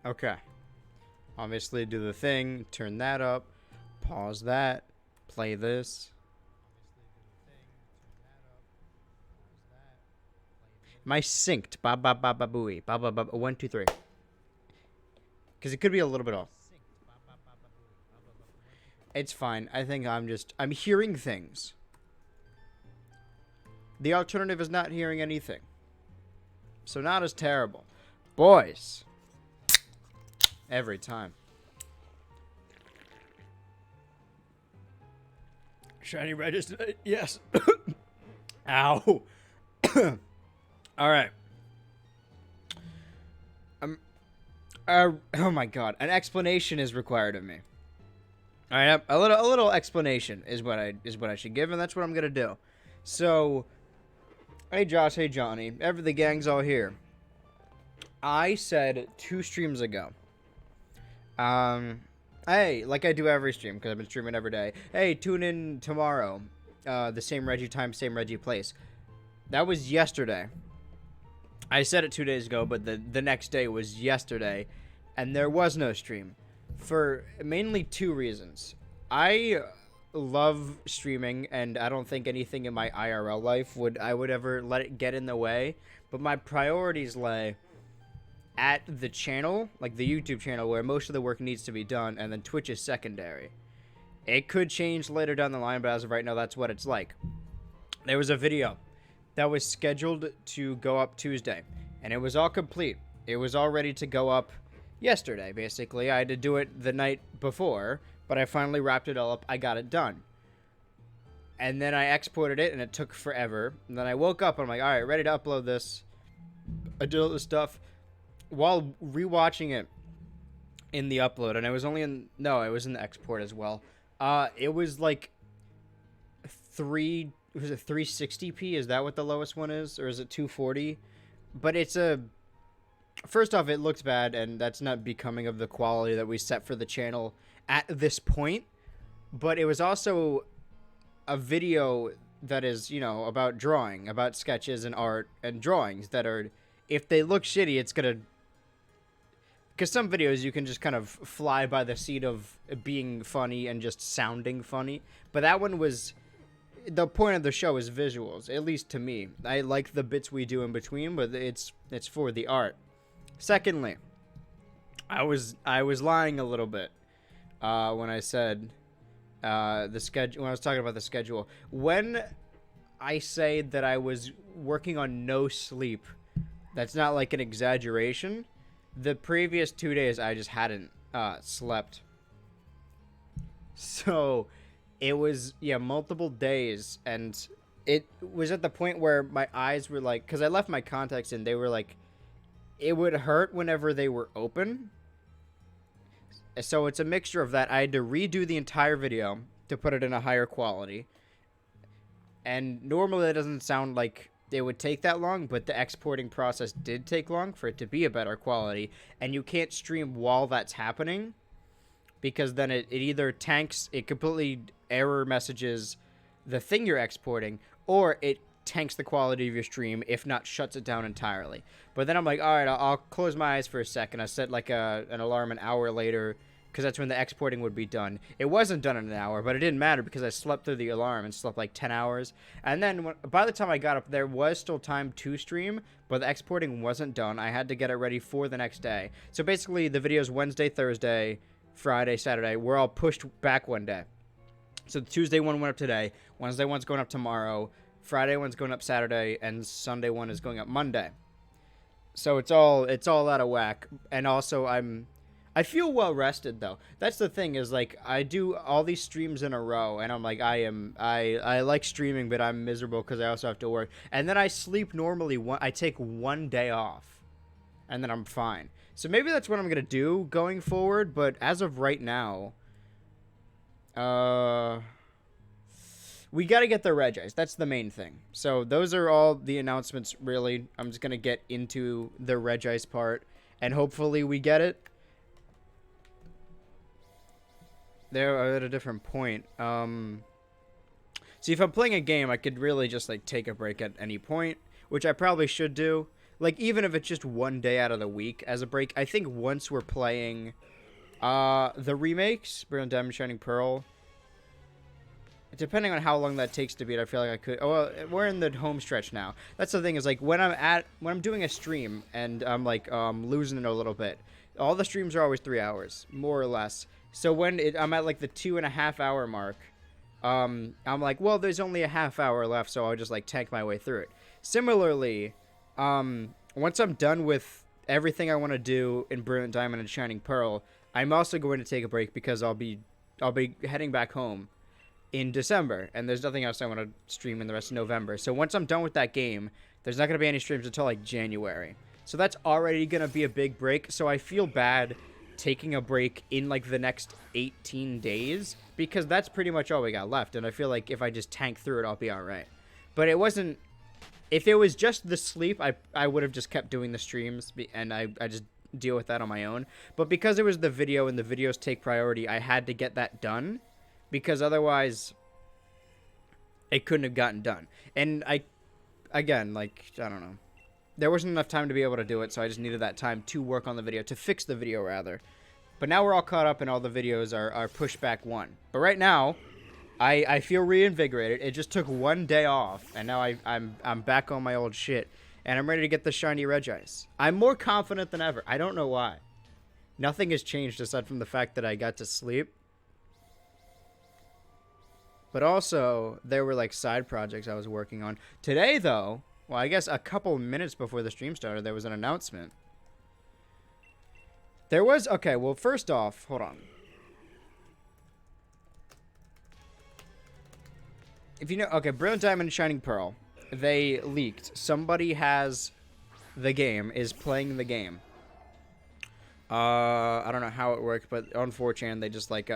Okay. Obviously, do the thing. Turn that up. Pause that. Play this. My synced. Ba ba ba ba booey. Ba ba ba. 1, 2, 3. Because it could be a little bit off. It's fine. I think I'm hearing things. The alternative is not hearing anything. So not as terrible. Boys. Every time. Shiny Regice. Yes. Ow. All right. Oh my god. An explanation is required of me. All right, a little explanation is what I should give, and that's what I'm gonna do. So, hey Josh, hey Johnny, the gang's all here. I said 2 streams ago. Hey, like I do every stream because I've been streaming every day. Hey, tune in tomorrow. The same Reggie time, same Reggie place. That was yesterday. I said it 2 days ago, but the next day was yesterday, and there was no stream. For mainly 2 reasons. I love streaming, and I don't think anything in my IRL life I would ever let it get in the way. But my priorities lay at the channel, like the YouTube channel, where most of the work needs to be done, and then Twitch is secondary. It could change later down the line, but as of right now, that's what it's like. There was a video that was scheduled to go up Tuesday, and it was all complete. It was all ready to go up yesterday, basically. I had to do it the night before, but I finally wrapped it all up. I got it done. And then I exported it, and it took forever. And then I woke up, and I'm like, all right, ready to upload this. I did all this stuff. While rewatching it in the upload, and it was only in... No, it was in the export as well. It was like 360p? Is that what the lowest one is? Or is it 240? But it's a... First off, it looks bad, and that's not becoming of the quality that we set for the channel at this point. But it was also a video that is, you know, about drawing, about sketches and art and drawings that are, if they look shitty, it's gonna... Because some videos you can just kind of fly by the seat of being funny and just sounding funny. But that one was... The point of the show is visuals, at least to me. I like the bits we do in between, but it's for the art. Secondly, I was lying a little bit when I said the schedule. When I was talking about the schedule, when I say that I was working on no sleep, that's not like an exaggeration. The previous 2 days, I just hadn't slept. So it was multiple days, and it was at the point where my eyes were like, because I left my contacts in, they were like. It would hurt whenever they were open. So it's a mixture of that. I had to redo the entire video to put it in a higher quality. And normally that doesn't sound like it would take that long, but the exporting process did take long for it to be a better quality. And you can't stream while that's happening, because then it either tanks, it completely error messages the thing you're exporting, or it tanks the quality of your stream, if not shuts it down entirely. But then I'm like, all right, I'll close my eyes for a second. I set like an alarm an hour later, because that's when the exporting would be done. It wasn't done in an hour, but it didn't matter because I slept through the alarm and slept like 10 hours. And then by the time I got up, there was still time to stream, but the exporting wasn't done. I had to get it ready for the next day. So basically the videos Wednesday, Thursday, Friday, Saturday were all pushed back one day. So the Tuesday one went up today, Wednesday one's going up tomorrow, Friday one's going up Saturday, and Sunday one is going up Monday. So it's all out of whack. And also I feel well rested though. That's the thing, is like I do all these streams in a row, and I'm like I like streaming, but I'm miserable because I also have to work. And then I sleep normally. I take 1 day off, and then I'm fine. So maybe that's what I'm gonna do going forward. But as of right now, we got to get the Regice. That's the main thing. So those are all the announcements, really. I'm just going to get into the Regice part, and hopefully we get it. They're at a different point. See, if I'm playing a game, I could really just like take a break at any point, which I probably should do. Like, even if it's just one day out of the week as a break, I think once we're playing the remakes, Brilliant Diamond, Shining Pearl, depending on how long that takes to beat, I feel like I could. Oh, well, we're in the home stretch now. That's the thing is, like, when I'm doing a stream and I'm like losing it a little bit, all the streams are always 3 hours, more or less. So when I'm at like the 2.5 hour mark, I'm like, well, there's only a half hour left, so I'll just like tank my way through it. Similarly, once I'm done with everything I want to do in Brilliant Diamond and Shining Pearl, I'm also going to take a break because I'll be heading back home in December, and there's nothing else I want to stream in the rest of November. So once I'm done with that game, there's not going to be any streams until like January. So that's already going to be a big break. So I feel bad taking a break in like the next 18 days because that's pretty much all we got left. And I feel like if I just tank through it, I'll be all right. But it wasn't. If it was just the sleep, I would have just kept doing the streams, and I just deal with that on my own. But because it was the video and the videos take priority, I had to get that done. Because otherwise, it couldn't have gotten done. And again, like, I don't know. There wasn't enough time to be able to do it, so I just needed that time to work on the video, to fix the video, rather. But now we're all caught up, and all the videos are pushed back one. But right now, I feel reinvigorated. It just took one day off, and now I'm back on my old shit. And I'm ready to get the shiny Regice. I'm more confident than ever. I don't know why. Nothing has changed aside from the fact that I got to sleep. But also, there were, like, side projects I was working on. Today, though, well, I guess a couple minutes before the stream started, there was an announcement. There was... Okay, well, first off, hold on. If you know... Okay, Brilliant Diamond and Shining Pearl. They leaked. Somebody has the game, is playing the game. I don't know how it worked, but on 4chan, they just, like,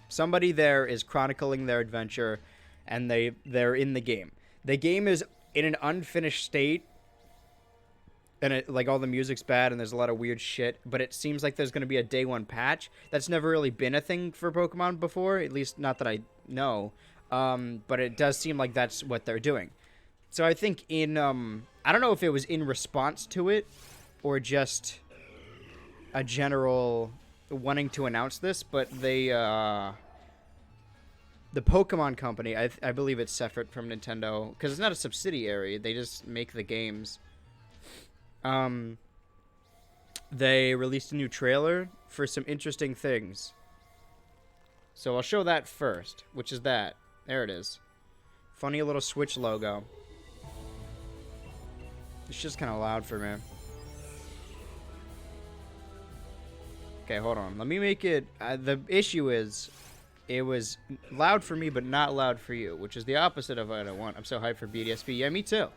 somebody there is chronicling their adventure, and they're in the game. The game is in an unfinished state, and it, like, all the music's bad, and there's a lot of weird shit, but it seems like there's going to be a day one patch. That's never really been a thing for Pokemon before, at least not that I know, but it does seem like that's what they're doing. So I think in, I don't know if it was in response to it, or just a general wanting to announce this, but they, the Pokemon Company, I believe it's separate from Nintendo, because it's not a subsidiary, they just make the games. They released a new trailer for some interesting things. So I'll show that first, which is that. There it is. Funny little Switch logo. It's just kind of loud for me. Okay, hold on. Let me make it... the issue is, it was loud for me, but not loud for you, which is the opposite of what I want. I'm so hyped for BDSP. Yeah, me too.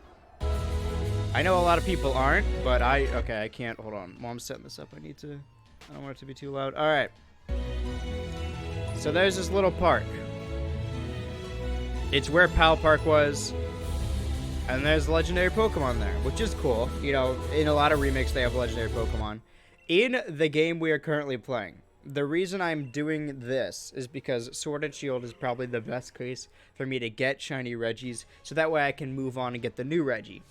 I know a lot of people aren't, but okay, I can't... Hold on. While I'm setting this up, I don't want it to be too loud. All right. So there's this little park. It's where Pal Park was. And there's legendary Pokemon there, which is cool. You know, in a lot of remakes, they have legendary Pokemon. In the game we are currently playing, the reason I'm doing this is because Sword and Shield is probably the best case for me to get shiny Regis, so that way I can move on and get the new Regi.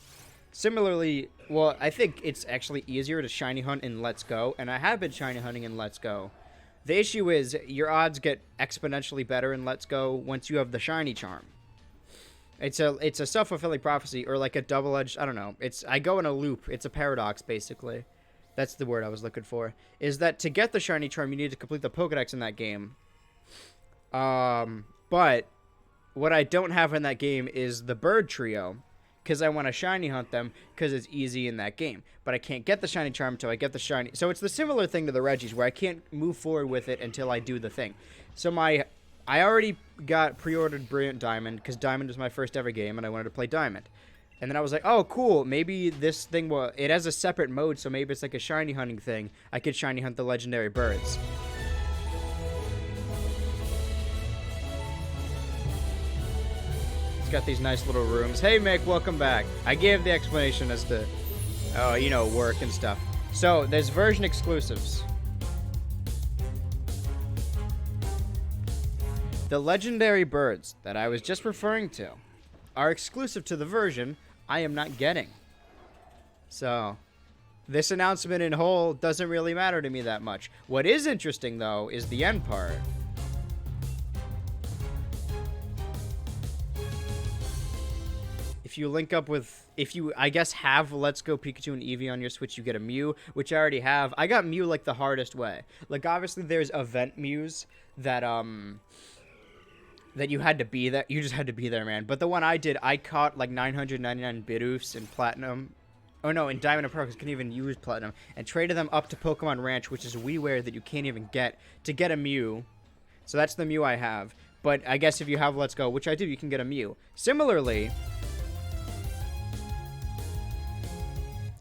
Similarly, well, I think it's actually easier to shiny hunt in Let's Go, and I have been shiny hunting in Let's Go. The issue is your odds get exponentially better in Let's Go once you have the shiny charm. It's a self-fulfilling prophecy, or like a double-edged, I don't know. I go in a loop. It's a paradox, basically. That's the word I was looking for. Is that to get the shiny charm, you need to complete the Pokedex in that game. But what I don't have in that game is the bird trio, because I want to shiny hunt them, because it's easy in that game. But I can't get the shiny charm until I get the shiny... So it's the similar thing to the Regis, where I can't move forward with it until I do the thing. So I already got pre-ordered Brilliant Diamond, because Diamond was my first ever game, and I wanted to play Diamond. And then I was like, oh, cool, maybe this thing will... It has a separate mode, so maybe it's like a shiny hunting thing. I could shiny hunt the legendary birds. It's got these nice little rooms. Hey, Mick, welcome back. I gave the explanation as to, you know, work and stuff. So, there's version exclusives. The legendary birds that I was just referring to are exclusive to the version I am not getting. So, this announcement in whole doesn't really matter to me that much. What is interesting, though, is the end part. If you link up with, if you, I guess, have Let's Go Pikachu and Eevee on your Switch, you get a Mew, which I already have. I got Mew, like, the hardest way. Like, obviously, there's event Mews that, that you had to be there. You just had to be there, man. But the one I did, I caught, like, 999 Bidoofs in Platinum. Oh, no, in Diamond and Pearl, because you couldn't even use Platinum. And traded them up to Pokemon Ranch, which is WiiWare that you can't even get, to get a Mew. So that's the Mew I have. But I guess if you have Let's Go, which I do, you can get a Mew. Similarly,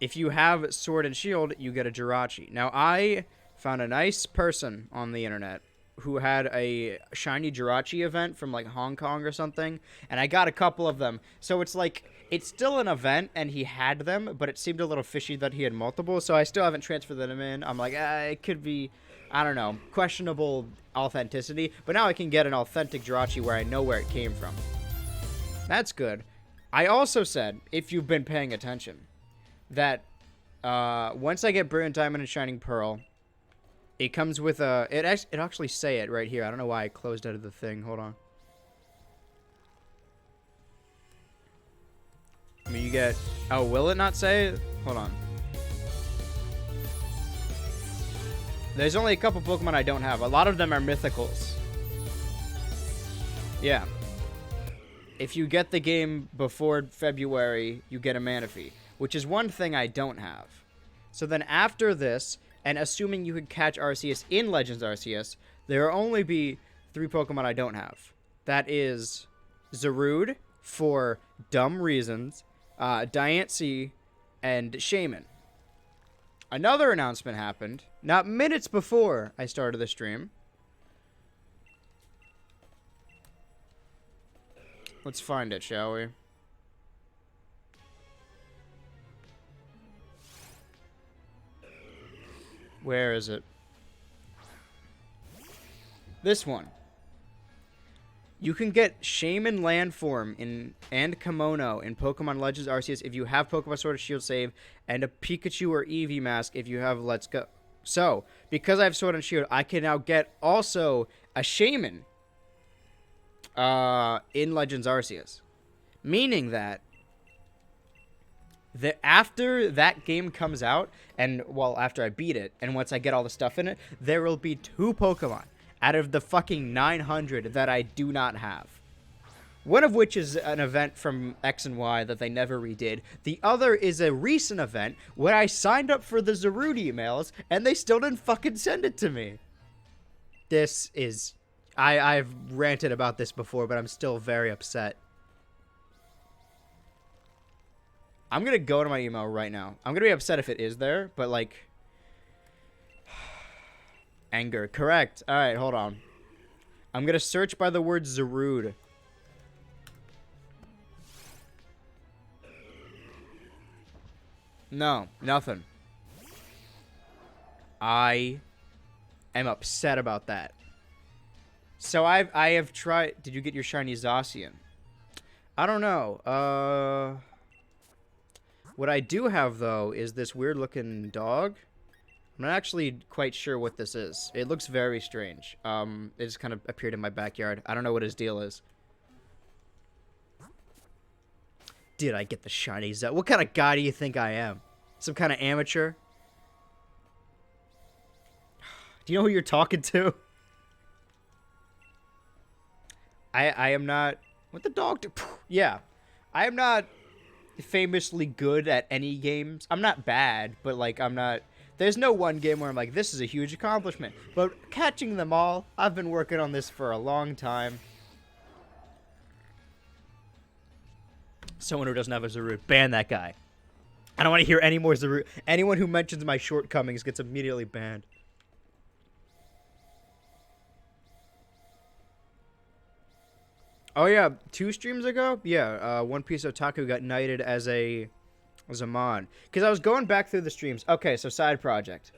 if you have Sword and Shield, you get a Jirachi. Now, I found a nice person on the internet who had a shiny Jirachi event from, like, Hong Kong or something, and I got a couple of them. So it's like, it's still an event, and he had them, but it seemed a little fishy that he had multiple, so I still haven't transferred them in. I'm like, it could be, I don't know, questionable authenticity, but now I can get an authentic Jirachi where I know where it came from. That's good. I also said, if you've been paying attention, that once I get Brilliant Diamond and Shining Pearl, it comes with a... It actually say it right here. I don't know why I closed out of the thing. Hold on. I mean, you get... Oh, will it not say it? Hold on. There's only a couple Pokemon I don't have. A lot of them are mythicals. Yeah. If you get the game before February, you get a Manaphy, which is one thing I don't have. So then after this, and assuming you could catch Arceus in Legends Arceus, there will only be 3 Pokemon I don't have. That is Zarude, for dumb reasons, Diancie, and Shaman. Another announcement happened, not minutes before I started the stream. Let's find it, shall we? Where is it? This one. You can get Shaman Landform and Kimono in Pokemon Legends Arceus if you have Pokemon Sword and Shield save, and a Pikachu or Eevee mask if you have Let's Go. So, because I have Sword and Shield, I can now get also a Shaman in Legends Arceus. Meaning that after that game comes out, and, well, after I beat it, and once I get all the stuff in it, there will be 2 Pokemon out of the fucking 900 that I do not have. One of which is an event from X and Y that they never redid. The other is a recent event where I signed up for the Zarude emails, and they still didn't fucking send it to me. This is... I've ranted about this before, but I'm still very upset. I'm going to go to my email right now. I'm going to be upset if it is there, but, like... Anger. Correct. All right, hold on. I'm going to search by the word Zarude. No, nothing. I am upset about that. So I have tried... Did you get your shiny Zacian? I don't know. What I do have, though, is this weird-looking dog. I'm not actually quite sure what this is. It looks very strange. It just kind of appeared in my backyard. I don't know what his deal is. Did I get the shiny Zacian? What kind of guy do you think I am? Some kind of amateur? Do you know who you're talking to? I am not... What the dog do? Yeah. I am not famously good at any games. I'm not bad, but, like, I'm not... There's no one game where I'm like, this is a huge accomplishment. But catching them all, I've been working on this for a long time. Someone who doesn't have a Zarude, ban that guy. I don't want to hear any more Zarude. Anyone who mentions my shortcomings gets immediately banned. Oh yeah, 2 streams ago? Yeah, One Piece Otaku got knighted as a mod. Because I was going back through the streams. Okay, so side project.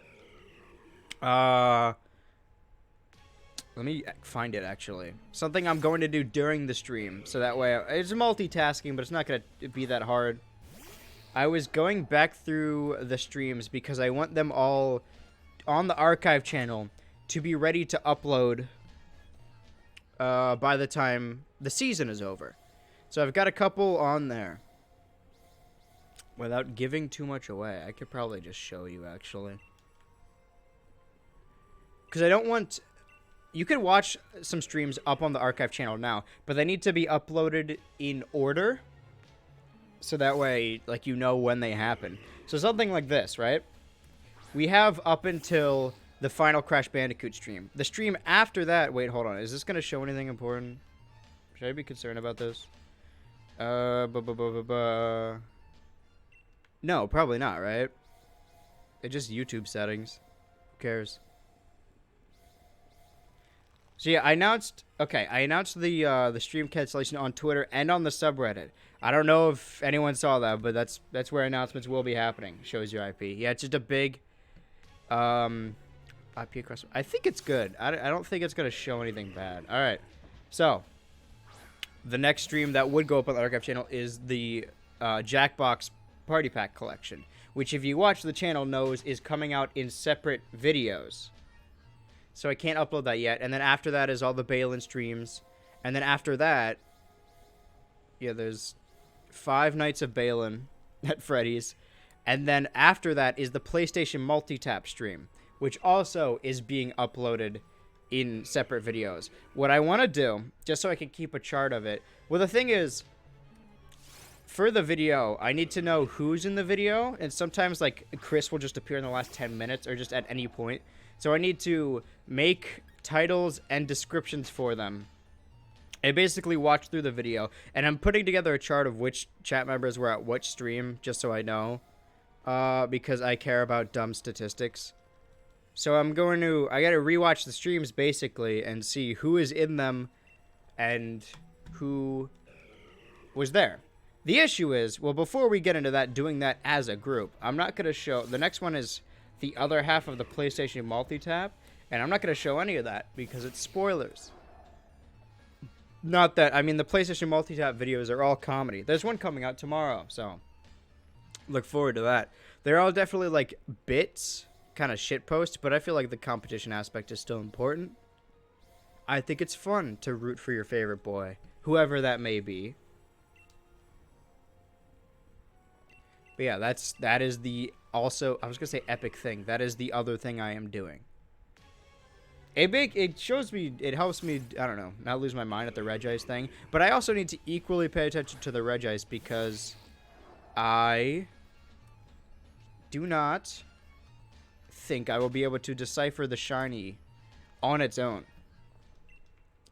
Let me find it, actually. Something I'm going to do during the stream. So that way, it's multitasking, but it's not going to be that hard. I was going back through the streams because I want them all on the archive channel to be ready to upload by the time the season is over. So I've got a couple on there. Without giving too much away, I could probably just show you, actually. Because I don't want... You could watch some streams up on the archive channel now, but they need to be uploaded in order. So that way, like, you know when they happen. So something like this, right? We have up until the final Crash Bandicoot stream. The stream after that... Wait, hold on. Is this going to show anything important? Should I be concerned about this? No, probably not, right? It's just YouTube settings. Who cares? So yeah, I announced the stream cancellation on Twitter and on the subreddit. I don't know if anyone saw that, but that's where announcements will be happening. Shows your IP. Yeah, it's just a big IP across. I think it's good. I don't think it's gonna show anything bad. All right, so the next stream that would go up on the archive channel is the Jackbox Party Pack collection, which if you watch the channel knows is coming out in separate videos. So I can't upload that yet. And then after that is all the Balin streams. And then after that, yeah, there's 5 nights of Balin at Freddy's. And then after that is the PlayStation Multi-Tap stream, which also is being uploaded in separate videos. What I want to do, just so I can keep a chart of it, well, the thing is, for the video, I need to know who's in the video, and sometimes, like, Chris will just appear in the last 10 minutes, or just at any point. So I need to make titles and descriptions for them. I basically watch through the video, and I'm putting together a chart of which chat members were at which stream, just so I know, because I care about dumb statistics. So I gotta rewatch the streams, basically, and see who is in them, and who was there. The issue is, well, before we get into that, doing that as a group, I'm not going to show... The next one is the other half of the PlayStation Multi-Tap, and I'm not going to show any of that because it's spoilers. Not that... I mean, the PlayStation Multi-Tap videos are all comedy. There's one coming out tomorrow, so look forward to that. They're all definitely, like, bits, kind of shitposts, but I feel like the competition aspect is still important. I think it's fun to root for your favorite boy, whoever that may be. But yeah, that is the also, I was gonna say epic thing. That is the other thing I am doing. It shows me, it helps me, I don't know, not lose my mind at the Regice thing. But I also need to equally pay attention to the Regice because I do not think I will be able to decipher the shiny on its own.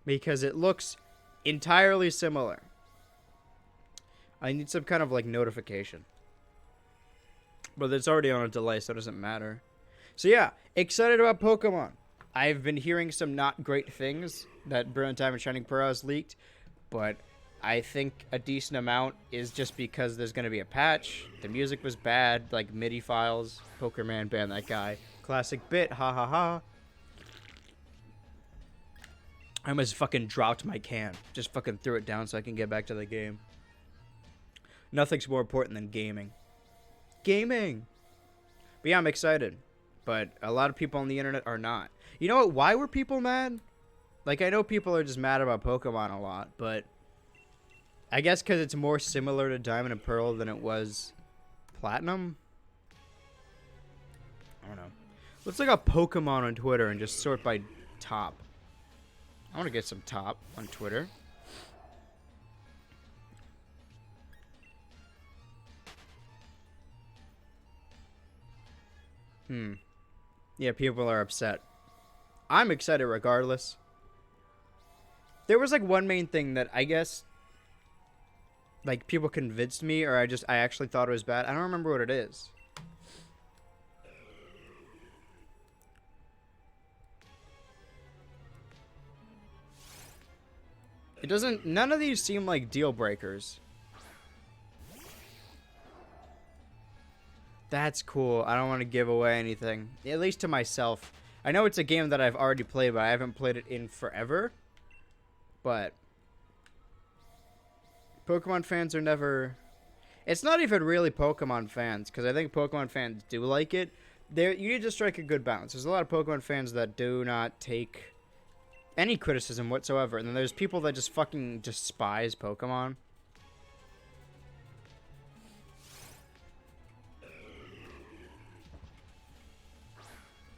Because it looks entirely similar. I need some kind of like notification. But it's already on a delay, so it doesn't matter. So yeah, excited about Pokemon. I've been hearing some not great things that Brilliant Diamond Shining Pearl has leaked, but I think a decent amount is just because there's going to be a patch. The music was bad, like MIDI files. Pokerman banned that guy. Classic bit, ha ha ha. I almost fucking dropped my can. Just fucking threw it down so I can get back to the game. Nothing's more important than gaming. Gaming! But yeah, I'm excited. But a lot of people on the internet are not. You know what? Why were people mad? Like, I know people are just mad about Pokemon a lot, but I guess because it's more similar to Diamond and Pearl than it was Platinum? I don't know. Let's look up Pokemon on Twitter and just sort by top. I want to get some top on Twitter. Yeah, people are upset. I'm excited regardless. There was like one main thing that I guess like people convinced me, or I actually thought it was bad. I don't remember what it is. It doesn't, none of these seem like deal breakers. That's cool. I don't want to give away anything. At least to myself. I know it's a game that I've already played, but I haven't played it in forever. But Pokemon fans are never... It's not even really Pokemon fans, because I think Pokemon fans do like it. You need to strike a good balance. There's a lot of Pokemon fans that do not take any criticism whatsoever, and then there's people that just fucking despise Pokemon.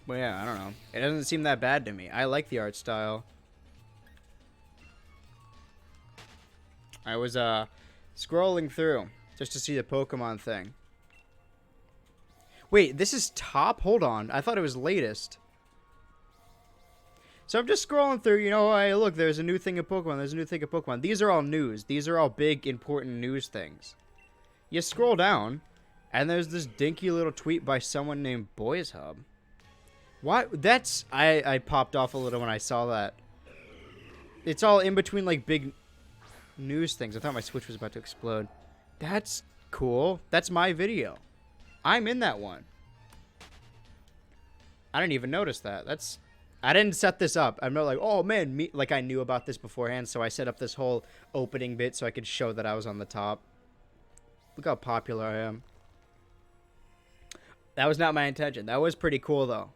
But yeah, I don't know. It doesn't seem that bad to me. I like the art style. I was scrolling through just to see the Pokemon thing. Wait, this is top? Hold on. I thought it was latest. So I'm just scrolling through, you know, hey, look, there's a new thing of Pokemon. There's a new thing of Pokemon. These are all news. These are all big, important news things. You scroll down, and there's this dinky little tweet by someone named Boys Hub. What? That's... I popped off a little when I saw that. It's all in between, like, big news things. I thought my Switch was about to explode. That's cool. That's my video. I'm in that one. I didn't even notice that. That's... I didn't set this up. I'm not like, oh, man, like I knew about this beforehand, so I set up this whole opening bit so I could show that I was on the top. Look how popular I am. That was not my intention. That was pretty cool, though.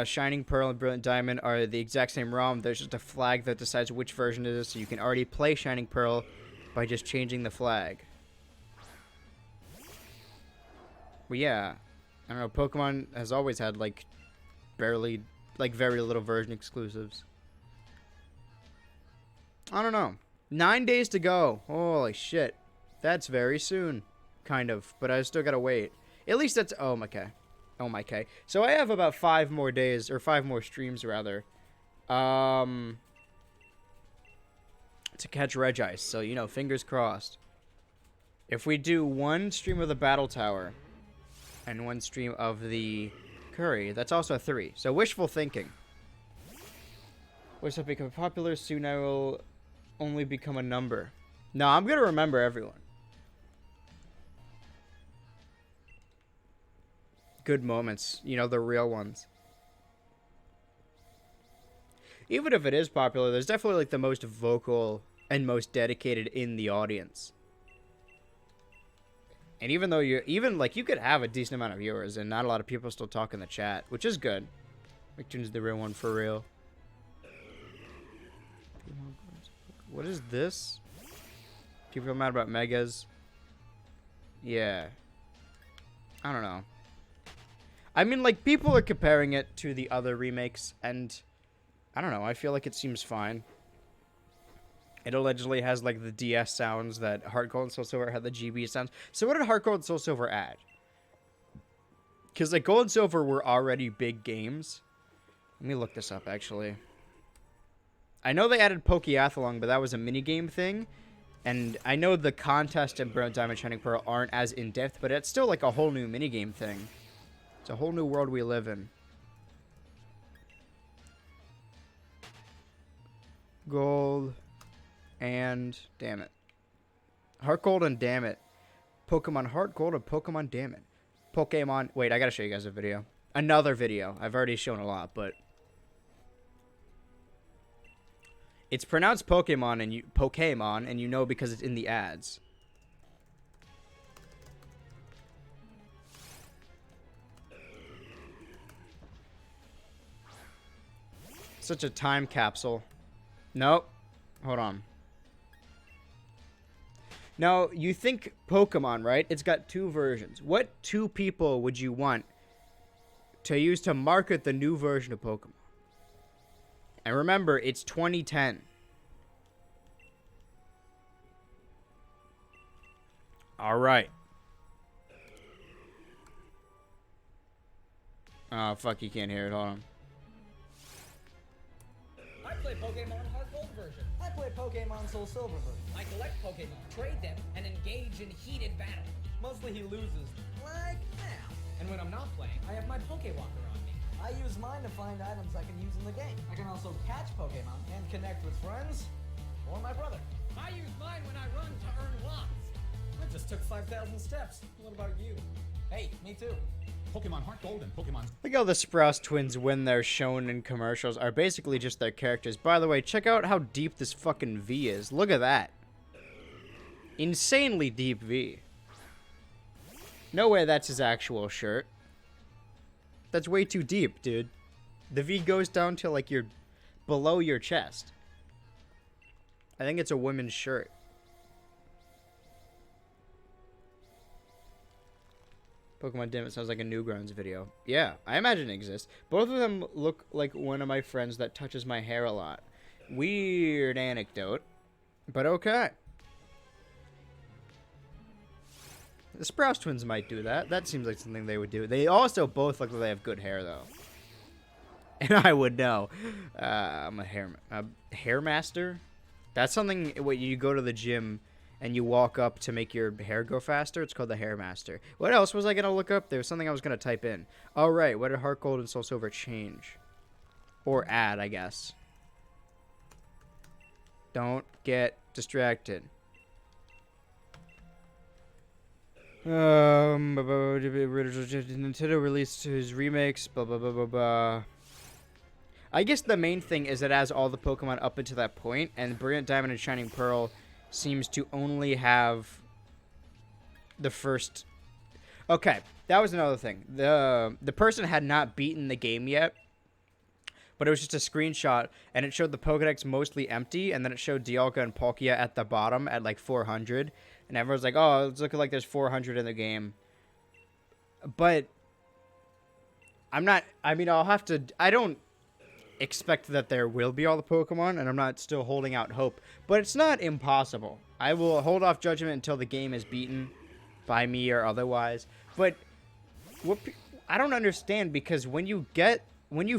Shining Pearl and Brilliant Diamond are the exact same ROM. There's just a flag that decides which version it is, so you can already play Shining Pearl by just changing the flag. Well, yeah. I don't know. Pokemon has always had, like, barely, like, very little version exclusives. I don't know. 9 days to go. Holy shit. That's very soon. Kind of. But I still gotta wait. At least that's... Oh, okay. Oh, my K. So I have about 5 more days, or 5 more streams, rather. To catch Regice. So, you know, fingers crossed. If we do 1 stream of the Battle Tower... and 1 stream of the Curry. That's also 3. So wishful thinking. Once I become popular, soon I will only become a number. No, I'm going to remember everyone. Good moments. You know, the real ones. Even if it is popular, there's definitely like the most vocal and most dedicated in the audience. And even though you could have a decent amount of viewers and not a lot of people still talk in the chat, which is good. Nicktoon's the real one for real. What is this? People are mad about megas. Yeah. I don't know. I mean, like, people are comparing it to the other remakes, and I don't know. I feel like it seems fine. It allegedly has, like, the DS sounds that Heart Gold and Soul Silver had the GB sounds. So what did Heart Gold and Soul Silver add? Because, like, Gold and Silver were already big games. Let me look this up, actually. I know they added Pokeathlon, but that was a minigame thing. And I know the contest and Brilliant Diamond Shining Pearl aren't as in-depth, but it's still, like, a whole new minigame thing. It's a whole new world we live in. Gold... and damn it. Heart Gold and damn it. Pokemon Heart Gold and Pokemon damn it. Pokemon. Wait, I gotta show you guys a video. Another video. I've already shown a lot, but it's pronounced Pokemon and you know because it's in the ads. Such a time capsule. Nope. Hold on. Now, you think Pokemon, right? It's got 2 versions. What 2 people would you want to use to market the new version of Pokemon? And remember, it's 2010. Alright. Oh, fuck, you can't hear it. Hold on. I play Pokemon Heart Gold version. I play Pokemon Soul Silver version. I collect Pokemon, trade them, and engage in heated battle. Mostly he loses, like now. And when I'm not playing, I have my Pokewalker on me. I use mine to find items I can use in the game. I can also catch Pokemon and connect with friends or my brother. I use mine when I run to earn wands. I just took 5,000 steps. What about you? Hey, me too. Pokemon Heart Gold and Pokemon... Look how the Sprouse twins, when they're shown in commercials, are basically just their characters. By the way, check out how deep this fucking V is. Look at that. Insanely deep V. No way that's his actual shirt. That's way too deep, dude. The V goes down to, like, below your chest. I think it's a women's shirt. Pokemon Dim, it sounds like a Newgrounds video. Yeah, I imagine it exists. Both of them look like one of my friends that touches my hair a lot. Weird anecdote, but okay. The Sprouse twins might do that. That seems like something they would do. They also both look like they have good hair, though. And I would know. I'm a hair master. That's something when you go to the gym and you walk up to make your hair grow faster. It's called the hair master. What else was I going to look up? There was something I was going to type in. All right. What did Heart Gold and Soul Silver change? Or add, I guess. Don't get distracted. Nintendo released his remakes, blah, blah, blah, blah, blah. I guess the main thing is it has all the Pokemon up until that point, and Brilliant Diamond and Shining Pearl seems to only have the first... Okay, that was another thing. The person had not beaten the game yet, but it was just a screenshot, and it showed the Pokedex mostly empty, and then it showed Dialga and Palkia at the bottom at, like, 400. And everyone's like, oh, it's looking like there's 400 in the game. But I'm not... I mean, I'll have to... I don't expect that there will be all the Pokemon, and I'm not still holding out hope. But it's not impossible. I will hold off judgment until the game is beaten by me or otherwise. But I don't understand, because when you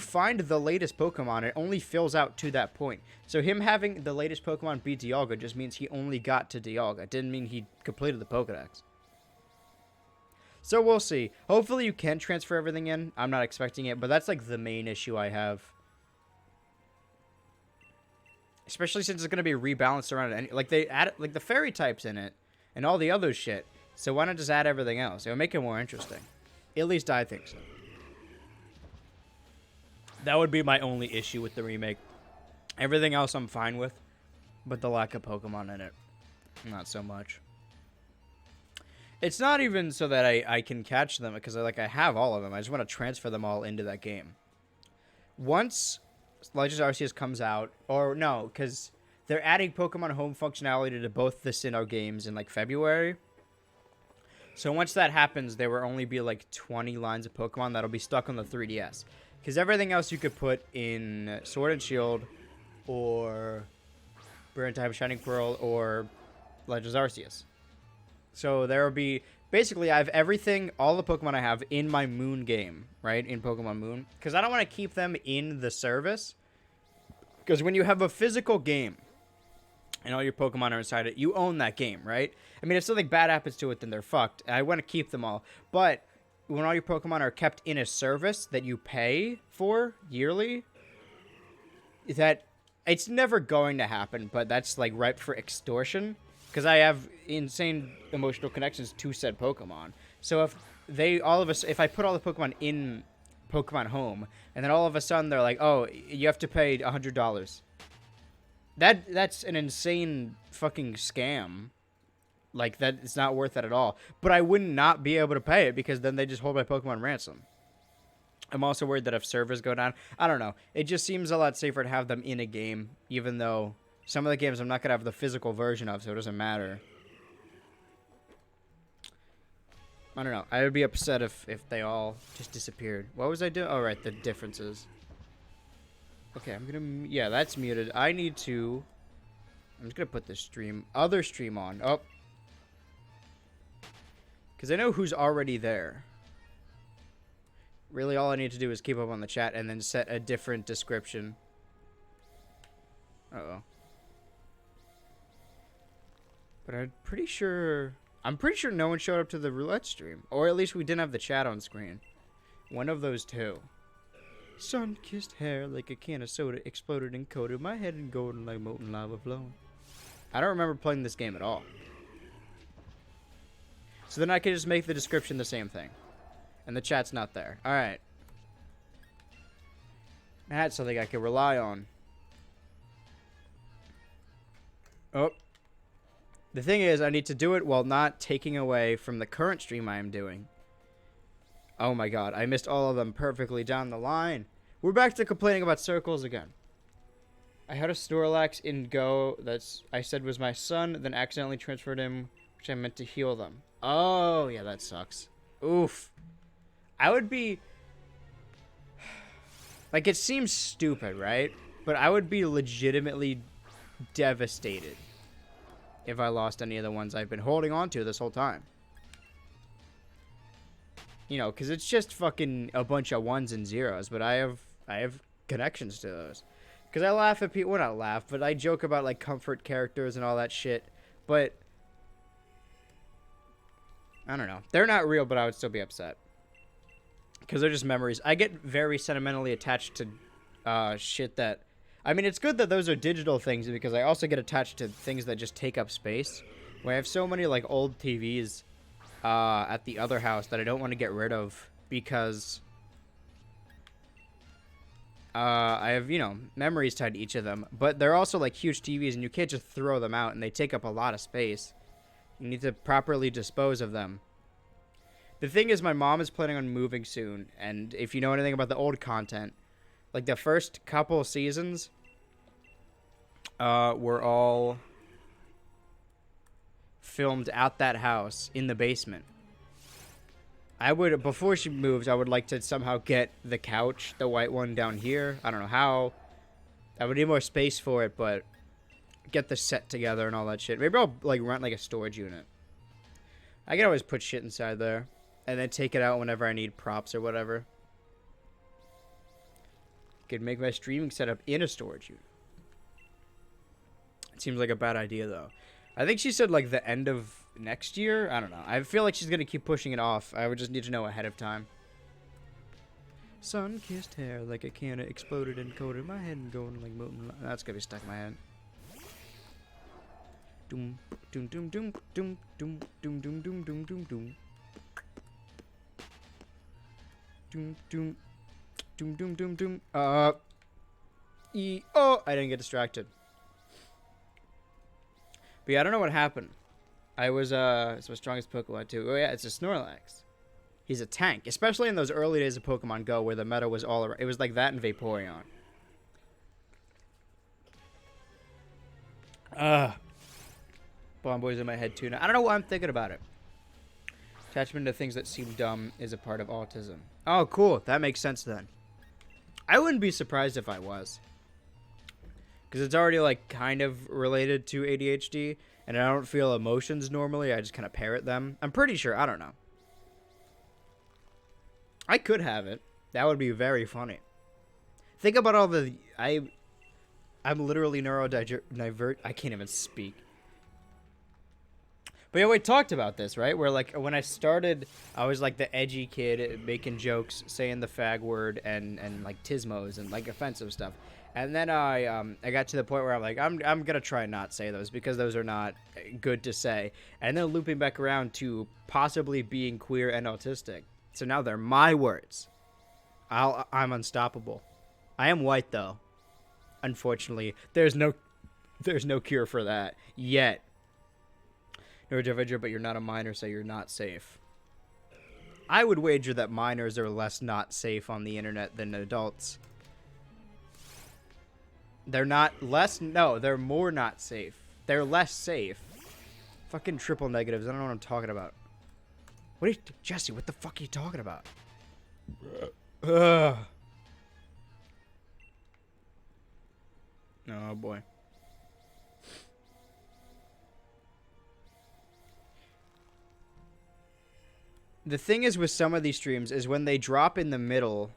find the latest Pokemon, it only fills out to that point. So him having the latest Pokemon beat Dialga just means he only got to Dialga. It didn't mean he completed the Pokedex. So we'll see. Hopefully you can transfer everything in. I'm not expecting it, but that's like the main issue I have. Especially since it's going to be rebalanced around like they add like the fairy types in it and all the other shit. So why not just add everything else? It would make it more interesting. At least I think so. That would be my only issue with the remake. Everything else I'm fine with, but the lack of Pokemon in it, not so much. It's not even so that I can catch them, because I have all of them. I just want to transfer them all into that game. Once Legends Arceus comes out, or no, because they're adding Pokemon Home functionality to both the Sinnoh games in like February. So once that happens, there will only be like 20 lines of Pokemon that'll be stuck on the 3DS. Because everything else you could put in Sword and Shield, or Brilliant Diamond Shining Pearl, or Legends Arceus. So there will be... Basically, I have everything, all the Pokemon I have, in my Moon game, right? In Pokemon Moon. Because I don't want to keep them in the service. Because when you have a physical game, and all your Pokemon are inside it, you own that game, right? I mean, if something bad happens to it, then they're fucked. And I want to keep them all. But when all your Pokemon are kept in a service that you pay for yearly, that it's never going to happen, but that's like ripe for extortion, because I have insane emotional connections to said Pokemon. So if if I put all the Pokemon in Pokemon Home, and then all of a sudden they're like, oh, you have to pay $100, that's an insane fucking scam. Like, that it's not worth it at all. But I would not be able to pay it, because then they just hold my Pokemon ransom. I'm also worried that if servers go down, I don't know. It just seems a lot safer to have them in a game, even though some of the games I'm not going to have the physical version of, so it doesn't matter. I don't know. I would be upset if they all just disappeared. What was I doing? Oh, right, the differences. Okay, I'm going to... Yeah, that's muted. I need to... I'm just going to put this other stream on. Oh. Because I know who's already there. Really, all I need to do is keep up on the chat and then set a different description. Uh-oh. But I'm pretty sure no one showed up to the roulette stream. Or at least we didn't have the chat on screen. One of those two. Sun-kissed hair like a can of soda exploded and coated my head in golden like molten lava flowing. I don't remember playing this game at all. So then I can just make the description the same thing. And the chat's not there. Alright. That's something I can rely on. Oh. The thing is, I need to do it while not taking away from the current stream I am doing. Oh my god, I missed all of them perfectly down the line. We're back to complaining about circles again. I had a Snorlax in Go that's I said was my son, then accidentally transferred him, which I meant to heal them. Oh, yeah, that sucks. Oof. I would be... Like, it seems stupid, right? But I would be legitimately devastated if I lost any of the ones I've been holding on to this whole time. You know, because it's just fucking a bunch of ones and zeros, but I have connections to those. Because I laugh at people, well, not laugh, but I joke about, like, comfort characters and all that shit. But, I don't know. They're not real, but I would still be upset. Because they're just memories. I get very sentimentally attached to shit that... I mean, it's good that those are digital things, because I also get attached to things that just take up space. Where I have so many, like, old TVs at the other house that I don't want to get rid of, because... I have, you know, memories tied to each of them. But they're also, like, huge TVs, and you can't just throw them out, and they take up a lot of space. You need to properly dispose of them. The thing is, my mom is planning on moving soon, and if you know anything about the old content, like, the first couple seasons were all filmed at that house in the basement. I would, before she moves, I would like to somehow get the couch, the white one, down here. I don't know how. I would need more space for it, but get the set together and all that shit. Maybe I'll, like, rent, like, a storage unit. I can always put shit inside there and then take it out whenever I need props or whatever. Could make my streaming setup in a storage unit. It seems like a bad idea, though. I think she said, like, the end of next year? I don't know. I feel like she's going to keep pushing it off. I would just need to know ahead of time. Sun-kissed hair like a can exploded and coated my head and going like molten. That's going to be stuck in my head. Doom, doom, doom, doom, doom, doom, doom, doom, doom, doom, doom, doom. Doom, doom, doom, doom, doom, doom. Oh, I didn't get distracted. But yeah, I don't know what happened. I was, it's my strongest Pokemon too. Oh yeah, it's a Snorlax. He's a tank, especially in those early days of Pokemon Go where the meta was all around. It was like that and Vaporeon. Bomb Boy's in my head too now. I don't know why I'm thinking about it. Attachment to things that seem dumb is a part of autism. Oh, cool. That makes sense then. I wouldn't be surprised if I was. Because it's already, like, kind of related to ADHD. And I don't feel emotions normally. I just kind of parrot them. I'm pretty sure. I don't know. I could have it. That would be very funny. Think about all the... I'm literally neurodivergent. I can't even speak. But yeah, we talked about this, right? Where, like, when I started, I was, like, the edgy kid making jokes, saying the fag word, and like, tismos, and, like, offensive stuff. And then I got to the point where I'm like, I'm going to try and not say those, because those are not good to say. And then looping back around to possibly being queer and autistic. So now they're my words. I'm unstoppable. I am white, though. Unfortunately, there's no cure for that yet. Neurodivergent, but you're not a minor, so you're not safe. I would wager that minors are less not safe on the internet than adults. They're not less... No, they're more not safe. They're less safe. Fucking triple negatives. I don't know what I'm talking about. What are you... Jesse, what the fuck are you talking about? Ugh. Oh, boy. The thing is with some of these streams is when they drop in the middle,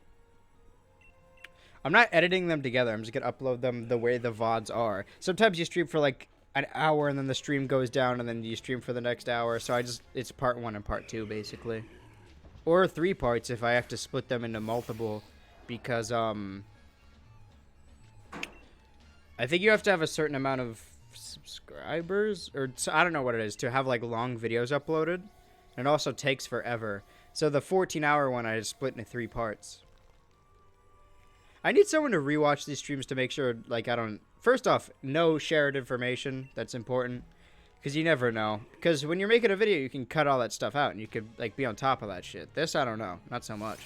I'm not editing them together. I'm just going to upload them the way the VODs are. Sometimes you stream for like an hour and then the stream goes down and then you stream for the next hour. So it's part 1 and part 2 basically. Or 3 parts if I have to split them into multiple, because I think you have to have a certain amount of subscribers, or I don't know what it is, to have like long videos uploaded. And it also takes forever. So the 14-hour one I just split into 3 parts. I need someone to rewatch these streams to make sure, like, I don't... First off, no shared information. That's important. Because you never know. Because when you're making a video, you can cut all that stuff out. And you could, like, be on top of that shit. This, I don't know. Not so much.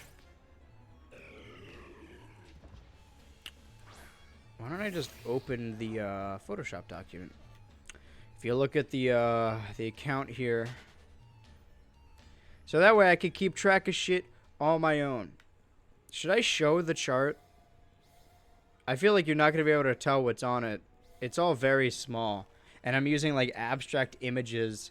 Why don't I just open the Photoshop document? If you look at the account here... So that way I could keep track of shit on my own. Should I show the chart? I feel like you're not going to be able to tell what's on it. It's all very small. And I'm using like abstract images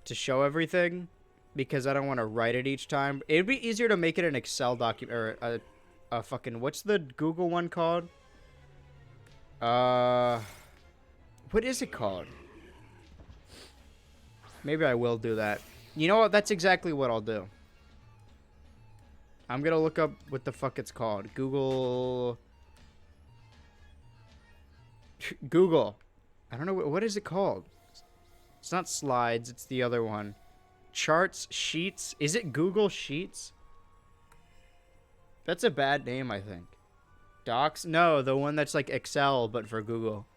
to show everything because I don't want to write it each time. It'd be easier to make it an Excel document or a fucking... What's the Google one called? What is it called? Maybe I will do that. You know what? That's exactly what I'll do. I'm gonna look up what the fuck it's called. Google. I don't know. What is it called? It's not slides. It's the other one. Charts, Sheets. Is it Google Sheets? That's a bad name, I think. Docs? No, the one that's like Excel, but for Google.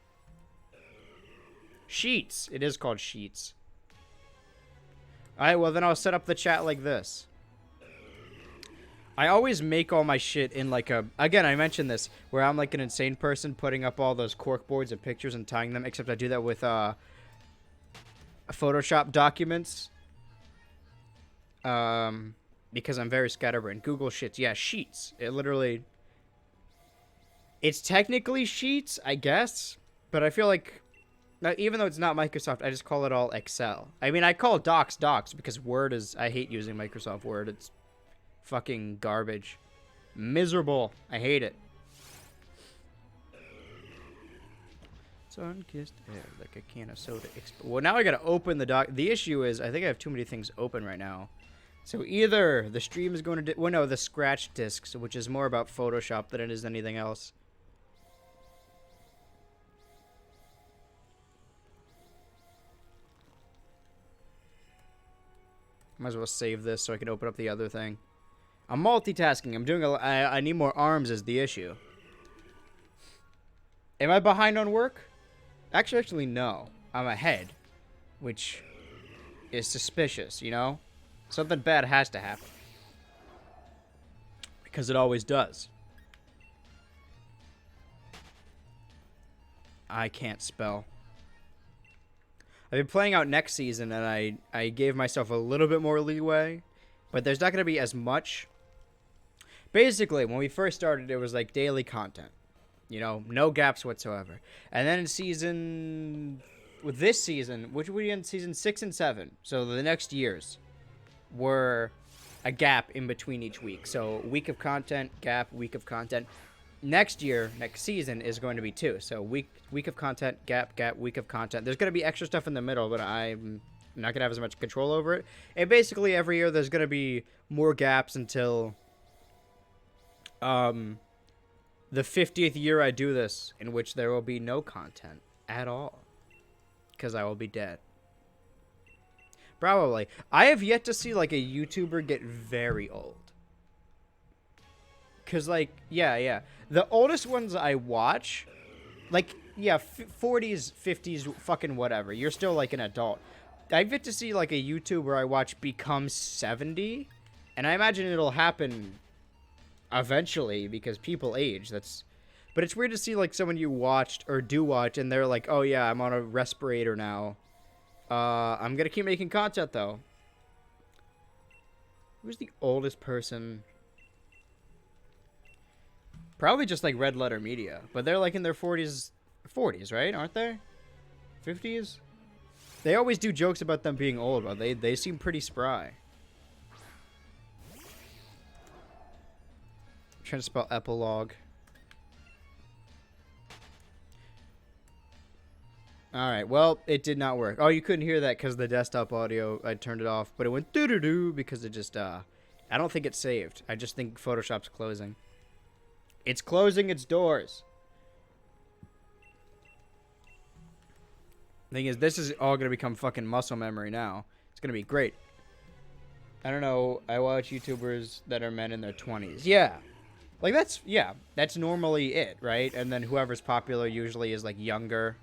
Sheets. It is called Sheets. Alright, well then I'll set up the chat like this. I always make all my shit in like a... Again, I mentioned this, where I'm like an insane person putting up all those cork boards and pictures and tying them, except I do that with Photoshop documents. Because I'm very scatterbrained. Google Shits. Yeah, Sheets. It literally... It's technically Sheets, I guess, but I feel like... Even though it's not Microsoft, I just call it all Excel. I mean, I call Docs Docs because Word is... I hate using Microsoft Word. It's fucking garbage. Miserable. I hate it. Sun-kissed air like a can of soda. Well, now I gotta open the doc. The issue is I think I have too many things open right now. So either the stream is going to... Well, no, the scratch discs, which is more about Photoshop than it is anything else. Might as well save this so I can open up the other thing. I'm multitasking. I'm doing I need more arms is the issue. Am I behind on work? Actually, no. I'm ahead. Which is suspicious, you know? Something bad has to happen. Because it always does. I can't spell. I've been playing out next season, and I gave myself a little bit more leeway, but there's not going to be as much. Basically, when we first started, it was like daily content. You know, no gaps whatsoever. And then in with this season, which we in season 6 and 7, so the next years, were a gap in between each week. So week of content, gap, week of content. Next year, next season is going to be 2. So week of content, gap, week of content. There's going to be extra stuff in the middle, but I'm not going to have as much control over it. And basically every year there's going to be more gaps until the 50th year I do this, in which there will be no content at all. Because I will be dead. Probably. I have yet to see like a YouTuber get very old. Because, like, yeah. The oldest ones I watch, like, yeah, 40s, 50s, fucking whatever. You're still, like, an adult. I've yet to see, like, a YouTuber I watch become 70. And I imagine it'll happen eventually because people age. But it's weird to see, like, someone you watched or do watch and they're like, oh, yeah, I'm on a respirator now. I'm going to keep making content, though. Who's the oldest person... Probably just like Red Letter Media, but they're like in their 40s, right? Aren't they? 50s? They always do jokes about them being old, but they seem pretty spry. I'm trying to spell epilogue. Alright, well, it did not work. Oh, you couldn't hear that because the desktop audio, I turned it off, but it went doo-doo-doo because it just, I don't think it's saved. I just think Photoshop's closing. It's closing its doors. Thing is, this is all going to become fucking muscle memory now. It's going to be great. I don't know. I watch YouTubers that are men in their 20s. Yeah. Like, that's normally it, right? And then whoever's popular usually is, like, younger.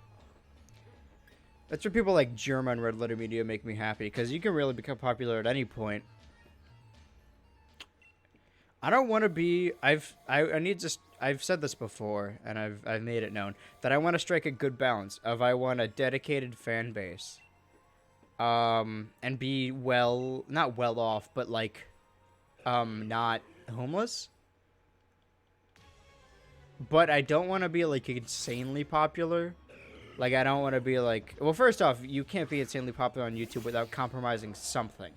That's where people like German Red Letter Media make me happy, because you can really become popular at any point. I don't want to be. I've said this before, and I've made it known that I want to strike a good balance of I want a dedicated fan base, and be not well off, but like, not homeless. But I don't want to be like insanely popular. Like, I don't want to be like, well, first off, you can't be insanely popular on YouTube without compromising something,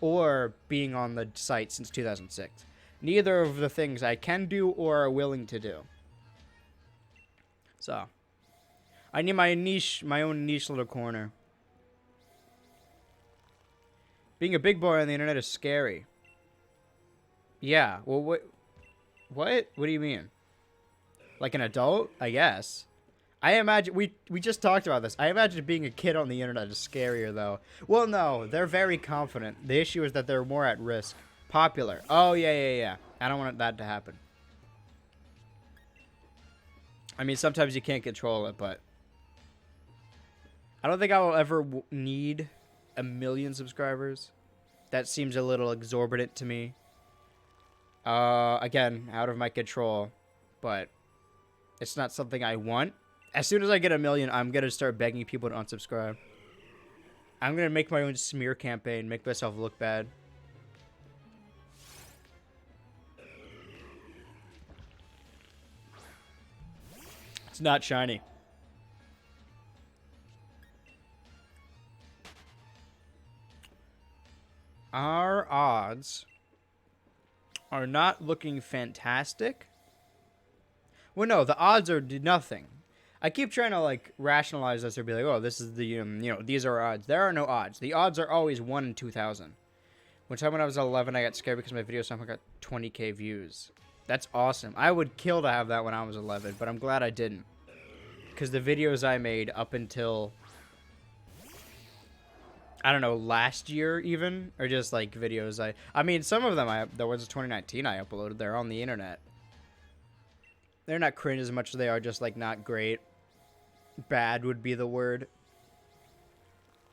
or being on the site since 2006. Neither of the things I can do or are willing to do. So, I need my niche, my own niche little corner. Being a big boy on the internet is scary. Yeah, well, what? What do you mean? Like an adult? I guess. I imagine, we just talked about this. I imagine being a kid on the internet is scarier, though. Well, no, they're very confident. The issue is that they're more at risk. Popular. Oh, yeah. I don't want that to happen. I mean, sometimes you can't control it, but I don't think I will ever need 1 million subscribers. That seems a little exorbitant to me. Again, out of my control, but it's not something I want. As soon as I get 1 million, I'm going to start begging people to unsubscribe. I'm going to make my own smear campaign, make myself look bad. It's not shiny. Our odds are not looking fantastic. Well, no, the odds are nothing. I keep trying to, like, rationalize this or be like, oh, this is the, these are our odds. There are no odds. The odds are always 1 in 2,000. One time when I was 11, I got scared because my video somehow got 20k views. That's awesome. I would kill to have that when I was 11, but I'm glad I didn't. Because the videos I made up until, I don't know, last year even, are just, like, videos I mean, some of them, the ones of 2019 I uploaded, they're on the internet. They're not cringe as much as they are just, like, not great. Bad would be the word.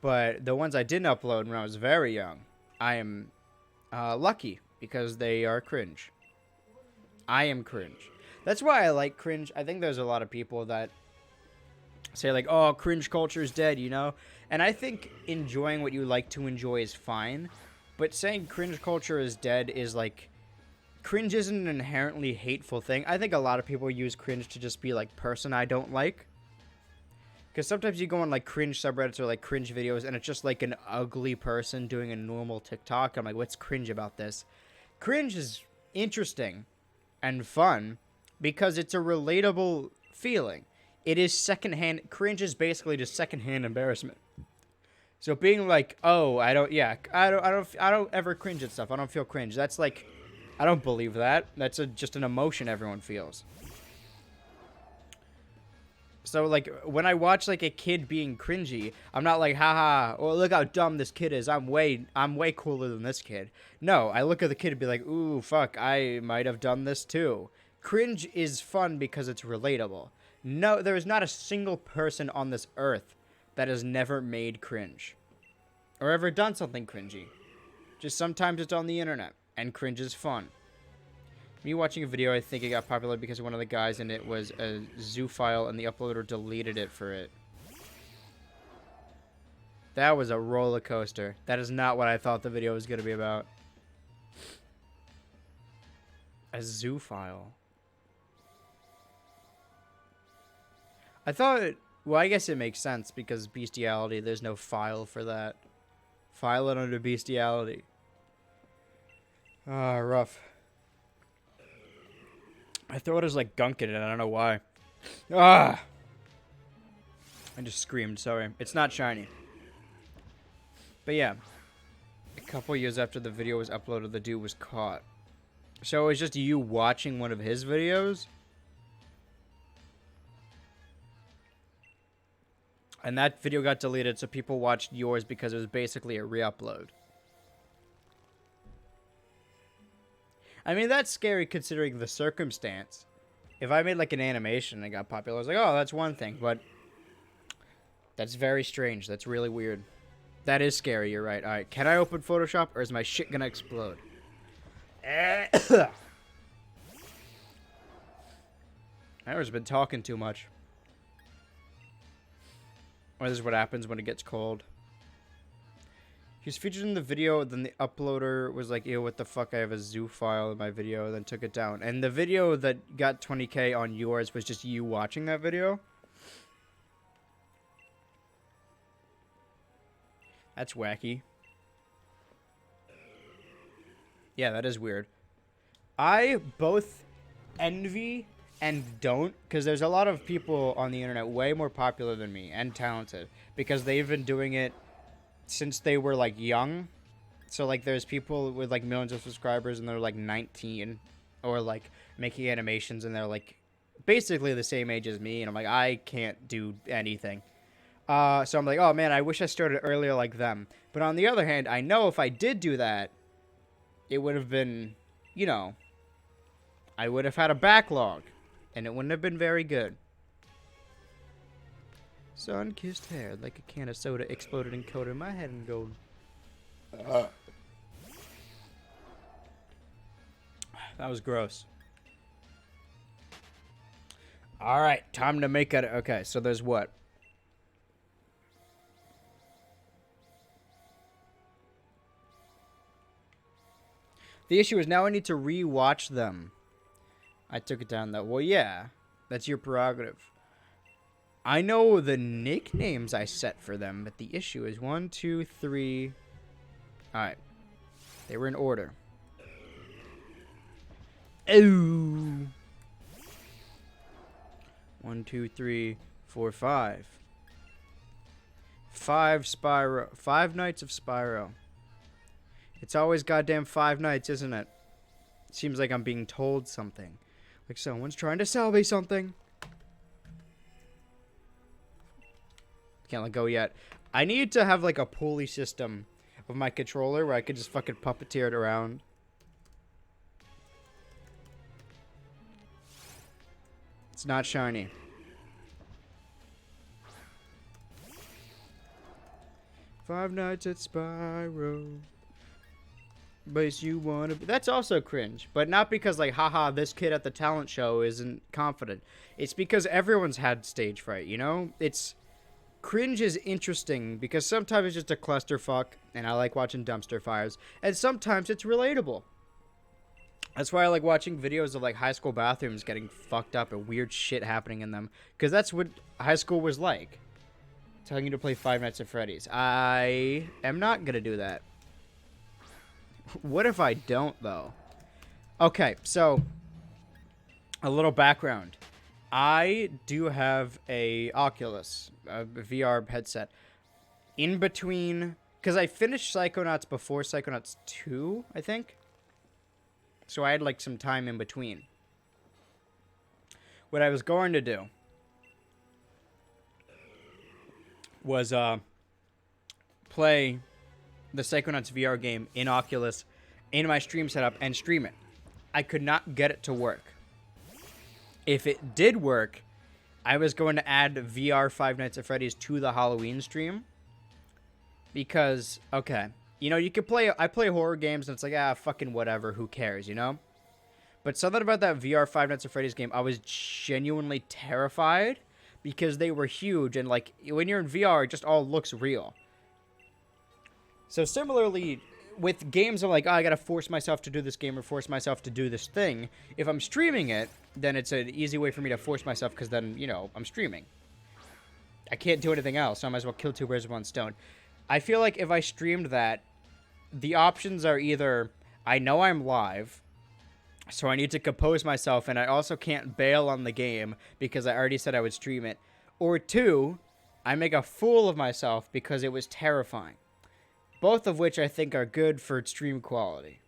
But the ones I didn't upload when I was very young, I am lucky because they are cringe. I am cringe. That's why I like cringe. I think there's a lot of people that say, like, oh, cringe culture is dead, you know? And I think enjoying what you like to enjoy is fine. But saying cringe culture is dead is, like, cringe isn't an inherently hateful thing. I think a lot of people use cringe to just be like, person I don't like. Because sometimes you go on like cringe subreddits or like cringe videos and it's just like an ugly person doing a normal TikTok. I'm like, what's cringe about this? Cringe is interesting and fun because it's a relatable feeling. It is secondhand. Cringe is basically just secondhand embarrassment. So being like, oh, I don't ever cringe at stuff. I don't feel cringe. That's like, I don't believe that. That's just an emotion everyone feels. So, like, when I watch, like, a kid being cringy, I'm not like, haha, oh, look how dumb this kid is. I'm way cooler than this kid. No, I look at the kid and be like, ooh, fuck, I might have done this too. Cringe is fun because it's relatable. No, there is not a single person on this earth that has never made cringe. Or ever done something cringy. Just sometimes it's on the internet. And cringe is fun. Me watching a video, I think it got popular because one of the guys in it was a zoo file and the uploader deleted it for it. That was a roller coaster. That is not what I thought the video was going to be about. A zoo file. I thought, well, I guess it makes sense because bestiality, there's no file for that. File it under bestiality. Ah, rough. My throat is like gunking it. I don't know why. Ah! I just screamed. Sorry. It's not shiny. But yeah. A couple years after the video was uploaded, the dude was caught. So it was just you watching one of his videos? And that video got deleted, so people watched yours because it was basically a re-upload. I mean, that's scary considering the circumstance. If I made like an animation and it got popular, I was like, oh, that's one thing. But that's very strange. That's really weird. That is scary. You're right. All right. Can I open Photoshop or is my shit going to explode? I've been talking too much. Or this is what happens when it gets cold. He was featured in the video, then the uploader was like, ew, what the fuck, I have a zoo file in my video, then took it down. And the video that got 20k on yours was just you watching that video. That's wacky. Yeah, that is weird. I both envy and don't, because there's a lot of people on the internet way more popular than me and talented, because they've been doing it since they were like young. So like there's people with like millions of subscribers and they're like 19, or like making animations and they're like basically the same age as me, and I'm like, I can't do anything. So I'm like, oh man, I wish I started earlier like them. But on the other hand, I know if I did do that, it would have been, you know, I would have had a backlog and it wouldn't have been very good. Sun-kissed hair like a can of soda exploded and coated my head in gold. That was gross. Alright, time to make it. Okay, so there's what? The issue is now I need to re-watch them. I took it down though. Well, yeah, that's your prerogative. I know the nicknames I set for them, but the issue is 1, 2, 3. Alright. They were in order. Oh. 1, 2, 3, 4, 5. 5 Spyro. 5 Nights of Spyro. It's always goddamn 5 nights, isn't it? Seems like I'm being told something. Like someone's trying to sell me something. Can't let go yet. I need to have like a pulley system of my controller where I could just fucking puppeteer it around. It's not shiny. Five Nights at Spyro. But you wanna be. That's also cringe, but not because like, haha, this kid at the talent show isn't confident. It's because everyone's had stage fright, you know? It's cringe is interesting because sometimes it's just a clusterfuck, and I like watching dumpster fires, and sometimes it's relatable. That's why I like watching videos of like high school bathrooms getting fucked up and weird shit happening in them, because that's what high school was like. Telling you to play Five Nights at Freddy's. I am not gonna do that. What if I don't, though? Okay, so a little background. I do have a Oculus, a VR headset. In between, because I finished Psychonauts before Psychonauts 2, I think. So I had like some time in between. What I was going to do was play the Psychonauts VR game in Oculus in my stream setup and stream it. I could not get it to work. If it did work, I was going to add VR Five Nights at Freddy's to the Halloween stream. Because, okay, you know, you could play, I play horror games and it's like, ah, fucking whatever, who cares, you know? But something about that VR Five Nights at Freddy's game, I was genuinely terrified because they were huge and like, when you're in VR, it just all looks real. So similarly, with games, I'm like, oh, I gotta force myself to do this game or force myself to do this thing. If I'm streaming it, then it's an easy way for me to force myself because then, you know, I'm streaming. I can't do anything else, so I might as well kill two birds with one stone. I feel like if I streamed that, the options are either I know I'm live, so I need to compose myself, and I also can't bail on the game because I already said I would stream it. Or two, I make a fool of myself because it was terrifying. Both of which I think are good for stream quality.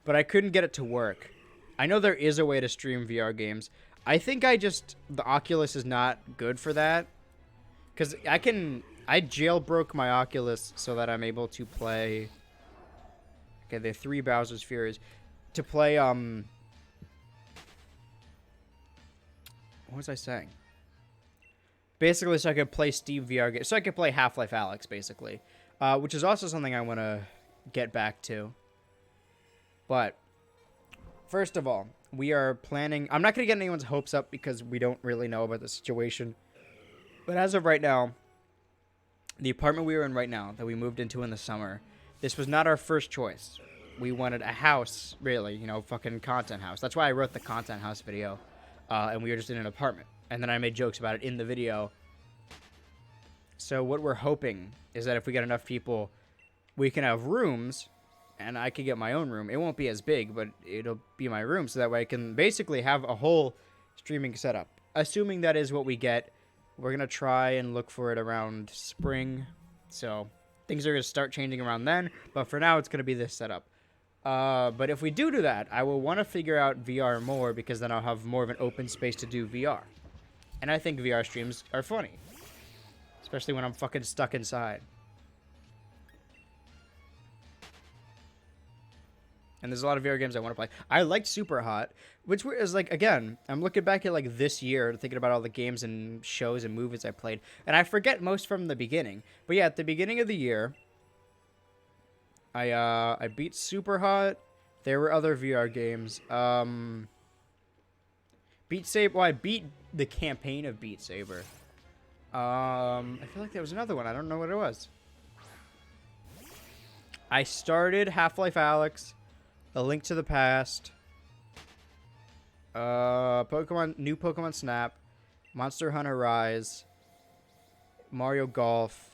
But I couldn't get it to work. I know there is a way to stream VR games. I think the Oculus is not good for that. Because I jailbroke my Oculus so that I'm able to play. Okay, the 3 Bowser's Furies. to play what was I saying? Basically, so I could play Steam VR games. So I could play Half-Life Alyx, basically. Which is also something I want to get back to. But, first of all, we are planning... I'm not going to get anyone's hopes up because we don't really know about the situation. But as of right now, the apartment we are in right now, that we moved into in the summer, this was not our first choice. We wanted a house, really, you know, fucking content house. That's why I wrote the content house video. And we were just in an apartment. And then I made jokes about it in the video. So what we're hoping is that if we get enough people, we can have rooms, and I could get my own room. It won't be as big, but it'll be my room, so that way I can basically have a whole streaming setup. Assuming that is what we get, we're going to try and look for it around spring. So things are going to start changing around then, but for now it's going to be this setup. But if we do that, I will want to figure out VR more, because then I'll have more of an open space to do VR. And I think VR streams are funny. Especially when I'm fucking stuck inside. And there's a lot of VR games I want to play. I liked Super Hot, which is like, again, I'm looking back at like this year, thinking about all the games and shows and movies I played. And I forget most from the beginning. But yeah, at the beginning of the year, I beat Super Hot. There were other VR games. Beat Saber. Well, I beat the campaign of Beat Saber. I feel like there was another one. I don't know what it was. I started Half-Life Alyx, A Link to the Past, new Pokemon Snap, Monster Hunter Rise, Mario Golf.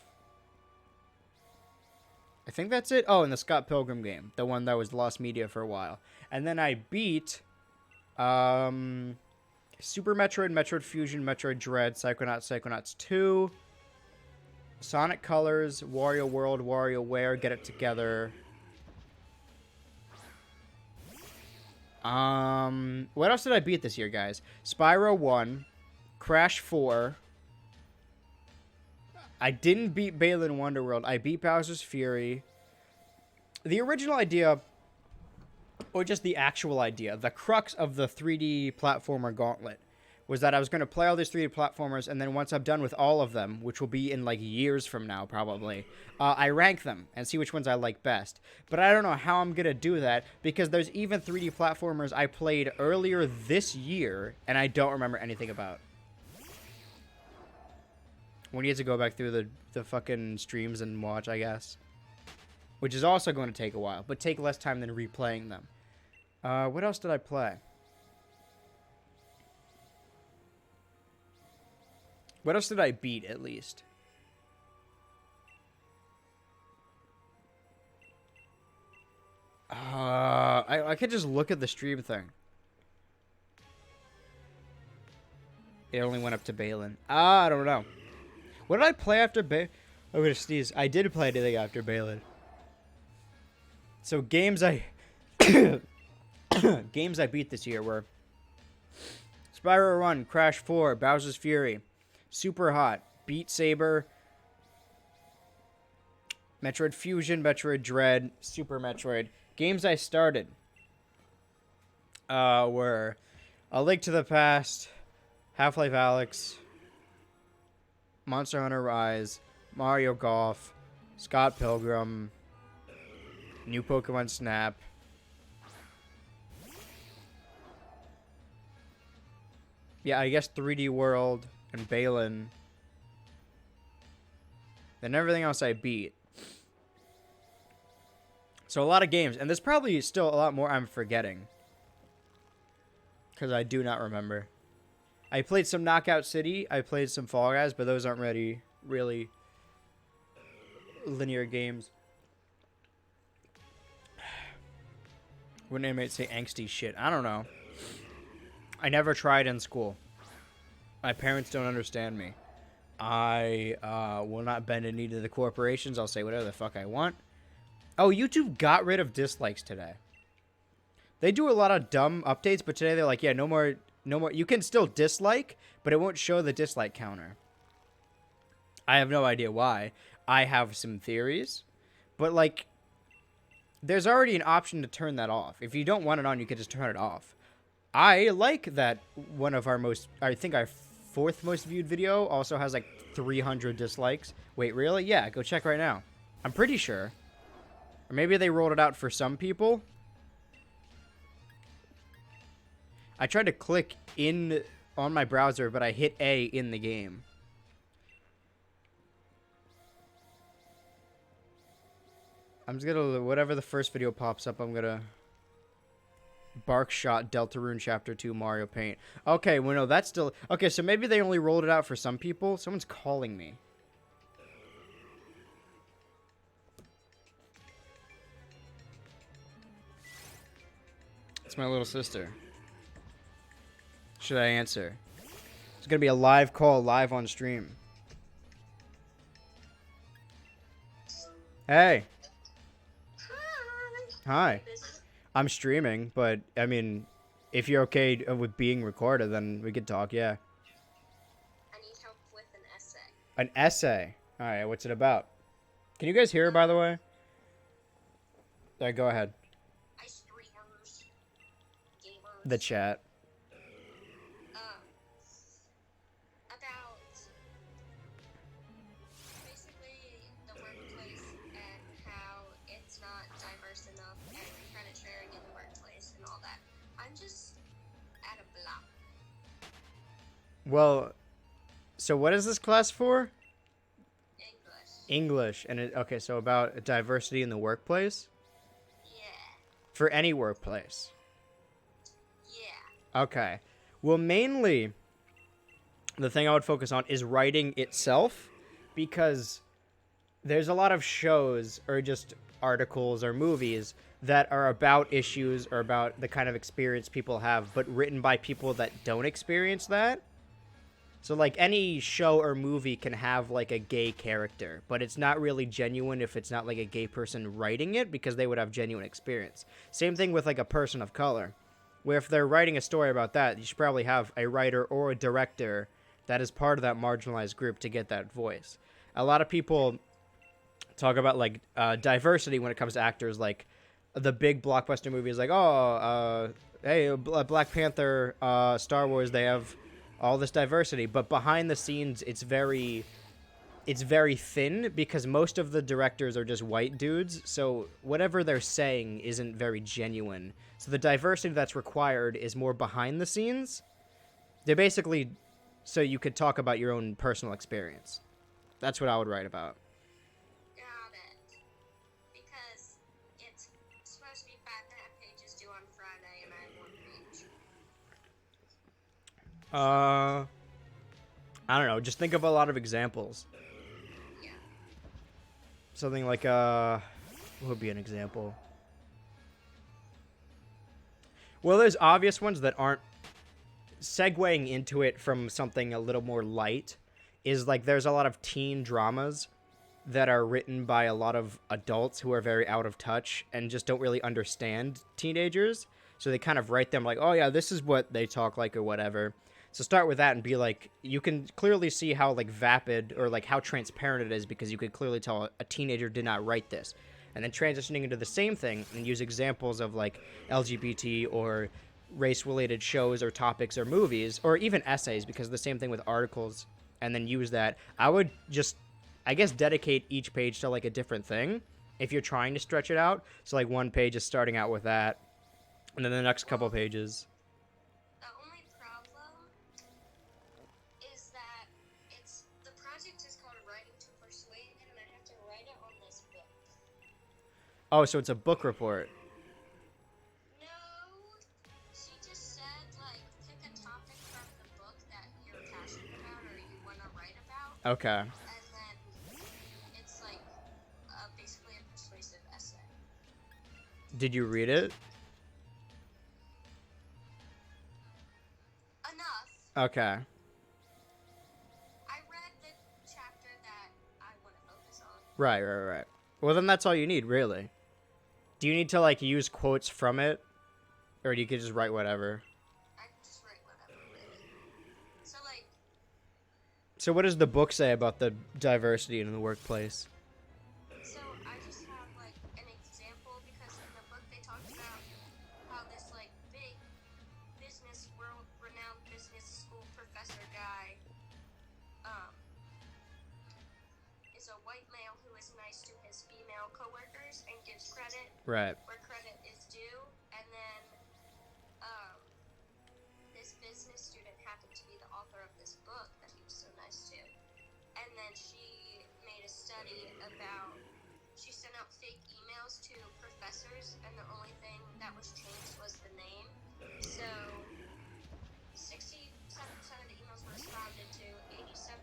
I think that's it. Oh, and the Scott Pilgrim game, the one that was lost media for a while. And then I beat Super Metroid, Metroid Fusion, Metroid Dread, Psychonauts 2, Sonic Colors, Wario World, WarioWare, Get It Together. What else did I beat this year, guys? Spyro 1, Crash 4. I didn't beat Balan Wonderworld. I beat Bowser's Fury. The original idea, or just the actual idea, the crux of the 3D platformer gauntlet, was that I was going to play all these 3D platformers, and then once I'm done with all of them, which will be in like years from now probably, I rank them and see which ones I like best. But I don't know how I'm going to do that, because there's even 3D platformers I played earlier this year, and I don't remember anything about. We need to go back through the fucking streams and watch, I guess. Which is also going to take a while, but take less time than replaying them. What else did I play? What else did I beat, at least? I could just look at the stream thing. It only went up to Balan. I don't know. What did I play after Balan? I'm gonna sneeze. I did play anything after Balan. So games I games I beat this year were Spyro 1, Crash 4, Bowser's Fury, Super Hot, Beat Saber, Metroid Fusion, Metroid Dread, Super Metroid. Games I started were A Link to the Past, Half-Life Alyx, Monster Hunter Rise, Mario Golf, Scott Pilgrim, new Pokemon Snap, yeah, I guess 3D World and Balan, then everything else I beat. So a lot of games, and there's probably still a lot more I'm forgetting, because I do not remember. I played some Knockout City, I played some Fall Guys, but those aren't really linear games. Wouldn't anybody say angsty shit? I don't know. I never tried in school. My parents don't understand me. I will not bend a knee to the corporations. I'll say whatever the fuck I want. Oh, YouTube got rid of dislikes today. They do a lot of dumb updates, but today they're like, yeah, no more. You can still dislike, but it won't show the dislike counter. I have no idea why. I have some theories, but like, there's already an option to turn that off. If you don't want it on, you can just turn it off. I like that one of our I think our fourth most viewed video also has like 300 dislikes. Wait, really? Yeah, go check right now. I'm pretty sure. Or maybe they rolled it out for some people. I tried to click in on my browser, but I hit A in the game. I'm just gonna, whatever the first video pops up, I'm gonna... Bark Shot, Deltarune Chapter 2, Mario Paint. Okay, well, no, that's still... Okay, so maybe they only rolled it out for some people. Someone's calling me. It's my little sister. Should I answer? It's gonna be a live call, live on stream. Hey. Hi. I'm streaming, but, I mean, if you're okay with being recorded, then we could talk, yeah. I need help with an essay. An essay? Alright, what's it about? Can you guys hear, by the way? Alright, go ahead. Streamers. Gamers. The chat. About basically the workplace and how it's not diverse enough and penetration in the workplace and all that. I'm just at a block. Well, so what is this class for? English. English. And okay, so about diversity in the workplace? Yeah. For any workplace? Yeah. Okay. Well, mainly, the thing I would focus on is writing itself, because there's a lot of shows or just articles or movies that are about issues or about the kind of experience people have, but written by people that don't experience that. So, like, any show or movie can have, like, a gay character, but it's not really genuine if it's not, like, a gay person writing it, because they would have genuine experience. Same thing with, like, a person of color, where if they're writing a story about that, you should probably have a writer or a director that is part of that marginalized group to get that voice. A lot of people talk about, like, diversity when it comes to actors, like, the big blockbuster movies, like, hey, Black Panther, Star Wars, they have all this diversity, but behind the scenes, it's very thin, because most of the directors are just white dudes, so whatever they're saying isn't very genuine. So the diversity that's required is more behind the scenes. They're basically so you could talk about your own personal experience. That's what I would write about. Got it. Because it's supposed to be 5.5 pages due on Friday, and I have 1 page. I don't know. Just think of a lot of examples. Yeah. Something like, what would be an example? Well, there's obvious ones that aren't. Segueing into it from something a little more light is, like, there's a lot of teen dramas that are written by a lot of adults who are very out of touch and just don't really understand teenagers. So they kind of write them like, oh yeah, this is what they talk like or whatever. So start with that and be like, you can clearly see how, like, vapid or, like, how transparent it is, because you could clearly tell a teenager did not write this. And then transitioning into the same thing and use examples of, like, LGBT or race-related shows or topics or movies, or even essays, because the same thing with articles, and then use that. I would just, I guess, dedicate each page to, like, a different thing if you're trying to stretch it out. So, like, one page is starting out with that, and then the next couple pages. The only problem is that the project is called Writing to Persuade, and I have to write it on this book. Oh, so it's a book report. No, she just said, like, pick a topic from the book that you're passionate about or you want to write about. Okay. And then it's, like, basically a persuasive essay. Did you read it? Enough. Okay. I read the chapter that I want to focus on. Right. Well, then that's all you need, really. Do you need to, like, use quotes from it? Or do you could just write whatever? I can just write whatever, really. So, like... So what does the book say about the diversity in the workplace? So, I just have, like, an example, because supervisor guy is a white male who is nice to his female coworkers and gives credit Right. where credit is due, and then this business student happened to be the author of this book that he was so nice to, and then she made a study about, she sent out fake emails to professors, and the only thing that was changed was the name. So 67% of the emails were responded to, 87%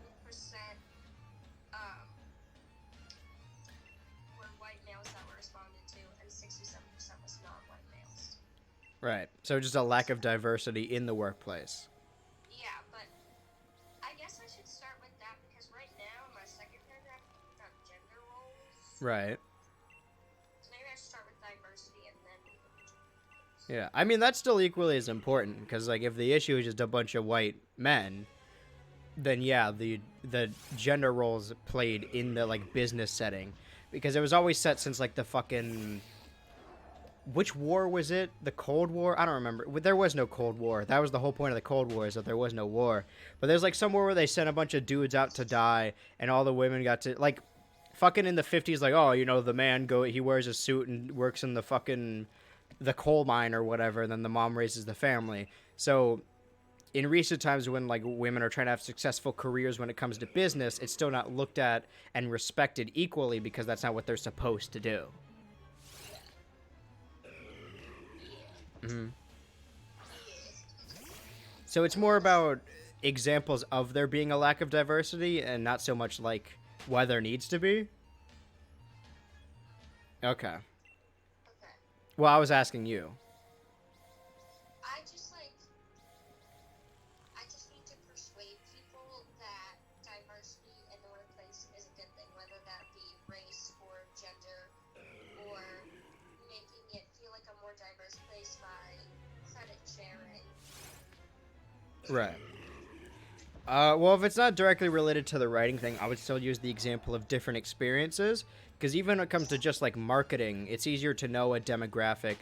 were white males that were responded to, and 67% was non-white males. Right. So just a lack of diversity in the workplace. Yeah, but I guess I should start with that because right now my second paragraph is about gender roles. Right. So maybe I should start with diversity and then move on to gender roles. Yeah. I mean, that's still equally as important because, like, if the issue is just a bunch of white men, then yeah, the gender roles played in the, like, business setting, because it was always set since, like, the fucking, which war was it? The Cold War? I don't remember. There was no Cold War. That was the whole point of the Cold War, is that there was no war. But there's, like, some war where they sent a bunch of dudes out to die, and all the women got to, like, fucking in the 50s, like, oh, you know, the man he wears a suit and works in the fucking, the coal mine or whatever, and then the mom raises the family. So in recent times, when, like, women are trying to have successful careers when it comes to business, it's still not looked at and respected equally because that's not what they're supposed to do. Mm-hmm. So it's more about examples of there being a lack of diversity and not so much like why there needs to be. Okay. Okay. Well, I was asking you. I just need to persuade people that diversity in the workplace is a good thing, whether that be race or gender, or making it feel like a more diverse place by credit sharing. Right. Well, if it's not directly related to the writing thing, I would still use the example of different experiences, because even when it comes to just, like, marketing, it's easier to know a demographic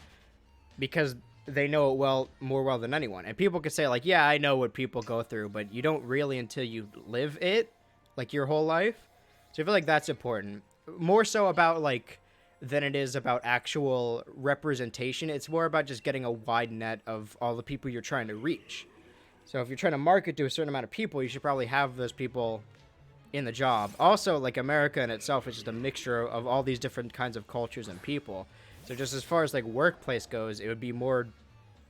because they know it more well than anyone. And people could say, like, yeah, I know what people go through, but you don't really until you live it, like, your whole life. So I feel like that's important. More so about, like, than it is about actual representation. It's more about just getting a wide net of all the people you're trying to reach. So if you're trying to market to a certain amount of people, you should probably have those people in the job. Also, like, America in itself is just a mixture of all these different kinds of cultures and people. So just as far as, like, workplace goes, it would be more,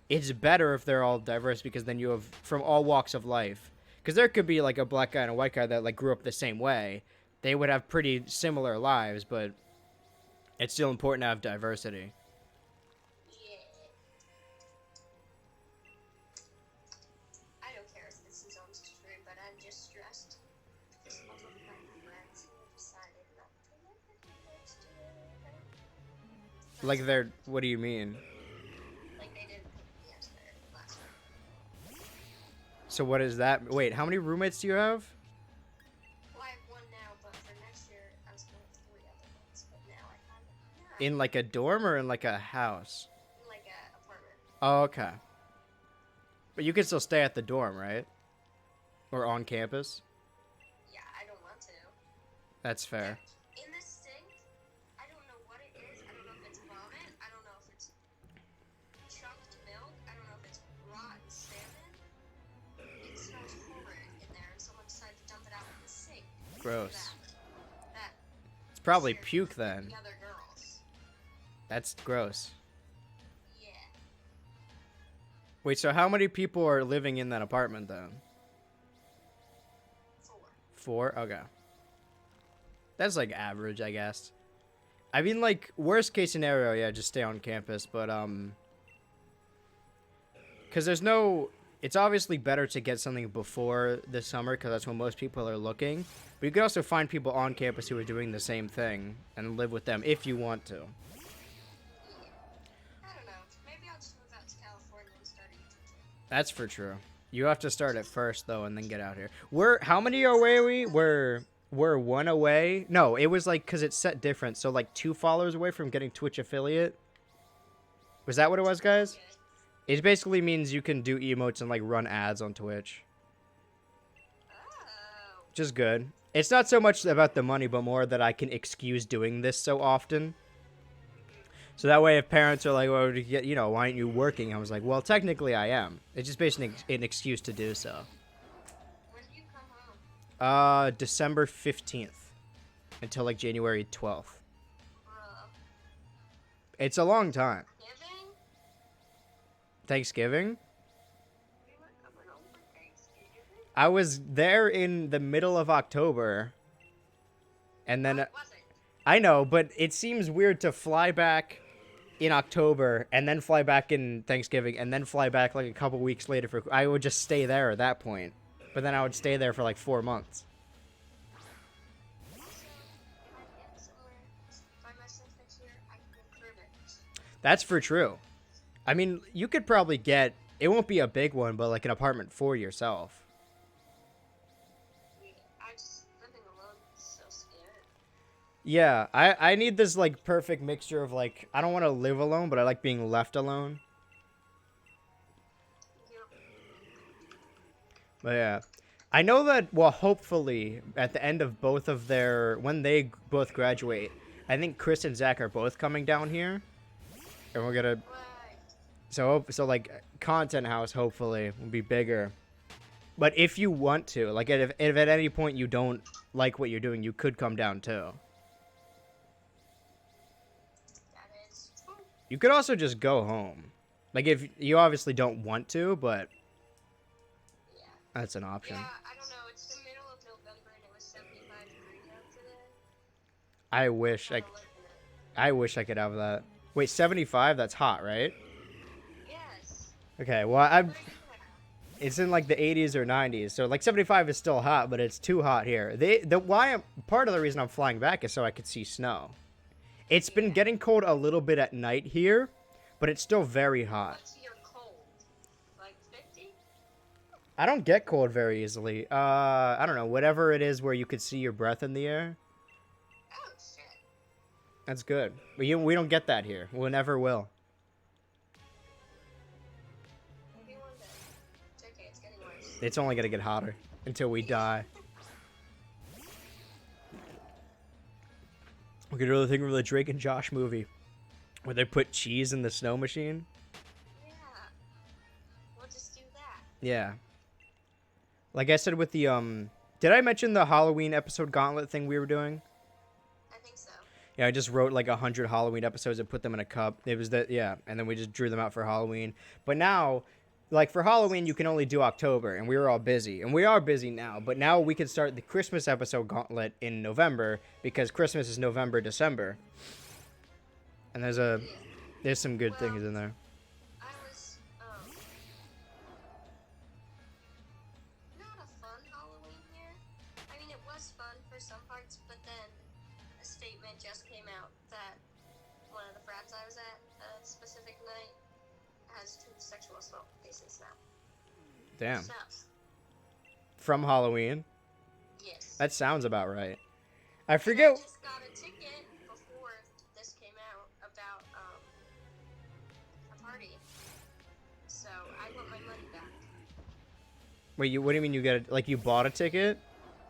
it's better if they're all diverse, because then you have from all walks of life. Because there could be, like, a black guy and a white guy that, like, grew up the same way. They would have pretty similar lives, but it's still important to have diversity. Yeah. I don't care if this is on stream, but I'm just stressed. Because all of my friends have decided not to look at me next year. Like, they're, what do you mean? Like, they didn't pick me as their last one. So what is that? Wait, how many roommates do you have? Well, I have one now, but for next year, I was going to have 3 other ones, but now I have 9. In, like, a dorm or in, like, a house? Like a apartment. Oh, okay. But you can still stay at the dorm, right? Or on campus? Yeah, I don't want to. That's fair. In the sink, I don't know what it is. I don't know if it's vomit. I don't know if it's chunked milk. I don't know if it's rotten salmon. It smells horrid in there, and someone decided to dump it out in the sink. Gross. That It's probably scared puke then. the other girls. That's gross. Yeah. Wait, so how many people are living in that apartment then? 4. 4? Okay. That's, like, average, I guess. I mean, like, worst case scenario, yeah, just stay on campus, but, because there's no, it's obviously better to get something before the summer, because that's when most people are looking, but you could also find people on campus who are doing the same thing, and live with them if you want to. I don't know. Maybe I'll just move out to California and start a YouTube channel. That's for true. You have to start at first, though, and then get out here. How many away are we? We're 1 away. No, it was, like, because it's set different, so, like, 2 followers away from getting Twitch affiliate. Was that what it was, guys? Okay. It basically means you can do emotes and, like, run ads on Twitch. which is good. It's not so much about the money, but more that I can excuse doing this so often. So that way, if parents are like, well, why aren't you working? I was like, well, technically I am. It's just basically an excuse to do so. When do you come home? December 15th until like January 12th. Bruh. It's a long time. Giving? Thanksgiving? We were coming home for Thanksgiving? I was there in the middle of October. And then, No, it wasn't. I know, but it seems weird to fly back in October and then fly back in Thanksgiving and then fly back like a couple weeks later for, I would just stay there at that point. But then I would stay there for like 4 months. Also, if I get somewhere by myself next year, I can improve it. That's for true. I mean, you could probably get, it won't be a big one, but like an apartment for yourself. I just, living alone is so scary. Yeah, I need this like perfect mixture of like, I don't want to live alone, but I like being left alone. Yep. But yeah, I know that, well, hopefully at the end of both of their, when they both graduate, I think Chris and Zach are both coming down here. And we're gonna, Right. so like Content House hopefully will be bigger. But if you want to, like if at any point you don't like what you're doing, you could come down too. That is true. You could also just go home. Like if you obviously don't want to, but Yeah. that's an option. Yeah, I don't know. It's the middle of November and it was 75 degrees out today. I wish Kinda I liking it. I wish I could have that. Wait, 75? That's hot, right? Yes. Okay, well, I'm Pretty good. it's in like the 80s or 90s. So like 75 is still hot, but it's too hot here. Part of the reason I'm flying back is so I could see snow. It's been getting cold a little bit at night here, but it's still very hot. What's your cold? Like 50? I don't get cold very easily. I don't know, whatever it is where you could see your breath in the air. Oh, shit. That's good. But we don't get that here. We never will. Maybe one day. It's okay, it's getting worse. It's only gonna get hotter until we die. We could really think of the Drake and Josh movie where they put cheese in the snow machine. Yeah. We'll just do that. Yeah. Like I said with the did I mention the Halloween episode gauntlet thing we were doing? I think so. Yeah, I just wrote like 100 Halloween episodes and put them in a cup. It was that, yeah, and then we just drew them out for Halloween. But now, like for Halloween, you can only do October, and we were all busy, and we are busy now. But now we can start the Christmas episode gauntlet in November because Christmas is November, December, and there's some good things in there. I was, not a fun Halloween year. I mean, it was fun for some parts, but then a statement just came out that one of the frats I was at a specific night has 2 sexual assault cases now. Damn. So, From Halloween, yes. that sounds about right. I And forget. I just got a ticket before this came out about, a party. So, I want my money back. Wait, what do you mean you get like you bought a ticket?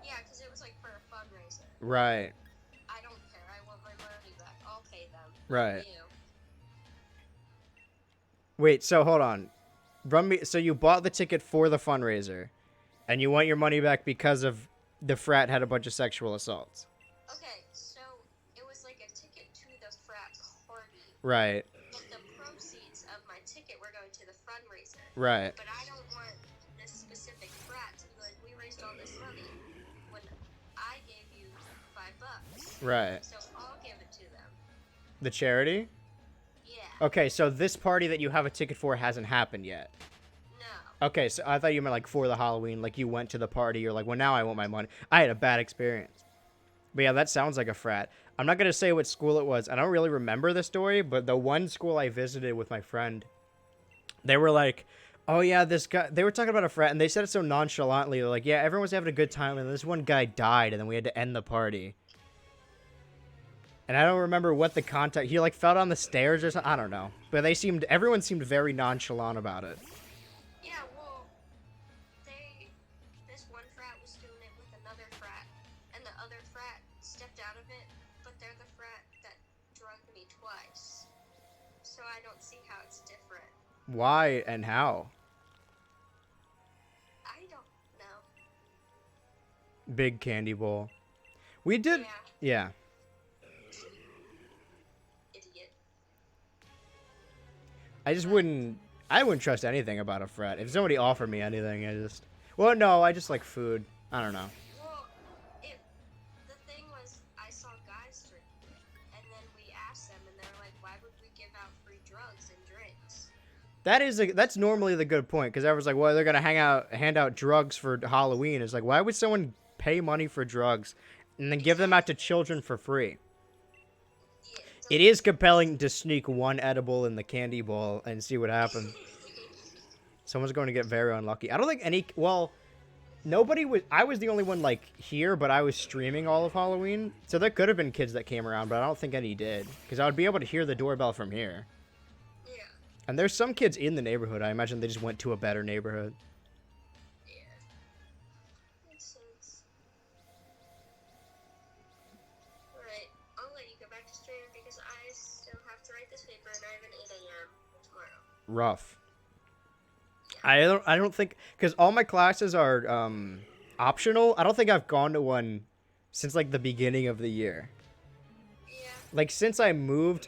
Yeah, because it was like for a fundraiser. Right. I don't care. I want my money back. I'll pay them. Right. You. Wait, so hold on. Run me. So you bought the ticket for the fundraiser, and you want your money back because of the frat had a bunch of sexual assaults. Okay, so it was like a ticket to the frat party, Right. but the proceeds of my ticket were going to the fundraiser. Right. But I don't want this specific frat to be like, we raised all this money when I gave you $5. Right. So I'll give it to them. The charity? Yeah. Okay, so this party that you have a ticket for hasn't happened yet. No. Okay, so I thought you meant like for the Halloween, like you went to the party, you're like, well, now I want my money. I had a bad experience. But yeah, that sounds like a frat. I'm not going to say what school it was. I don't really remember the story, but the one school I visited with my friend, they were like, oh yeah, this guy, they were talking about a frat, and they said it so nonchalantly. They're like, yeah, everyone was having a good time, and this one guy died, and then we had to end the party. And I don't remember what the context, he like fell down the stairs or something, I don't know. But everyone seemed very nonchalant about it. Yeah, well, this one frat was doing it with another stepped out of it, but they're the frat that drugged me twice. So I don't see how it's different. Why and how? I don't know. Big candy bowl. We did. Yeah. Idiot. I just wouldn't. I wouldn't trust anything about a frat. If somebody offered me anything, I just. Well, no, I just like food. I don't know. Well, the thing was, I saw guys drinking it, and then we asked them, and they're like, "Why would we give out free drugs and drinks?" That's normally the good point, because everyone's like, well, they're gonna hand out drugs for Halloween. It's like, why would someone pay money for drugs and then give them out to children for free? Yeah, It is compelling to sneak one edible in the candy bowl and see what happens. Someone's going to get very unlucky. I don't think any. Well, nobody was. I was the only one like here, but I was streaming all of Halloween, so there could have been kids that came around, but I don't think any did, because I would be able to hear the doorbell from here. Yeah. And there's some kids in the neighborhood. I imagine they just went to a better neighborhood. Yeah. Makes sense. Alright, I'll let you go back to streaming because I still have to write this paper and I have an 8 a.m. tomorrow. Rough. I don't think, because all my classes are optional. I don't think I've gone to one since like the beginning of the year. Yeah. Like since I moved,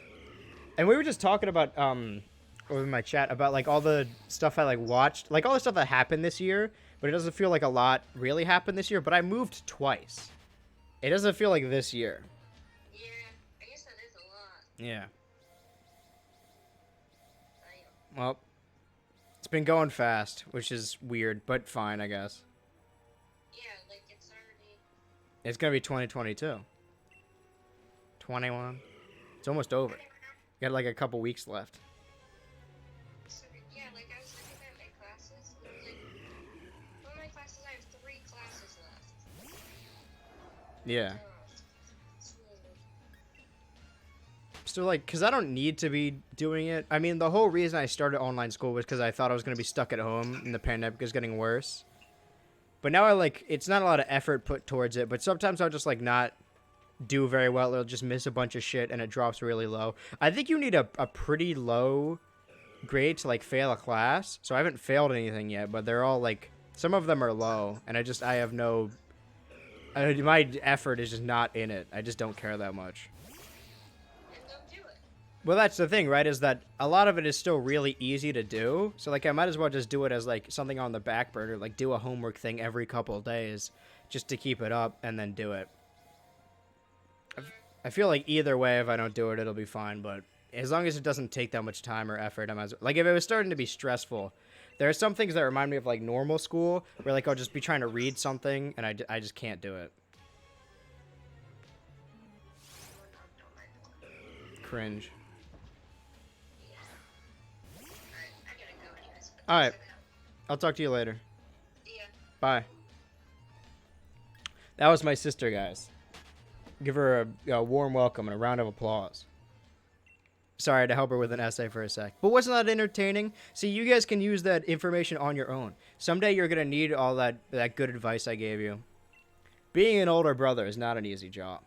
and we were just talking about over my chat about like all the stuff I like watched, like all the stuff that happened this year, but it doesn't feel like a lot really happened this year. But I moved twice. It doesn't feel like this year. Yeah, I guess that is a lot. Yeah. Damn. Well, it's been going fast, which is weird, but fine, I guess. Yeah, like it's already. It's gonna be 2022. 21. It's almost over. Got like a couple weeks left. So, yeah, like I was looking at my classes and I was like, one of my classes, I have 3 classes left. Yeah. It's weird. So like, cause I don't need to be doing it. I mean, the whole reason I started online school was because I thought I was gonna be stuck at home and the pandemic is getting worse. But now I like, it's not a lot of effort put towards it, but sometimes I'll just like not do very well. It'll just miss a bunch of shit and it drops really low. I think you need a pretty low grade to like fail a class. So I haven't failed anything yet, but they're all like, some of them are low and I have no, my effort is just not in it. I just don't care that much. And don't do it. Well, that's the thing, right? Is that a lot of it is still really easy to do. So, like, I might as well just do it as, like, something on the back burner. Like, do a homework thing every couple of days just to keep it up and then do it. I feel like either way, if I don't do it, it'll be fine. But as long as it doesn't take that much time or effort, I might as well. Like, if it was starting to be stressful, there are some things that remind me of, like, normal school where, like, I'll just be trying to read something and I just can't do it. Someone knocked on my door. Cringe. Yeah. Alright, I gotta go anyways. All right. Check it out. I'll talk to you later. Yeah. Bye. That was my sister, guys. Give her a warm welcome and a round of applause. Sorry to help her with an essay for a sec. But wasn't that entertaining? See, you guys can use that information on your own. Someday you're going to need all that good advice I gave you. Being an older brother is not an easy job.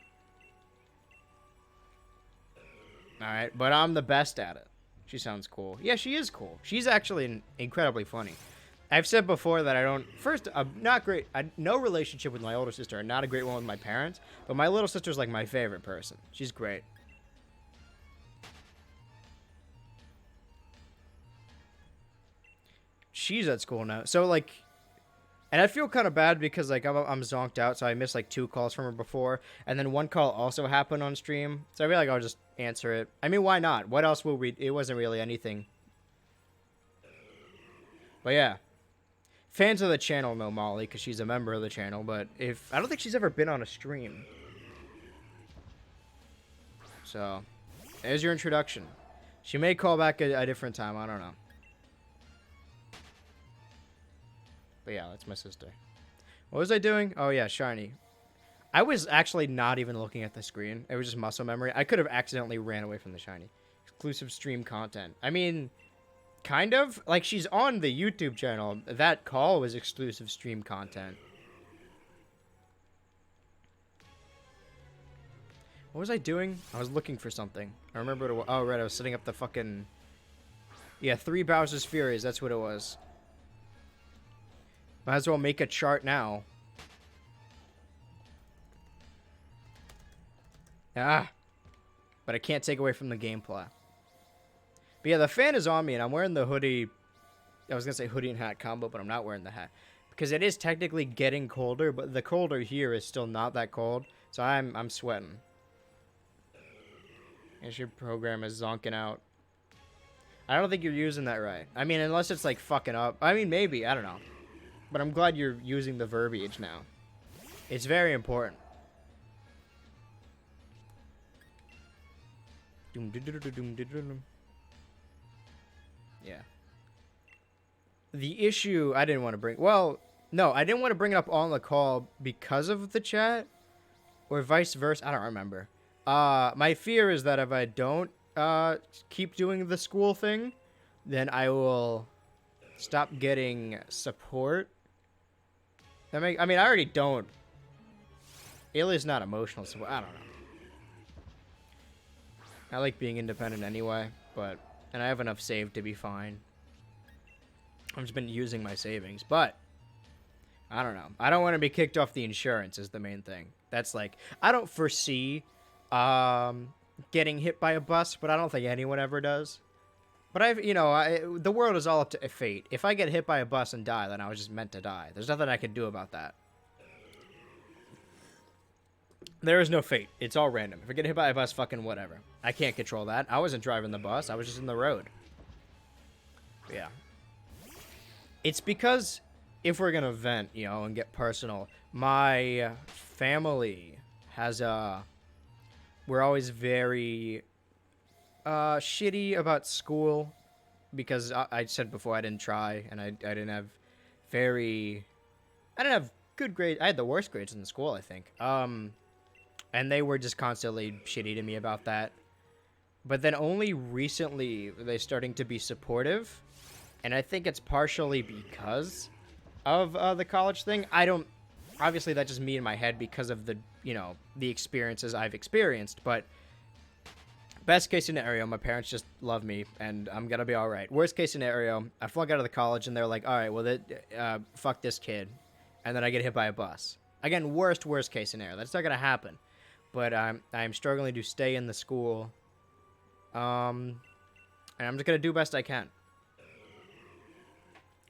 Alright, but I'm the best at it. She sounds cool. Yeah, she is cool. She's actually incredibly funny. I've said before that I don't... First, I'm not great... no relationship with my older sister. I'm not a great one with my parents. But my little sister's like my favorite person. She's great. She's at school now. So, like... And I feel kind of bad because, like, I'm zonked out. So I missed, like, 2 calls from her before. And then 1 call also happened on stream. So I feel like I'll just answer it. I mean, why not? What else will we... It wasn't really anything. But, yeah. Fans of the channel know Molly because she's a member of the channel, but I don't think she's ever been on a stream. So, there's your introduction. She may call back a different time, I don't know. But yeah, that's my sister. What was I doing? Oh yeah, shiny. I was actually not even looking at the screen. It was just muscle memory. I could have accidentally ran away from the shiny. Exclusive stream content. I mean... Kind of. Like, she's on the YouTube channel. That call was exclusive stream content. What was I doing? I was looking for something. I remember what it was. Oh, right. I was setting up the fucking... Yeah, 3 Bowser's Furies. That's what it was. Might as well make a chart now. Ah. But I can't take away from the gameplay. But yeah, the fan is on me, and I'm wearing the hoodie. I was going to say hoodie and hat combo, but I'm not wearing the hat. Because it is technically getting colder, but the colder here is still not that cold. So I'm sweating. And your program is zonking out. I don't think you're using that right. I mean, unless it's like fucking up. I mean, maybe. I don't know. But I'm glad you're using the verbiage now. It's very important. Yeah. The issue I didn't want to bring... Well, no, I didn't want to bring it up on the call because of the chat. Or vice versa. I don't remember. My fear is that if I don't keep doing the school thing, then I will stop getting support. I mean, I already don't. Alien's not emotional support. I don't know. I like being independent anyway, but... And I have enough saved to be fine. I've just been using my savings, but... I don't know. I don't want to be kicked off the insurance is the main thing. That's like... I don't foresee getting hit by a bus, but I don't think anyone ever does. But the world is all up to fate. If I get hit by a bus and die, then I was just meant to die. There's nothing I can do about that. There is no fate. It's all random. If I get hit by a bus, fucking whatever. I can't control that. I wasn't driving the bus. I was just in the road. But yeah. It's because if we're gonna vent, and get personal, my family has we're always very shitty about school because I said before I didn't try and I didn't have good grades. I had the worst grades in the school, I think. And they were just constantly shitty to me about that. But then only recently they're starting to be supportive. And I think it's partially because of the college thing. Obviously that's just me in my head because of the experiences I've experienced. But best case scenario, my parents just love me and I'm going to be all right. Worst case scenario, I flunk out of the college and they're like, all right, well, fuck this kid. And then I get hit by a bus. Again, worst case scenario. That's not going to happen. But I'm struggling to stay in the school. And I'm just going to do best I can.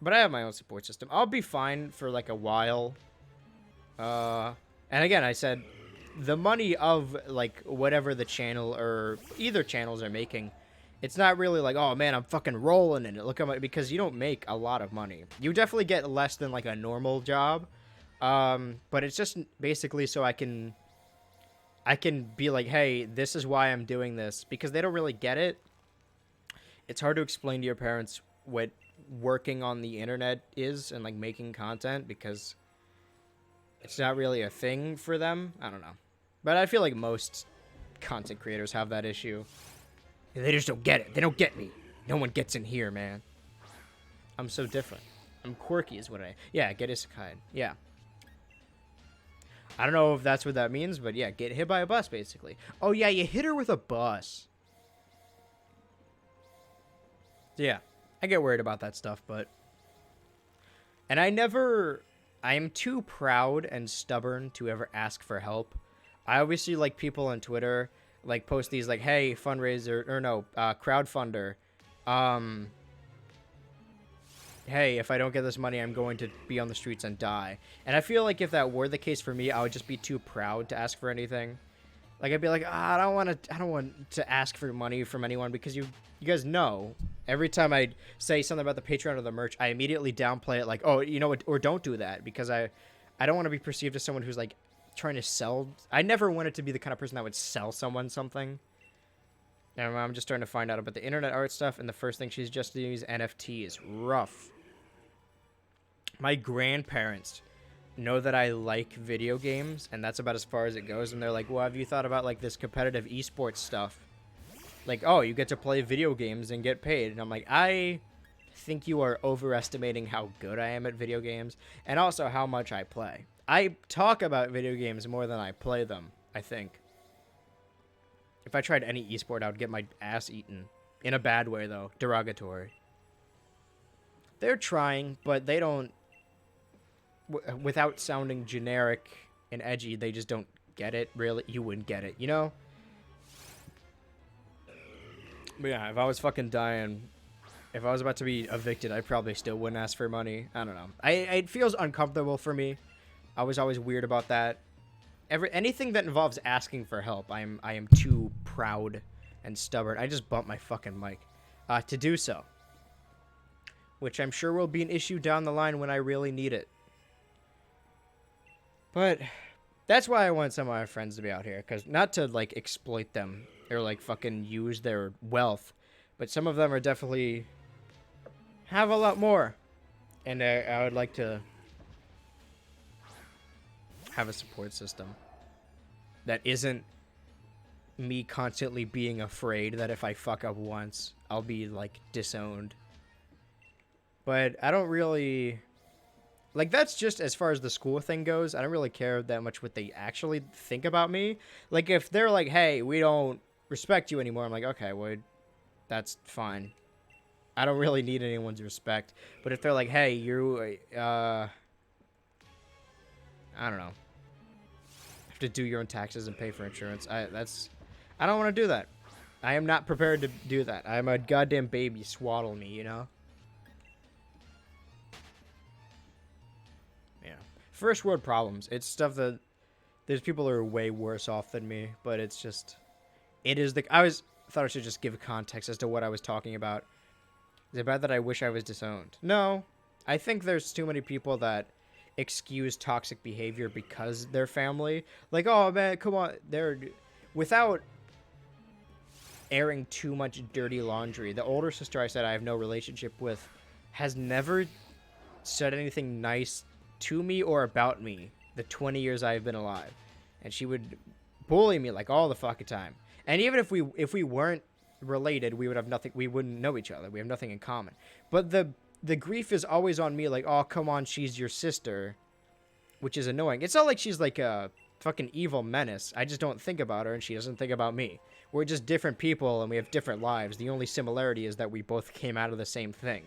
But I have my own support system. I'll be fine for like a while. And again, I said the money of like whatever the channel or either channels are making, it's not really like, oh man, I'm fucking rolling in it. Look at my, because you don't make a lot of money. You definitely get less than like a normal job. But it's just basically so I can be like, hey, this is why I'm doing this, because they don't really get it. It's hard to explain to your parents what working on the internet is and like making content because it's not really a thing for them. I don't know. But I feel like most content creators have that issue. They just don't get it. They don't get me. No one gets in here, man. I'm so different. I'm quirky is what yeah, get isekai. Yeah. I don't know if that's what that means, but yeah, get hit by a bus, basically. Oh, yeah, you hit her with a bus. Yeah, I get worried about that stuff, but... And I am too proud and stubborn to ever ask for help. I always see, like, people on Twitter, like, post these, like, hey, fundraiser, or no, crowdfunder, hey, if I don't get this money, I'm going to be on the streets and die. And I feel like if that were the case for me, I would just be too proud to ask for anything. Like, I'd be like, I don't want to ask for money from anyone because you guys know, every time I say something about the Patreon or the merch, I immediately downplay it like, oh, you know what, or don't do that because I don't want to be perceived as someone who's like trying to sell. I never wanted to be the kind of person that would sell someone something. And I'm just starting to find out about the internet art stuff, and the first thing she's just doing is NFT is rough. My grandparents know that I like video games, and that's about as far as it goes. And they're like, well, have you thought about, like, this competitive esports stuff? Like, oh, you get to play video games and get paid. And I'm like, I think you are overestimating how good I am at video games, and also how much I play. I talk about video games more than I play them, I think. If I tried any esport, I would get my ass eaten. In a bad way, though. Derogatory. They're trying, but they don't... without sounding generic and edgy, they just don't get it, really. You wouldn't get it, you know? But yeah, if I was fucking dying... if I was about to be evicted, I probably still wouldn't ask for money. I don't know. It feels uncomfortable for me. I was always weird about that. Anything that involves asking for help, I am too proud and stubborn. I just bumped my fucking mic to do so, which I'm sure will be an issue down the line when I really need it. But that's why I want some of my friends to be out here, because not to like exploit them or like fucking use their wealth, but some of them are definitely have a lot more, and I would like to have a support system that isn't me constantly being afraid that if I fuck up once, I'll be like disowned. But I don't really like, that's just as far as the school thing goes. I don't really care that much what they actually think about me. Like, if they're like, hey, we don't respect you anymore, I'm like, okay, well, that's fine. I don't really need anyone's respect. But if they're like, hey, you I don't know, have to do your own taxes and pay for insurance, I don't want to do that. I am not prepared to do that. I'm a goddamn baby. Swaddle me, you know? Yeah. First world problems. It's stuff that there's people who are way worse off than me, but it's just, it is the, I thought I should just give context as to what I was talking about. Is it bad that I wish I was disowned? No. I think there's too many people that excuse toxic behavior because they're family. Like, oh man, come on. Without airing too much dirty laundry. The older sister I said I have no relationship with has never said anything nice to me or about me the 20 years I've been alive. And she would bully me like all the fucking time. And even if we weren't related, we would have nothing, we wouldn't know each other. We have nothing in common. But the grief is always on me, like, oh, come on, she's your sister, which is annoying. It's not like she's like a fucking evil menace. I just don't think about her and she doesn't think about me. We're just different people and we have different lives. The only similarity is that we both came out of the same thing.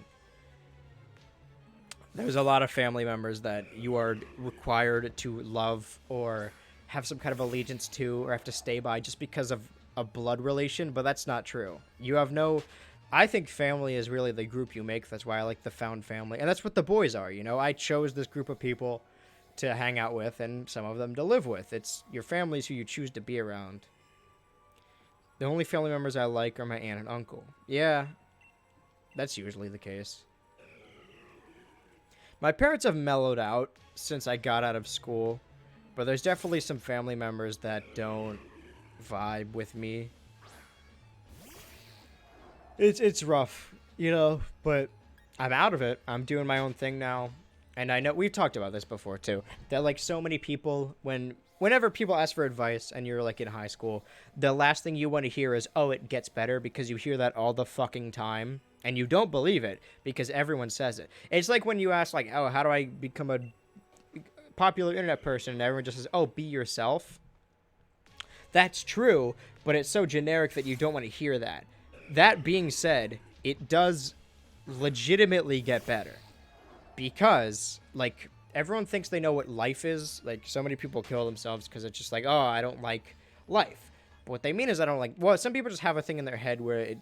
There's a lot of family members that you are required to love or have some kind of allegiance to or have to stay by just because of a blood relation, but that's not true. You have no... I think family is really the group you make. That's why I like the found family. And that's what the boys are, you know? I chose this group of people to hang out with and some of them to live with. It's your family's who you choose to be around. The only family members I like are my aunt and uncle. Yeah, that's usually the case. My parents have mellowed out since I got out of school, but there's definitely some family members that don't vibe with me. It's rough, you know, but I'm out of it. I'm doing my own thing now. And I know we've talked about this before too, that like so many people, whenever people ask for advice and you're like in high school, the last thing you want to hear is, oh, it gets better, because you hear that all the fucking time and you don't believe it because everyone says it. It's like when you ask like, oh, how do I become a popular internet person? And everyone just says, oh, be yourself. That's true, but it's so generic that you don't want to hear that. That being said, it does legitimately get better. Because, like, everyone thinks they know what life is. Like, so many people kill themselves because it's just like, oh, I don't like life. But what they mean is I don't like... Well, some people just have a thing in their head where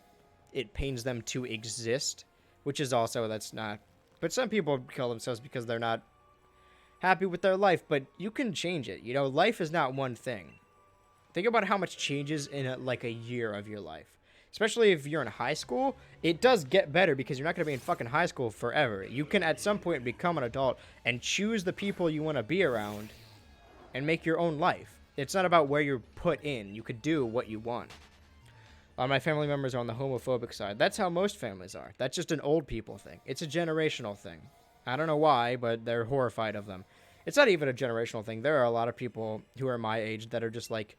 it pains them to exist, which is also, that's not... But some people kill themselves because they're not happy with their life. But you can change it. You know, life is not one thing. Think about how much changes in, like, a year of your life. Especially if you're in high school, it does get better because you're not going to be in fucking high school forever. You can, at some point, become an adult and choose the people you want to be around and make your own life. It's not about where you're put in. You could do what you want. My family members are on the homophobic side. That's how most families are. That's just an old people thing. It's a generational thing. I don't know why, but they're horrified of them. It's not even a generational thing. There are a lot of people who are my age that are just, like,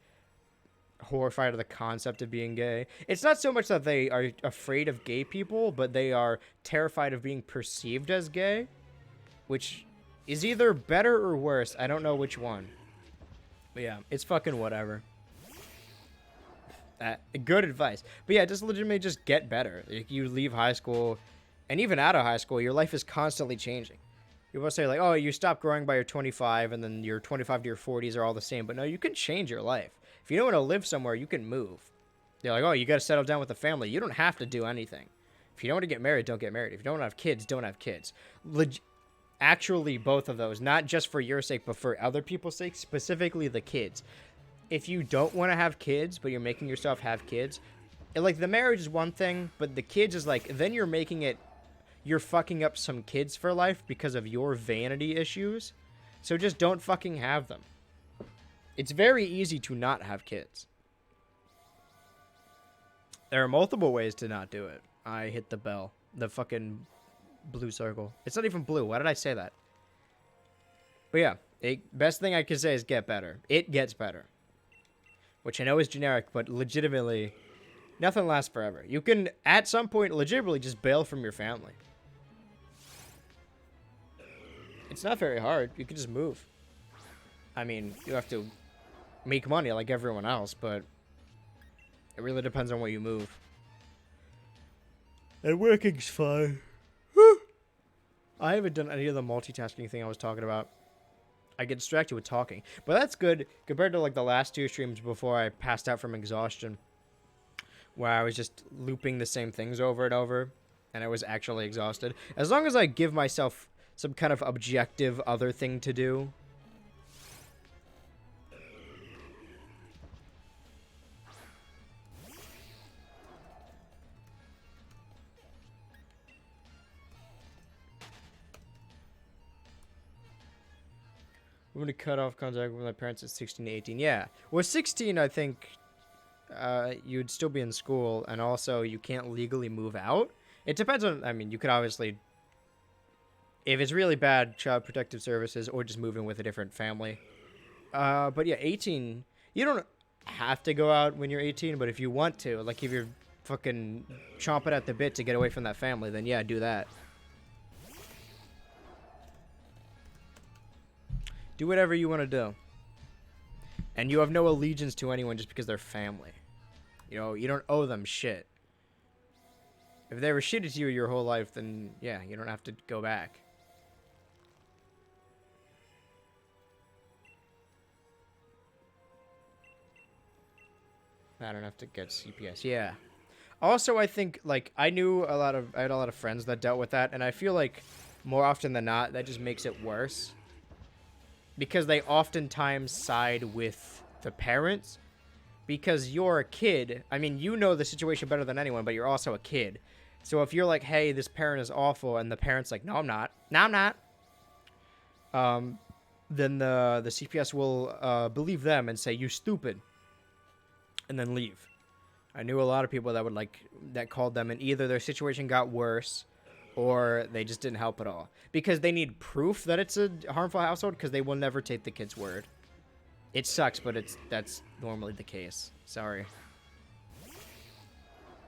horrified of the concept of being gay. It's not so much that they are afraid of gay people, but they are terrified of being perceived as gay, which is either better or worse. I don't know which one. But yeah, it's fucking whatever. Good advice. But yeah, just legitimately just get better. Like, you leave high school, and even out of high school, your life is constantly changing. People say like, oh, you stop growing by your 25, and then your 25 to your 40s are all the same. But no, you can change your life. If you don't want to live somewhere, you can move. They're like, oh, you got to settle down with a family. You don't have to do anything. If you don't want to get married, don't get married. If you don't want to have kids, don't have kids. Actually, both of those, not just for your sake, but for other people's sake, specifically the kids. If you don't want to have kids, but you're making yourself have kids, like, the marriage is one thing, but the kids is like, then you're fucking up some kids for life because of your vanity issues. So just don't fucking have them. It's very easy to not have kids. There are multiple ways to not do it. I hit the bell. The fucking blue circle. It's not even blue. Why did I say that? But yeah, best thing I can say is get better. It gets better. Which I know is generic, but legitimately, nothing lasts forever. You can, at some point, legitimately just bail from your family. It's not very hard. You can just move. I mean, you have to make money like everyone else, but it really depends on what you move. And working's fine. I haven't done any of the multitasking thing I was talking about. I get distracted with talking. But that's good compared to like the last 2 streams before I passed out from exhaustion, where I was just looping the same things over and over, and I was actually exhausted. As long as I give myself some kind of objective other thing to do. I'm going to cut off contact with my parents at 16 to 18. Yeah. Well, 16, I think you'd still be in school, and also you can't legally move out. It depends on, I mean, you could obviously, if it's really bad, Child Protective Services, or just move in with a different family. But yeah, 18, you don't have to go out when you're 18, but if you want to, like if you're fucking chomping at the bit to get away from that family, then yeah, do that. Do whatever you want to do. And you have no allegiance to anyone just because they're family. You know, you don't owe them shit. If they were shitty to you your whole life, then yeah, you don't have to go back. I don't have to get CPS. Yeah. Also, I think, like, I had a lot of friends that dealt with that, and I feel like more often than not, that just makes it worse. Because they oftentimes side with the parents. Because you're a kid. I mean, you know the situation better than anyone, but you're also a kid. So if you're like, hey, this parent is awful, and the parent's like, no, I'm not. No, I'm not. Then the CPS will believe them and say, you stupid. And then leave. I knew a lot of people that called them, and either their situation got worse, or they just didn't help at all. Because they need proof that it's a harmful household, because they will never take the kid's word. It sucks, but that's normally the case. Sorry.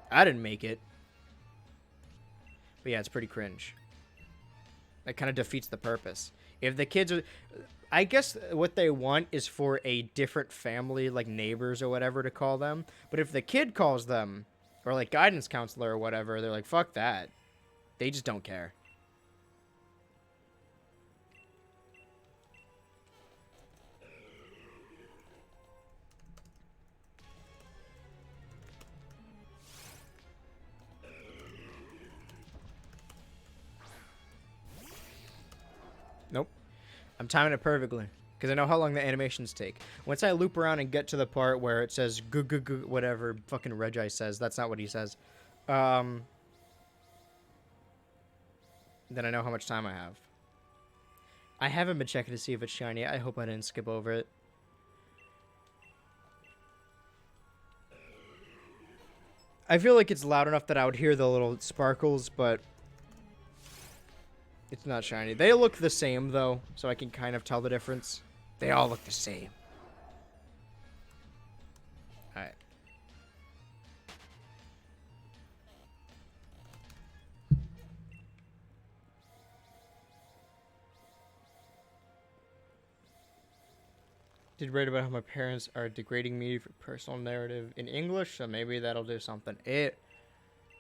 I didn't make it. But yeah, it's pretty cringe. That kind of defeats the purpose. If the kids are... I guess what they want is for a different family, like neighbors or whatever, to call them. But if the kid calls them, or like guidance counselor or whatever, they're like, fuck that. They just don't care. Nope. I'm timing it perfectly. Because I know how long the animations take. Once I loop around and get to the part where it says whatever fucking Regice says, that's not what he says. Then I know how much time I have. I haven't been checking to see if it's shiny. I hope I didn't skip over it. I feel like it's loud enough that I would hear the little sparkles, but it's not shiny. They look the same, though, so I can kind of tell the difference. They all look the same. Alright. Did write about how my parents are degrading me for personal narrative in English, so maybe that'll do something.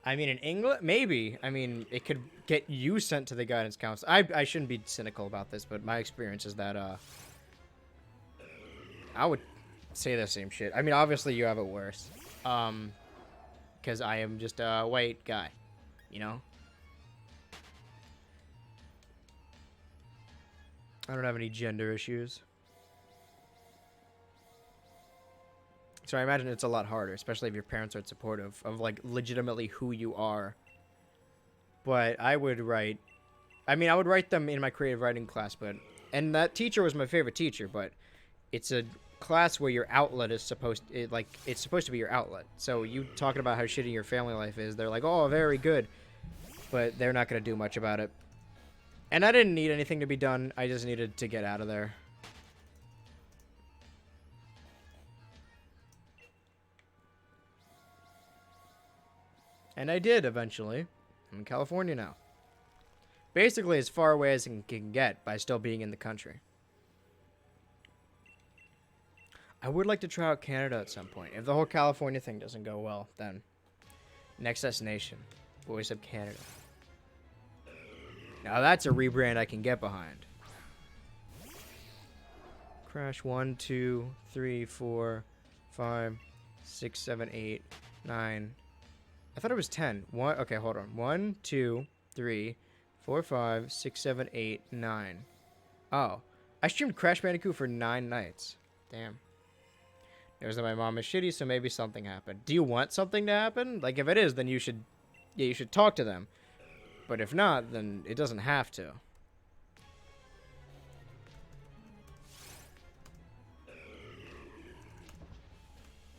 I mean, in English, maybe. I mean, it could get you sent to the guidance counselor. I shouldn't be cynical about this, but my experience is that, I would say the same shit. I mean, obviously you have it worse. Because I am just a white guy, you know? I don't have any gender issues. So I imagine it's a lot harder, especially if your parents aren't supportive of, like, legitimately who you are. But I would write... I mean, I would write them in my creative writing class, but... And that teacher was my favorite teacher, but it's a class where your outlet is supposed... it's supposed to be your outlet. So you talking about how shitty your family life is, they're like, oh, very good. But they're not going to do much about it. And I didn't need anything to be done. I just needed to get out of there. And I did, eventually. I'm in California now. Basically, as far away as I can get by still being in the country. I would like to try out Canada at some point. If the whole California thing doesn't go well, then next destination, Voice of Canada. Now that's a rebrand I can get behind. Crash 1, 2, 3, 4, 5, 6, 7, 8, 9. I thought it was 10. Okay, hold on. 1, 2, 3, 4, 5, 6, 7, 8, 9. Oh. I streamed Crash Bandicoot for 9 nights. Damn. It was that my mom is shitty, so maybe something happened. Do you want something to happen? Like, if it is, then you should talk to them. But if not, then it doesn't have to.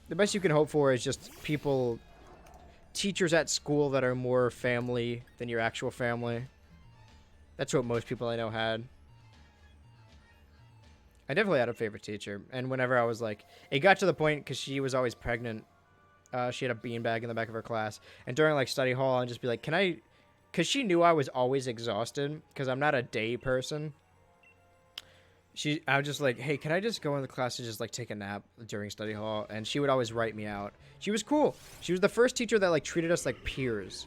The best you can hope for is just teachers at school that are more family than your actual family. That's what most people I know had. I definitely had a favorite teacher, and whenever I was like, it got to the point because she was always pregnant. She had a beanbag in the back of her class, and during like study hall, I'd just be like, "Can I?" Because she knew I was always exhausted because I'm not a day person. I was just like, "Hey, can I just go in the class and just like take a nap during study hall?" And she would always write me out. She was cool. She was the first teacher that like treated us like peers.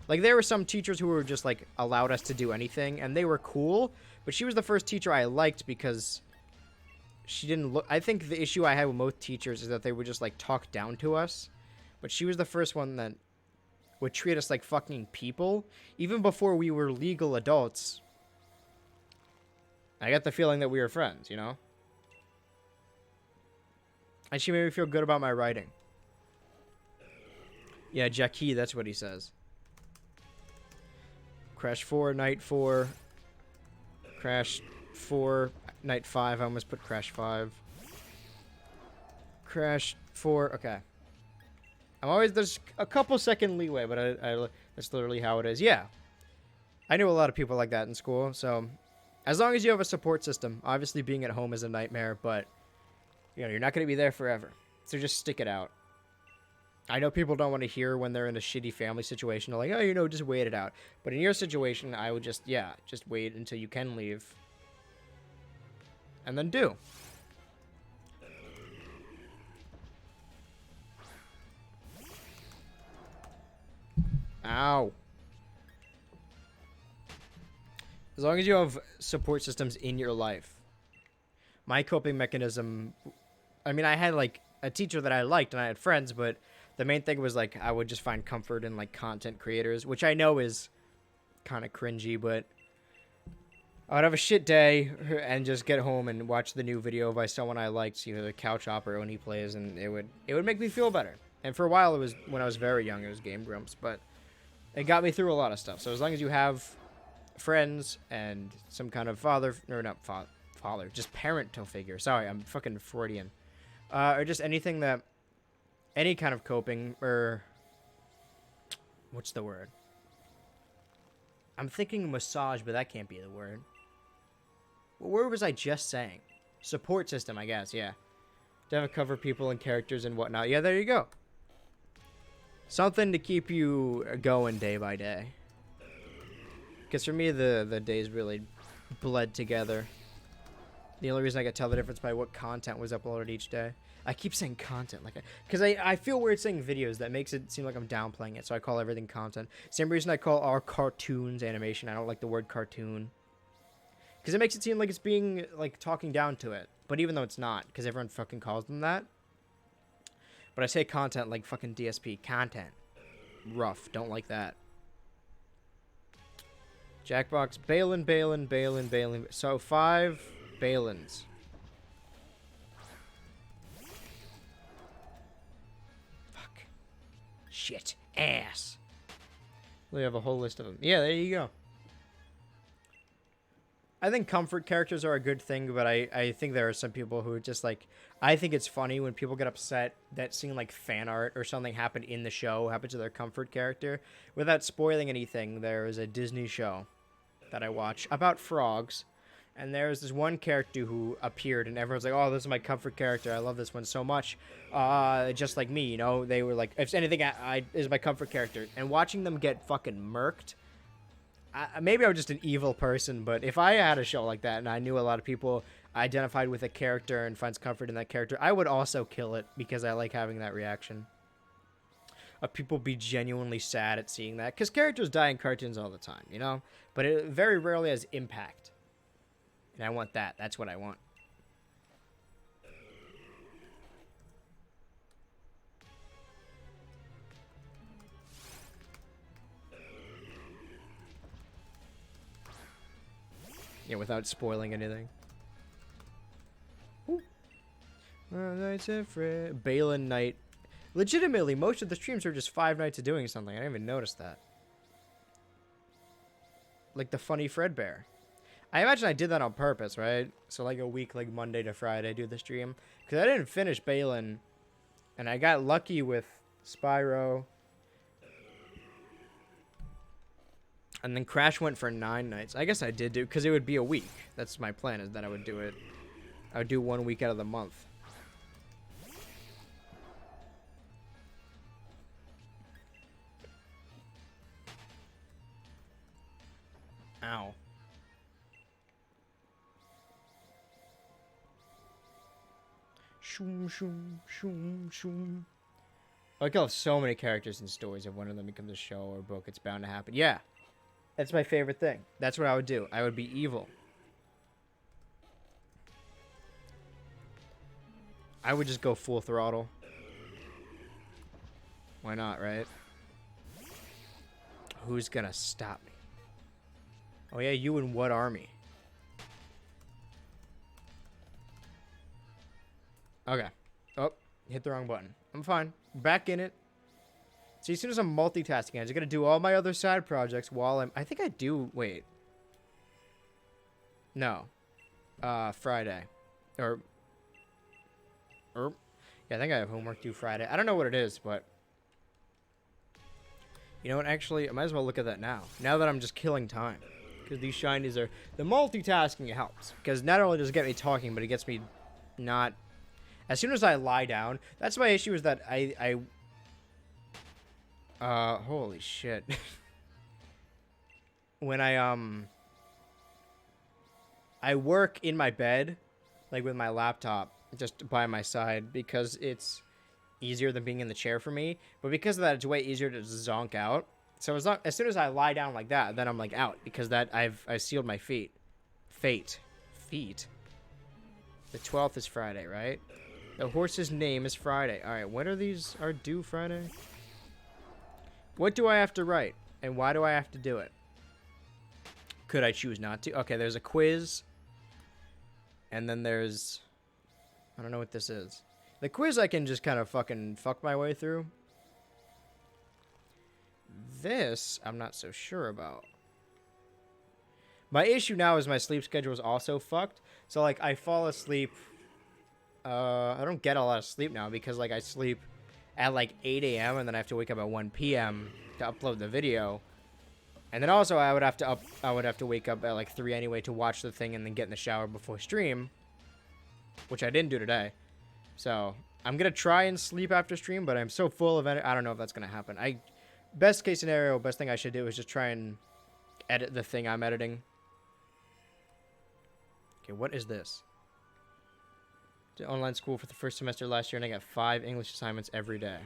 Like there were some teachers who were just like allowed us to do anything, and they were cool. But she was the first teacher I liked because she didn't look. I think the issue I had with most teachers is that they would just like talk down to us. But she was the first one that would treat us like fucking people, even before we were legal adults. I got the feeling that we were friends, you know? And she made me feel good about my writing. Yeah, Jackie, that's what he says. Crash 4, Night 4. Crash 4, Night 5. I almost put Crash 5. Crash 4, okay. There's a couple second leeway, but that's literally how it is. Yeah. I knew a lot of people like that in school, so... As long as you have a support system, obviously being at home is a nightmare, but you know, you're not going to be there forever. So just stick it out. I know people don't want to hear when they're in a shitty family situation. They're like, oh, you know, just wait it out. But in your situation, I would just wait until you can leave. And then do. Ow. As long as you have support systems in your life. My coping mechanism... I mean, I had, like, a teacher that I liked, and I had friends, but the main thing was, like, I would just find comfort in, like, content creators, which I know is kind of cringy, but I would have a shit day and just get home and watch the new video by someone I liked, either the Couch Op or Oni Plays, and it would make me feel better. And for a while, it was when I was very young, it was Game Grumps, but it got me through a lot of stuff. So as long as you have friends and some kind of just parental figure. Sorry, I'm fucking Freudian. Or just anything that, any kind of coping, or what's the word? I'm thinking massage, but that can't be the word. What word was I just saying? Support system, I guess, yeah. To have cover people and characters and whatnot. Yeah, there you go. Something to keep you going day by day. Because for me, the days really bled together. The only reason I could tell the difference by what content was uploaded each day. I keep saying content, like, because I feel weird saying videos. That makes it seem like I'm downplaying it, so I call everything content. Same reason I call our cartoons animation. I don't like the word cartoon. Because it makes it seem like it's being, like, talking down to it. But even though it's not, because everyone fucking calls them that. But I say content like fucking DSP. Content. Rough. Don't like that. Jackbox. Balin. So 5 Balins. Fuck. Shit. Ass. We have a whole list of them. Yeah, there you go. I think comfort characters are a good thing, but I think there are some people who are just like... I think it's funny when people get upset that seeing like fan art or something happen in the show happen to their comfort character. Without spoiling anything, there is a Disney show that I watch about frogs. And there's this one character who appeared and everyone's like, oh, this is my comfort character. I love this one so much. Just like me, you know? They were like, if anything, I is my comfort character. And watching them get fucking murked... maybe I'm just an evil person, but if I had a show like that and I knew a lot of people identified with a character and finds comfort in that character, I would also kill it because I like having that reaction. Of people be genuinely sad at seeing that. Because characters die in cartoons all the time, you know? But it very rarely has impact. And I want that. That's what I want. Yeah, without spoiling anything. Balin night. Legitimately, most of the streams are just 5 nights of doing something. I didn't even notice that. Like the funny Fredbear. I imagine I did that on purpose, right? So like a week, like Monday to Friday, do the stream. Because I didn't finish Balin. And I got lucky with Spyro. And then Crash went for 9 nights. I guess I did do, because it would be a week. That's my plan, is that I would do it. I would do 1 week out of the month. Ow. Shoom, shoom, shoom, shoom. Like, I'll have so many characters and stories. If one of them becomes a show or book, it's bound to happen. Yeah. That's my favorite thing. That's what I would do. I would be evil. I would just go full throttle. Why not, right? Who's gonna stop me? Oh yeah, you in what army? Okay. Oh, hit the wrong button. I'm fine. Back in it. See, as soon as I'm multitasking, I just gotta do all my other side projects while I'm... I think I do... Wait. No. Friday. Yeah, I think I have homework due Friday. I don't know what it is, but... You know what? Actually, I might as well look at that now. Now that I'm just killing time. Because these shinies are... The multitasking helps. Because not only does it get me talking, but it gets me not... As soon as I lie down... That's my issue, is that holy shit. When I work in my bed, like with my laptop, just by my side, because it's easier than being in the chair for me. But because of that, it's way easier to zonk out. So as soon as I lie down like that, then I'm like out, because that I sealed my feet. Feet. The 12th is Friday, right? The horse's name is Friday. All right, when are these are due Friday? What do I have to write? And why do I have to do it? Could I choose not to? Okay, there's a quiz. And then there's... I don't know what this is. The quiz I can just kind of fucking fuck my way through. This, I'm not so sure about. My issue now is my sleep schedule is also fucked. So, like, I fall asleep... I don't get a lot of sleep now because, like, I sleep... at like 8 a.m. and then I have to wake up at 1 p.m. to upload the video. And then also I would have to wake up at like 3 anyway to watch the thing and then get in the shower before stream, which I didn't do today. So, I'm going to try and sleep after stream, but I'm so full of energy. I don't know if that's going to happen. Best case scenario, best thing I should do is just try and edit the thing I'm editing. Okay, what is this? Did online school for the first semester last year, and I got 5 English assignments every day.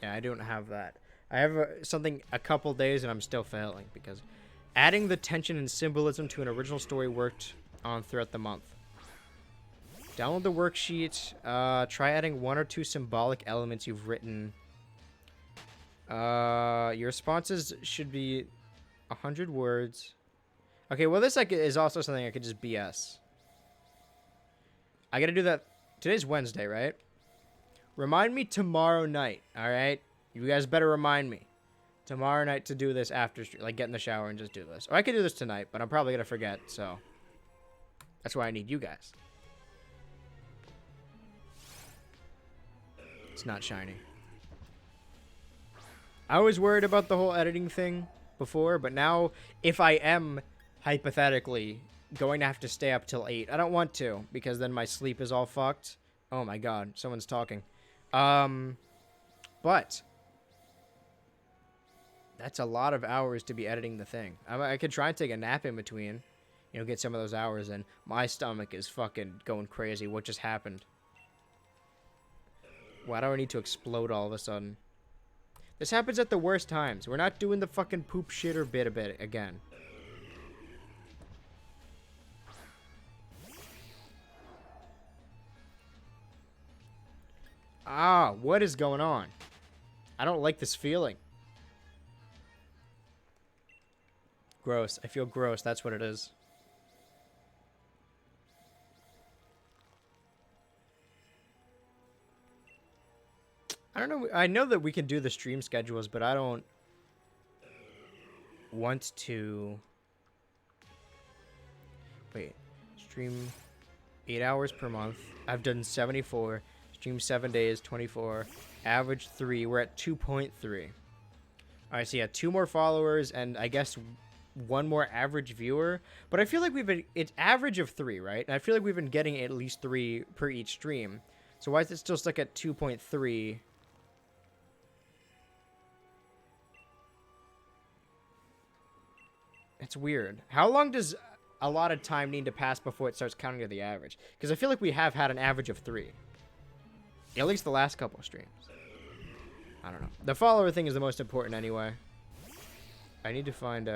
Yeah, I don't have that. I have something a couple days, and I'm still failing because adding the tension and symbolism to an original story worked on throughout the month. Download the worksheet. Try adding 1 or 2 symbolic elements you've written. Your responses should be 100 words. Okay, well, this is also something I could just BS. I gotta do that. Today's Wednesday, right? Remind me tomorrow night, alright? You guys better remind me tomorrow night to do this after stream. Like, get in the shower and just do this. Or I could do this tonight, but I'm probably gonna forget, so. That's why I need you guys. It's not shiny. I was worried about the whole editing thing before, but now if I am hypothetically going to have to stay up till 8, I don't want to because then my sleep is all fucked. Oh my god, someone's talking. But that's a lot of hours to be editing the thing. I could try and take a nap in between, you know, get some of those hours in. My stomach is fucking going crazy. What just happened? Why do I need to explode all of a sudden? This happens at the worst times. We're not doing the fucking poop shitter bit a bit again. Ah, what is going on? I don't like this feeling. Gross. I feel gross. That's what it is. I don't know. I know that we can do the stream schedules, but I don't want to. Wait. Stream 8 hours per month. I've done 74. Stream 7 days, 24. Average 3. We're at 2.3. Alright, so yeah, 2 more followers and I guess 1 more average viewer. But I feel like we've been... It's average of 3, right? And I feel like we've been getting at least 3 per each stream. So why is it still stuck at 2.3? It's weird. How long does a lot of time need to pass before it starts counting to the average? Because I feel like we have had an average of 3. At least the last couple of streams. I don't know. The follower thing is the most important anyway. I need to find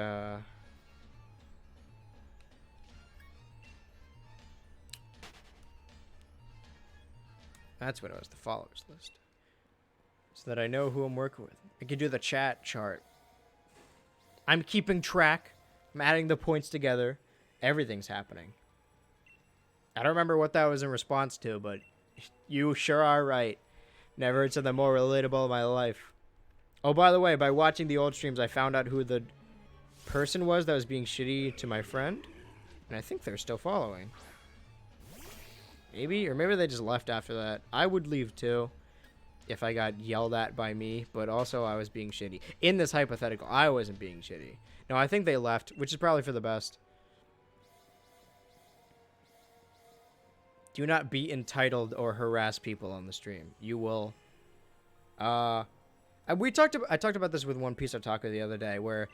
That's what it was, the followers list. So that I know who I'm working with. I can do the chat chart. I'm keeping track. I'm adding the points together. Everything's happening. I don't remember what that was in response to, but you sure are right. Never heard something more relatable in my life. Oh, by the way, by watching the old streams, I found out who the person was that was being shitty to my friend. And I think they're still following. Maybe, or maybe they just left after that. I would leave too if I got yelled at by me, but also I was being shitty. In this hypothetical, I wasn't being shitty. No, I think they left, which is probably for the best. Do not be entitled or harass people on the stream. You will. I talked about this with One Piece Otaku the other day, where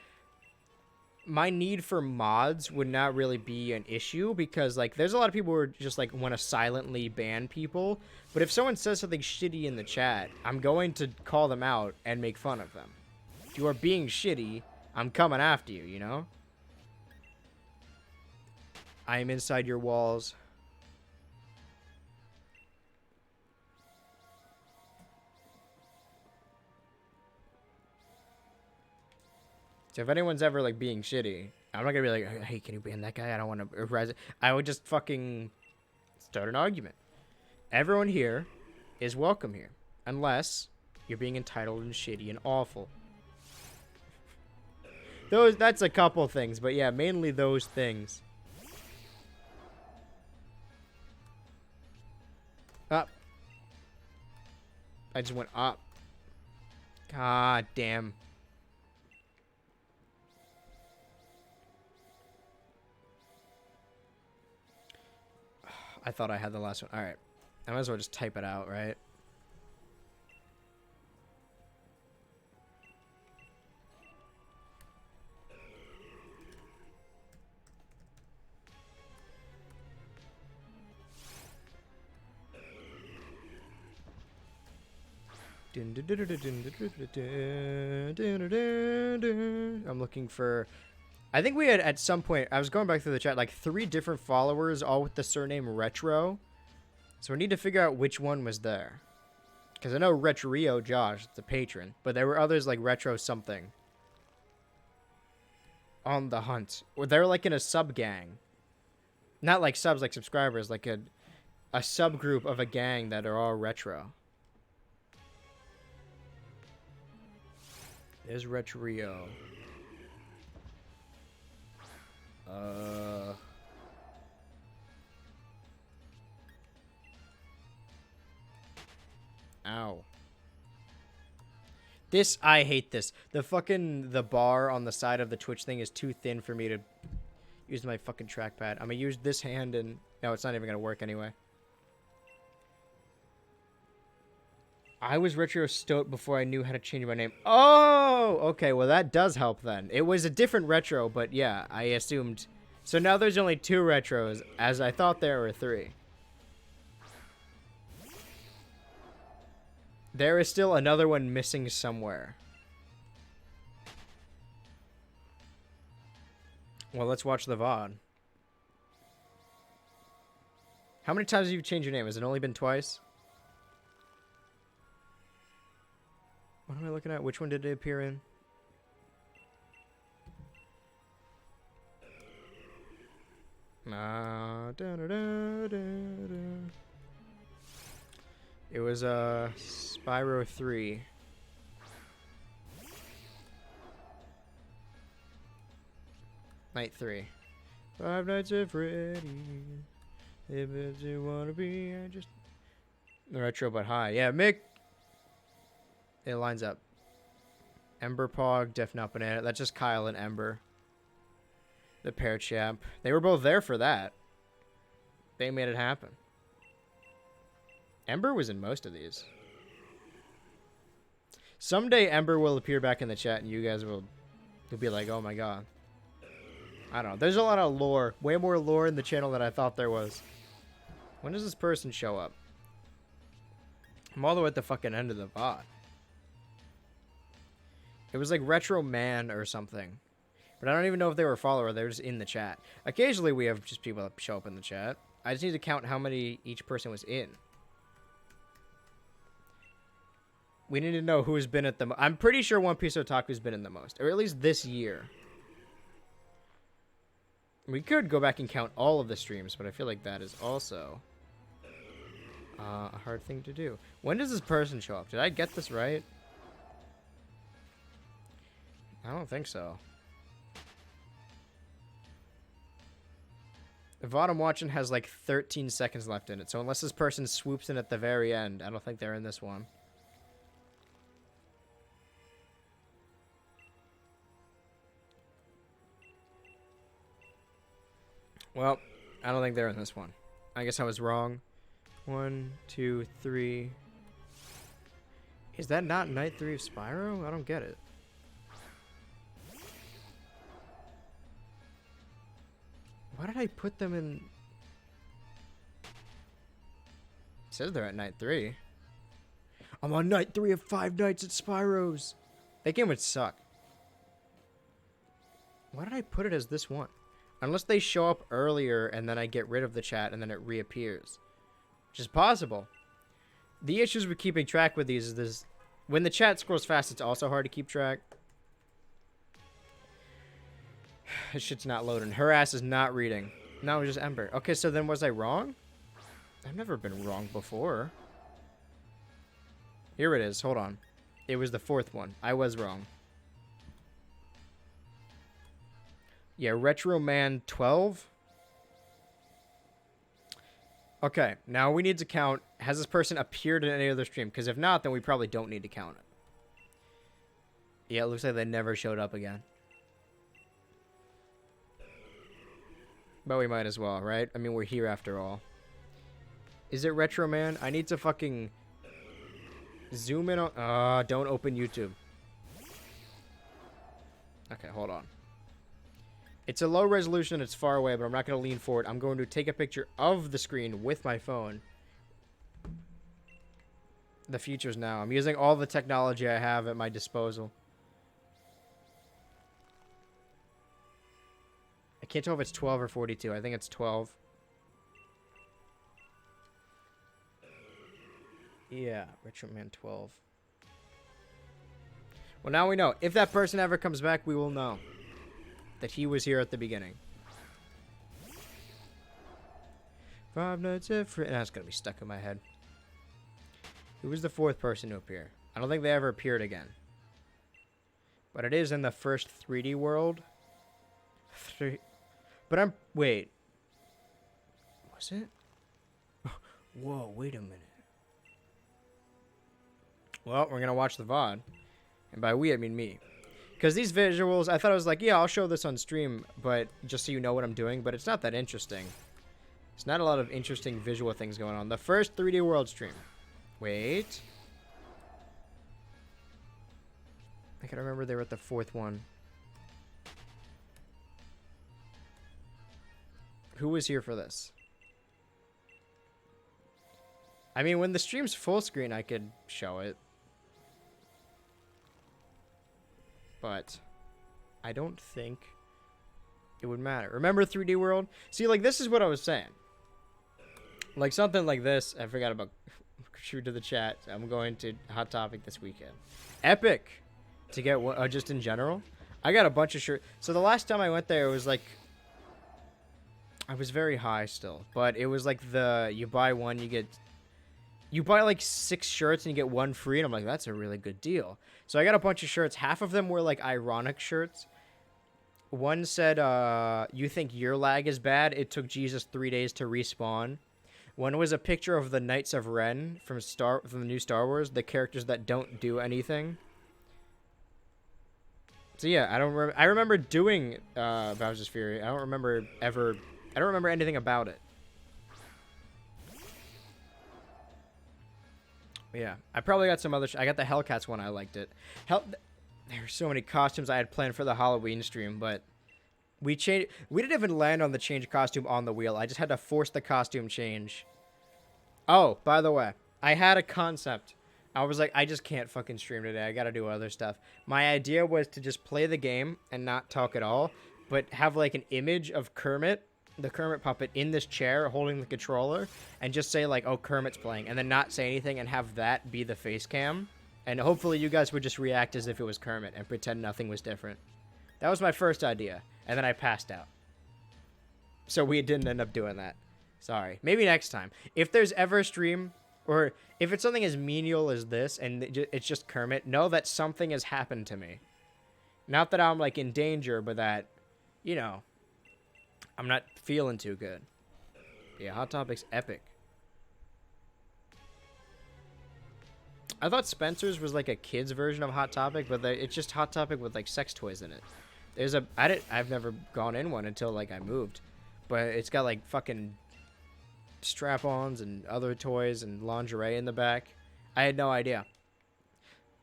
my need for mods would not really be an issue because, like, there's a lot of people who are just, like, want to silently ban people. But if someone says something shitty in the chat, I'm going to call them out and make fun of them. If you are being shitty, I'm coming after you, you know? I am inside your walls. So if anyone's ever, like, being shitty, I'm not gonna be like, hey, can you ban that guy? I don't want to erase it. I would just fucking start an argument. Everyone here is welcome here. Unless you're being entitled and shitty and awful. That's a couple things, but yeah, mainly those things. Up. I just went up. God damn. I thought I had the last one. Alright. I might as well just type it out, right? I'm looking for... I think we had, at some point, I was going back through the chat, like 3 different followers, all with the surname Retro. So we need to figure out which one was there. Because I know Retrio Josh, the patron, but there were others like Retro something on the hunt. Or they're like in a sub gang. Not like subs, like subscribers, like a subgroup of a gang that are all retro. There's Retrio. Ow. This, I hate this. The bar on the side of the Twitch thing is too thin for me to use my fucking trackpad. I'm gonna use this hand and... No, it's not even gonna work anyway. I was Retro Stoat before I knew how to change my name. Oh! Okay, well that does help then. It was a different Retro, but yeah, I assumed... So now there's only 2 Retros, as I thought there were 3. There is still another one missing somewhere. Well, let's watch the VOD. How many times have you changed your name? Has it only been twice? What am I looking at? Which one did it appear in? It was Spyro 3. Night 3. 5 Nights at Freddy's. If it's you wanna be, I just... The retro but high. Yeah, Mick. It lines up. Ember Pog, Def Not Banana. That's just Kyle and Ember. The Pear Champ. They were both there for that. They made it happen. Ember was in most of these. Someday Ember will appear back in the chat and you guys will be like, oh my god. I don't know. There's a lot of lore. Way more lore in the channel than I thought there was. When does this person show up? I'm all the way at the fucking end of the VOD. It was like Retro Man or something. But I don't even know if they were a follower. They're just in the chat. Occasionally we have just people that show up in the chat. I just need to count how many each person was in. We need to know who's been at the I'm pretty sure One Piece Otaku's been in the most. Or at least this year. We could go back and count all of the streams, but I feel like that is also a hard thing to do. When does this person show up? Did I get this right? I don't think so. The VOD I'm watching has like 13 seconds left in it, so unless this person swoops in at the very end, I don't think they're in this one. Well, I don't think they're in this one. I guess I was wrong. 1, 2, 3. Is that not Night 3 of Spyro? I don't get it. Why did I put them in? It says they're at Night 3. I'm on Night 3 of 5 Nights at Spyro's. That game would suck. Why did I put it as this one? Unless they show up earlier and then I get rid of the chat and then it reappears. Which is possible. The issues with keeping track with these is this. When the chat scrolls fast, it's also hard to keep track. This shit's not loading. Her ass is not reading. No, it was just Ember. Okay, so then was I wrong? I've never been wrong before. Here it is. Hold on. It was the 4th one. I was wrong. Yeah, Retro Man 12. Okay, now we need to count. Has this person appeared in any other stream? Because if not, then we probably don't need to count it. Yeah, it looks like they never showed up again. But we might as well, right? I mean, we're here after all. Is it Retro Man? I need to fucking zoom in on... don't open YouTube. Okay, hold on. It's a low resolution, it's far away, but I'm not going to lean forward. I'm going to take a picture of the screen with my phone. The future's now. I'm using all the technology I have at my disposal. I can't tell if it's 12 or 42. I think it's 12. Yeah, Richard Man 12. Well, now we know. If that person ever comes back, we will know that he was here at the beginning. 5 Nights at Freddy's. That's going to be stuck in my head. Who was the 4th person to appear? I don't think they ever appeared again. But it is in the first 3D world. But wait. Was it? Whoa, wait a minute. Well, we're going to watch the VOD. And by we, I mean me. Because these visuals, I thought I was like, yeah, I'll show this on stream, but just so you know what I'm doing. But it's not that interesting. It's not a lot of interesting visual things going on. The first 3D world stream. Wait. I can remember they were at the 4th one. Who was here for this? I mean, when the stream's full screen, I could show it. But I don't think it would matter. Remember 3D World? See, like, this is what I was saying. Like, something like this. I forgot about shoot to the chat. I'm going to Hot Topic this weekend. Epic to get just in general. I got a bunch of shirts. So the last time I went there, it was like I was very high still, but it was like you buy one, you buy like 6 shirts and you get 1 free, and I'm like, that's a really good deal. So I got a bunch of shirts. Half of them were like ironic shirts. One said, "You think your lag is bad? It took Jesus 3 days to respawn." One was a picture of the Knights of Ren from the new Star Wars, the characters that don't do anything. So yeah, I remember doing Bowser's Fury. I don't remember anything about it. Yeah, I probably got some other. I got the Hellcats one. I liked it. There were so many costumes I had planned for the Halloween stream, but we didn't even land on the change costume on the wheel. I just had to force the costume change. Oh, by the way, I had a concept. I was like, I just can't fucking stream today. I gotta do other stuff. My idea was to just play the game and not talk at all, but have like an image of Kermit, the Kermit puppet, in this chair holding the controller, and just say like, oh, Kermit's playing, and then not say anything and have that be the face cam. And hopefully you guys would just react as if it was Kermit and pretend nothing was different. That was my first idea, and then I passed out. So we didn't end up doing that. Sorry. Maybe next time. If there's ever a stream, or if it's something as menial as this, and it's just Kermit, know that something has happened to me. Not that I'm, like, in danger, but that, you know, I'm not feeling too good. Yeah, Hot Topic's epic. I thought Spencer's was, like, a kid's version of Hot Topic, but it's just Hot Topic with, like, sex toys in it. I've never gone in one until, like, I moved. But it's got, like, fucking strap-ons and other toys and lingerie in the back. I had no idea.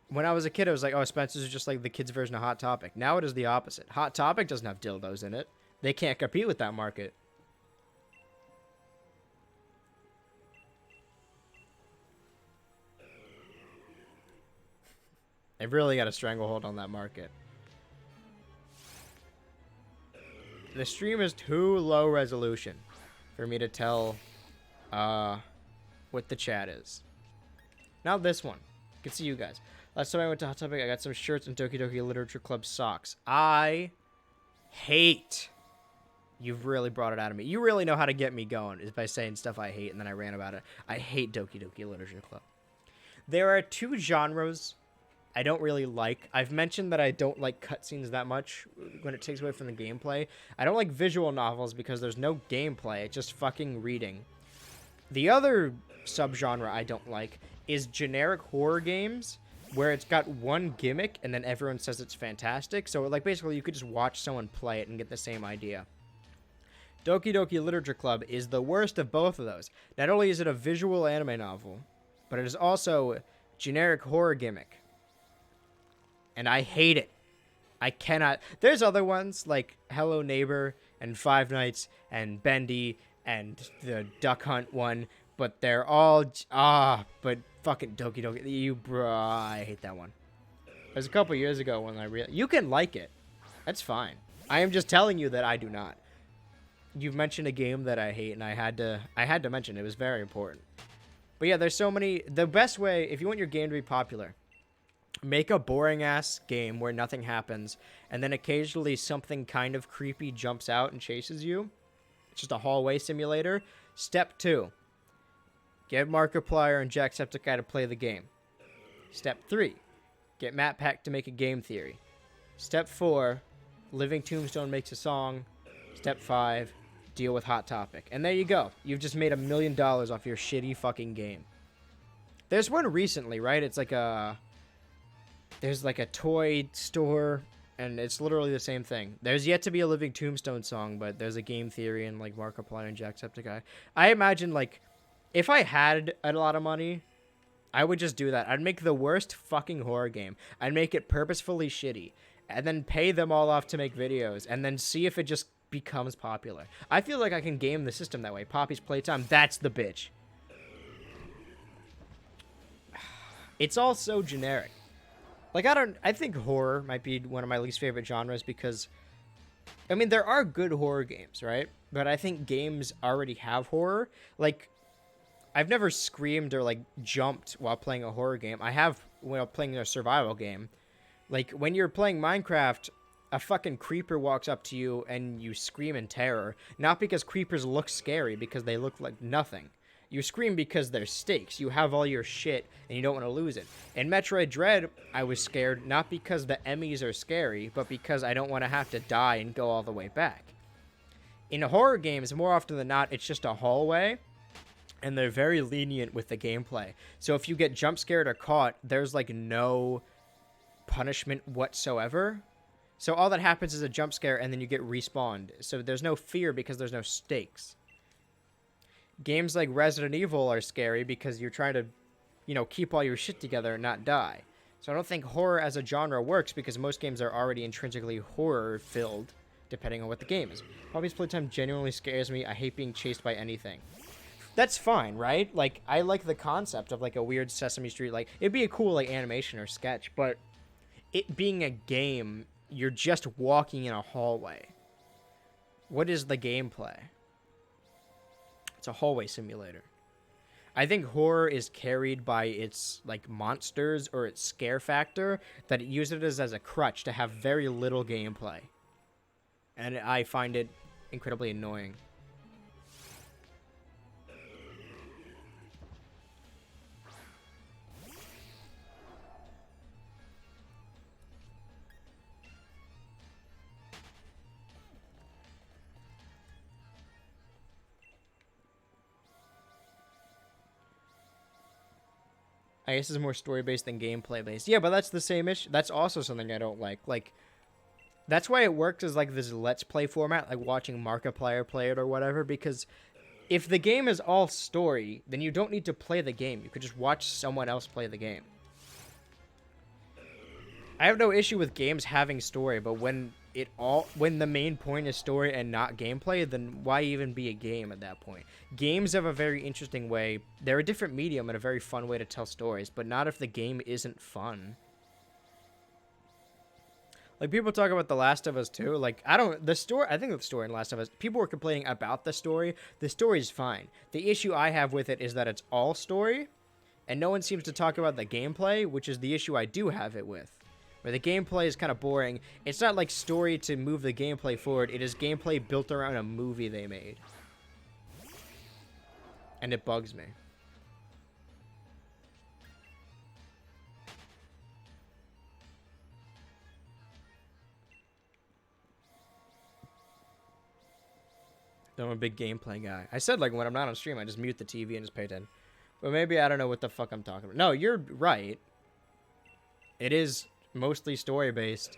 When I was a kid, I was like, oh, Spencer's is just like the kids' version of Hot Topic. Now it is the opposite. Hot Topic doesn't have dildos in it. They can't compete with that market. They've really got a stranglehold on that market. The stream is too low resolution for me to tell what the chat is. Now this one. I can see you guys. Last time I went to Hot Topic, I got some shirts and Doki Doki Literature Club socks. I hate. You've really brought it out of me. You really know how to get me going, is by saying stuff I hate and then I ran about it. I hate Doki Doki Literature Club. There are 2 genres I don't really like. I've mentioned that I don't like cutscenes that much when it takes away from the gameplay. I don't like visual novels because there's no gameplay. It's just fucking reading. The other subgenre I don't like is generic horror games where it's got one gimmick and then everyone says it's fantastic. So, like, basically you could just watch someone play it and get the same idea. Doki Doki Literature Club is the worst of both of those. Not only is it a visual anime novel, but it is also generic horror gimmick. And I hate it. I cannot. There's other ones like Hello Neighbor and Five Nights and Bendy and the Duck Hunt one, but they're all but fucking Doki Doki. Bruh, I hate that one. It was a couple years ago when you can like it. That's fine. I am just telling you that I do not. You've mentioned a game that I hate, and I had to mention it. It was very important. But yeah, there's so many. The best way, if you want your game to be popular, make a boring ass game where nothing happens, and then occasionally something kind of creepy jumps out and chases you. It's just a hallway simulator. Step 2. Get Markiplier and Jacksepticeye to play the game. Step 3. Get Matt Pack to make a game theory. Step 4. Living Tombstone makes a song. Step 5. Deal with Hot Topic. And there you go. You've just made $1 million off your shitty fucking game. There's one recently, right? It's like there's like a toy store, and it's literally the same thing. There's yet to be a Living Tombstone song, but there's a game theory and like Markiplier and Jacksepticeye. I imagine, like, if I had a lot of money, I would just do that. I'd make the worst fucking horror game. I'd make it purposefully shitty, and then pay them all off to make videos, and then see if it just becomes popular. I feel like I can game the system that way. Poppy's Playtime, that's the bitch. It's all so generic. Like, I think horror might be one of my least favorite genres because, I mean, there are good horror games, right? But I think games already have horror. Like, I've never screamed or, like, jumped while playing a horror game. I have while playing a survival game. Like, when you're playing Minecraft, a fucking creeper walks up to you and you scream in terror. Not because creepers look scary, because they look like nothing. You scream because there's stakes. You have all your shit and you don't want to lose it. In Metroid Dread, I was scared not because the Emmys are scary, but because I don't want to have to die and go all the way back. In horror games, more often than not, it's just a hallway, and they're very lenient with the gameplay. So if you get jump scared or caught, there's like no punishment whatsoever. So all that happens is a jump scare, and then you get respawned. So there's no fear because there's no stakes. Games like Resident Evil are scary because you're trying to, you know, keep all your shit together and not die. So I don't think horror as a genre works because most games are already intrinsically horror-filled, depending on what the game is. Poppy's Playtime genuinely scares me. I hate being chased by anything. That's fine, right? Like, I like the concept of, like, a weird Sesame Street. Like, it'd be a cool, like, animation or sketch, but it being a game, you're just walking in a hallway. What is the gameplay? It's a hallway simulator. I think horror is carried by its, like, monsters or its scare factor, that it uses it as a crutch to have very little gameplay. And I find it incredibly annoying. I guess it's more story-based than gameplay-based. Yeah, but that's the same issue. That's also something I don't like. Like, that's why it works as, like, this Let's Play format, like watching Markiplier play it or whatever, because if the game is all story, then you don't need to play the game. You could just watch someone else play the game. I have no issue with games having story, but when the main point is story and not gameplay, then why even be a game at that point? Games have a very interesting way. They're a different medium and a very fun way to tell stories, but not if the game isn't fun. Like, people talk about The Last of Us 2. Like, I think the story in Last of Us, people were complaining about the story. The story's fine. The issue I have with it is that it's all story, and no one seems to talk about the gameplay, which is the issue I do have it with. Where the gameplay is kind of boring. It's not like story to move the gameplay forward. It is gameplay built around a movie they made. And it bugs me. I'm a big gameplay guy. I said, like, when I'm not on stream, I just mute the TV and just pay attention. But maybe I don't know what the fuck I'm talking about. No, you're right. It is mostly story-based.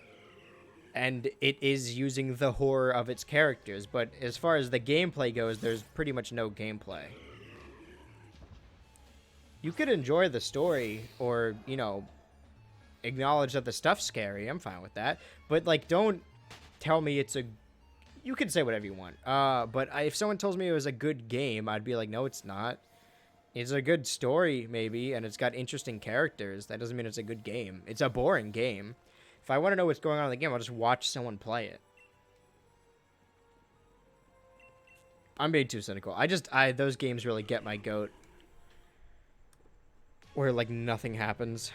And it is using the horror of its characters. But as far as the gameplay goes, there's pretty much no gameplay. You could enjoy the story or, you know, acknowledge that the stuff's scary. I'm fine with that. But, like, don't tell me it's a... You can say whatever you want. But if someone tells me it was a good game, I'd be like, no, it's not. It's a good story, maybe, and it's got interesting characters. That doesn't mean it's a good game. It's a boring game. If I want to know what's going on in the game, I'll just watch someone play it. I'm being too cynical. Those games really get my goat. Where, like, nothing happens.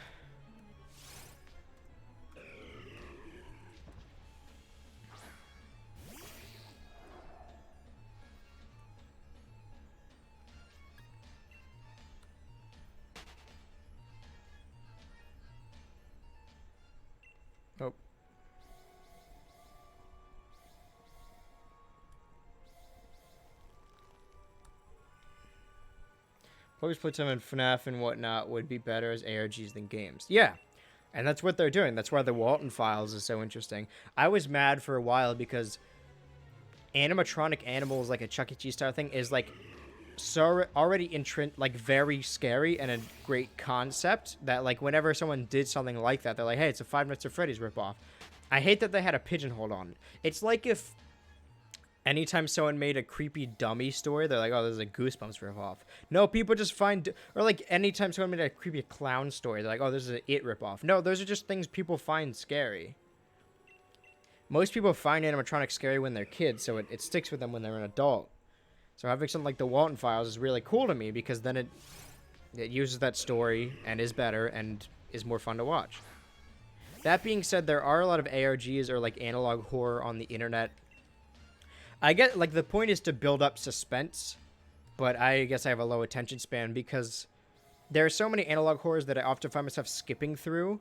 Oh. Always put some in FNAF and whatnot would be better as ARGs than games. Yeah, and that's what they're doing. That's why the Walton Files is so interesting. I was mad for a while because animatronic animals, like a Chuck E. Cheese style thing, is like so already like very scary and a great concept that like whenever someone did something like that, they're like, hey, it's a Five Nights at Freddy's ripoff. I hate that they had a pigeonhole on it. It's like if anytime someone made a creepy dummy story, they're like, oh, this is a Goosebumps ripoff. No, people just find... Or like anytime someone made a creepy clown story, they're like, oh, this is an It ripoff. No, those are just things people find scary. Most people find animatronics scary when they're kids, so it sticks with them when they're an adult. So having something like the Walton Files is really cool to me because then it uses that story and is better and is more fun to watch. That being said, there are a lot of ARGs or like analog horror on the internet. I get, like, the point is to build up suspense, but I guess I have a low attention span because there are so many analog horrors that I often find myself skipping through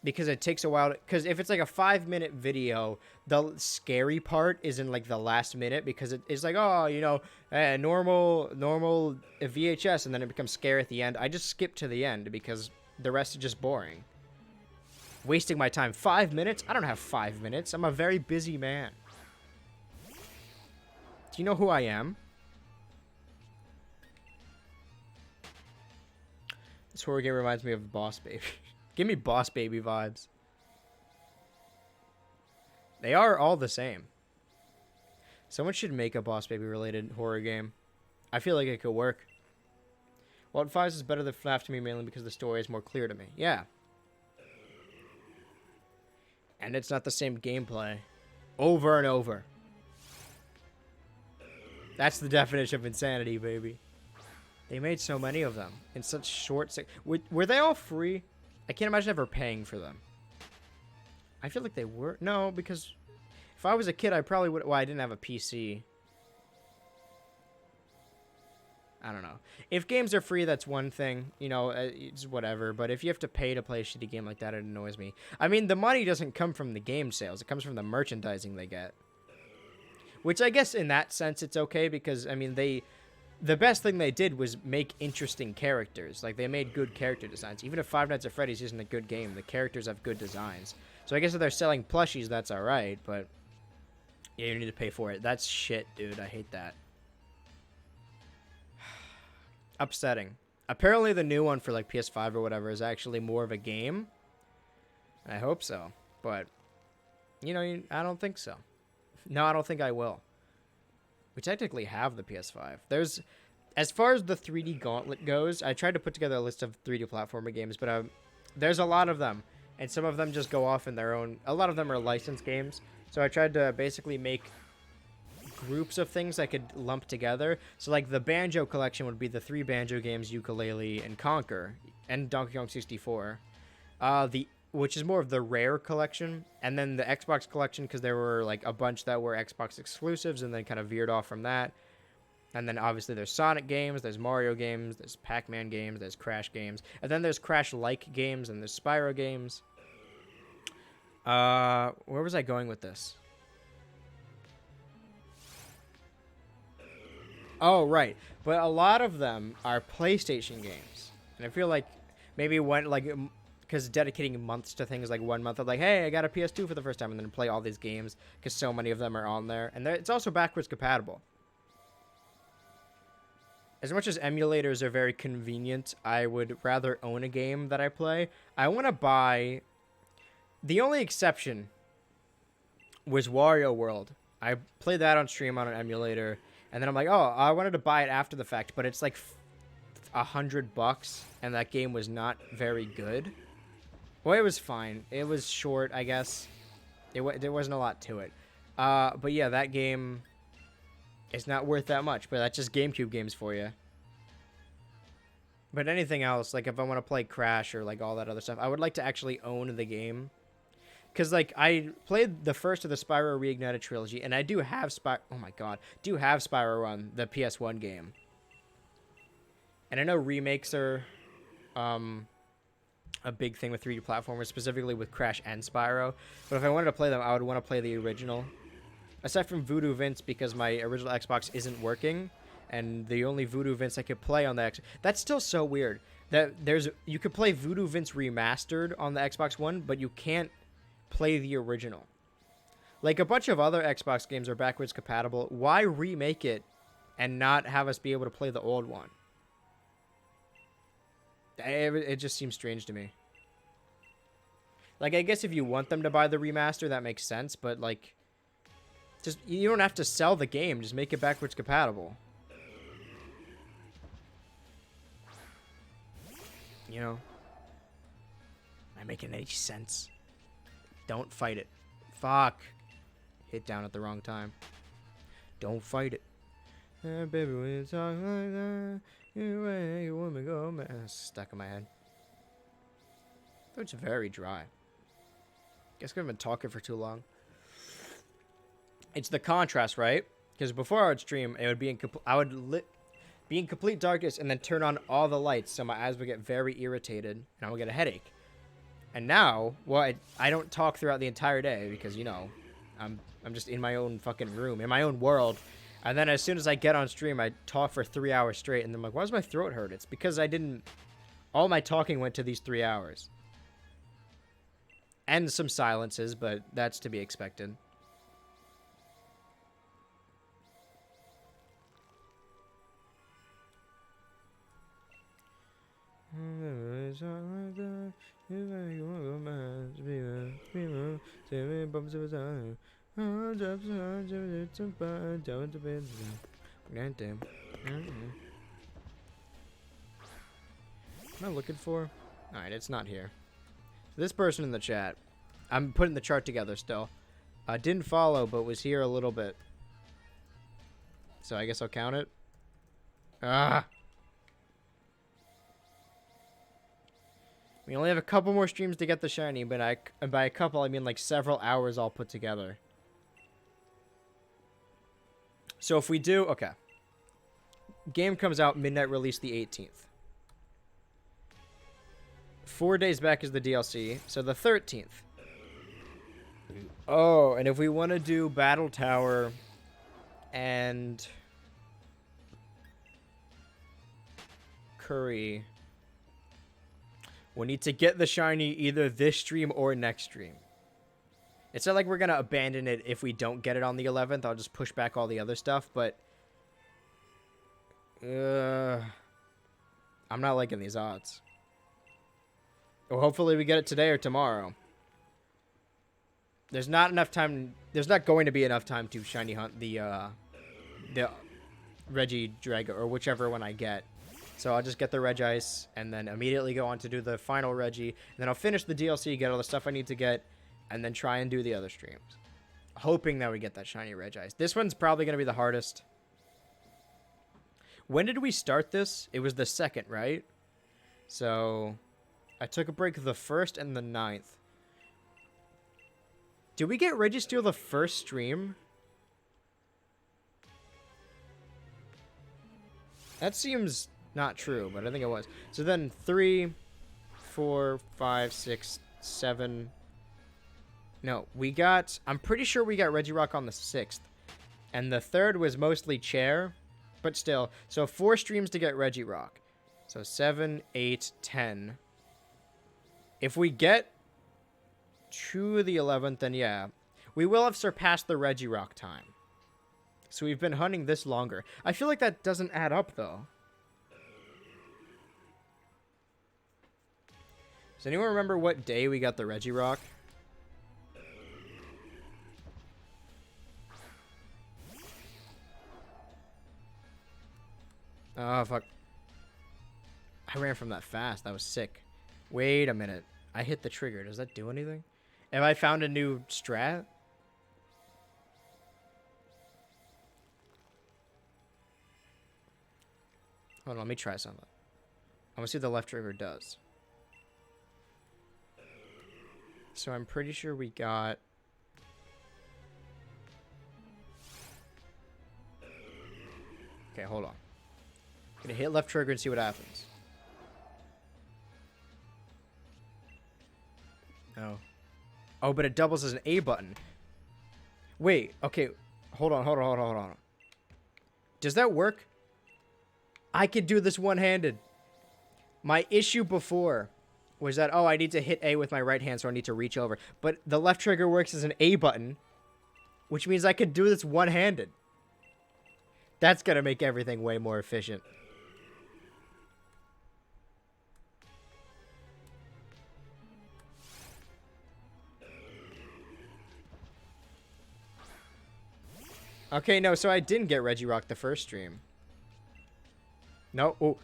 because it takes a while. Because if it's like a 5-minute video, the scary part is in like the last minute because it's like, oh, you know, normal VHS, and then it becomes scary at the end. I just skip to the end because the rest is just boring. Wasting my time. 5 minutes? I don't have 5 minutes. I'm a very busy man. Do you know who I am? This horror game reminds me of Boss Baby. Give me Boss Baby vibes. They are all the same. Someone should make a Boss Baby related horror game. I feel like it could work. Walton Files is better than FNAF to me mainly because the story is more clear to me. Yeah. And it's not the same gameplay. Over and over. That's the definition of insanity, baby. They made so many of them in such short... Were they all free? I can't imagine ever paying for them. I feel like they were... No, because if I was a kid, I probably would... Well, I didn't have a PC. I don't know. If games are free, that's one thing. You know, it's whatever. But if you have to pay to play a shitty game like that, it annoys me. I mean, the money doesn't come from the game sales. It comes from the merchandising they get. Which I guess in that sense it's okay because, I mean, the best thing they did was make interesting characters. Like, they made good character designs. Even if Five Nights at Freddy's isn't a good game, the characters have good designs. So I guess if they're selling plushies, that's alright, but yeah, you need to pay for it. That's shit, dude. I hate that. Upsetting. Apparently the new one for, like, PS5 or whatever is actually more of a game. I hope so. But, you know, I don't think so. No, I don't think I will. We technically have the PS5. There's, as far as the 3D Gauntlet goes, I tried to put together a list of 3D platformer games, but there's a lot of them, and some of them just go off in their own. A lot of them are licensed games, so I tried to basically make groups of things I could lump together. So, like, the Banjo collection would be the 3 Banjo games, Ukulele, and Conquer, and Donkey Kong 64. Which is more of the Rare collection, and then the Xbox collection, because there were like a bunch that were Xbox exclusives and then kind of veered off from that. And then obviously there's Sonic games, there's Mario games, there's Pac-Man games, there's Crash games, and then there's Crash-like games, and there's Spyro games. Where was I going with this? Oh, right. But a lot of them are PlayStation games. And I feel like maybe one, like... Because dedicating months to things, like 1 month of like, hey, I got a PS2 for the first time, and then play all these games because so many of them are on there. And it's also backwards compatible. As much as emulators are very convenient, I would rather own a game that I play. I want to buy... The only exception was Wario World. I played that on stream on an emulator, and then I'm like, oh, I wanted to buy it after the fact, but it's like $100 and that game was not very good. Well, it was fine. It was short, I guess. There wasn't a lot to it. But yeah, that game is not worth that much. But that's just GameCube games for you. But anything else, like if I want to play Crash or like all that other stuff, I would like to actually own the game. Because like I played the first of the Spyro Reignited trilogy, and I do have Spyro Run, the PS1 game. And I know remakes are a big thing with 3D platformers, specifically with Crash and Spyro. But if I wanted to play them, I would want to play the original. Aside from Voodoo Vince, because my original Xbox isn't working, and the only Voodoo Vince I could play on the Xbox... That's still so weird. That you could play Voodoo Vince Remastered on the Xbox One, but you can't play the original. Like, a bunch of other Xbox games are backwards compatible. Why remake it and not have us be able to play the old one? It just seems strange to me. Like, I guess if you want them to buy the remaster, that makes sense, but, like... Just, you don't have to sell the game. Just make it backwards compatible. You know? Am I making any sense? Don't fight it. Fuck. Hit down at the wrong time. Don't fight it. Baby, when you talk like that, you want me to go, man. It's stuck in my head. It's very dry. Guess I've been talking for too long. It's the contrast, right? Because before I would stream, it would be be in complete darkness and then turn on all the lights, so my eyes would get very irritated and I would get a headache. And now, well, I don't talk throughout the entire day because, you know, I'm just in my own fucking room, in my own world. And then as soon as I get on stream, I talk for 3 hours straight, and I'm like, why does my throat hurt? It's because all my talking went to these 3 hours. And some silences, but that's to be expected. What am I looking for? Alright, it's not here. This person in the chat, I'm putting the chart together still. Didn't follow, but was here a little bit. So I guess I'll count it. Ah! We only have a couple more streams to get the shiny, but by a couple, I mean like several hours all put together. So if we do... Okay. Game comes out midnight release the 18th. 4 days back is the DLC, so the 13th. Oh, and if we want to do Battle Tower and Curry, we need to get the shiny either this stream or next stream. It's not like we're going to abandon it if we don't get it on the 11th. I'll just push back all the other stuff, but... I'm not liking these odds. Well, hopefully we get it today or tomorrow. There's not enough time... There's not going to be enough time to shiny hunt the Regidrago, or whichever one I get. So I'll just get the Regice, and then immediately go on to do the final Regi. And then I'll finish the DLC, get all the stuff I need to get, and then try and do the other streams. Hoping that we get that shiny Regice. This one's probably going to be the hardest. When did we start this? It was the 2nd, right? So I took a break the 1st and the 9th. Did we get Registeal the first stream? That seems not true, but I think it was. So then 3, 4, 5, 6, 7... No, we got... I'm pretty sure we got Regirock on the 6th. And the 3rd was mostly Chair. But still. So 4 streams to get Regirock. So 7, 8, 10. If we get to the 11th, then yeah. We will have surpassed the Regirock time. So we've been hunting this longer. I feel like that doesn't add up, though. Does anyone remember what day we got the Regirock? Oh, fuck. I ran from that fast. That was sick. Wait a minute. I hit the trigger. Does that do anything? Have I found a new strat? Hold on, let me try something. I want to see what the left trigger does. So I'm pretty sure we got... Okay, hold on. Gonna hit left trigger and see what happens. Oh. Oh, but it doubles as an A button. Wait, okay. Hold on. Does that work? I could do this one-handed. My issue before was that, oh, I need to hit A with my right hand, so I need to reach over. But the left trigger works as an A button, which means I could do this one-handed. That's gonna make everything way more efficient. Okay, no, so I didn't get Regirock the first stream. No. Oh.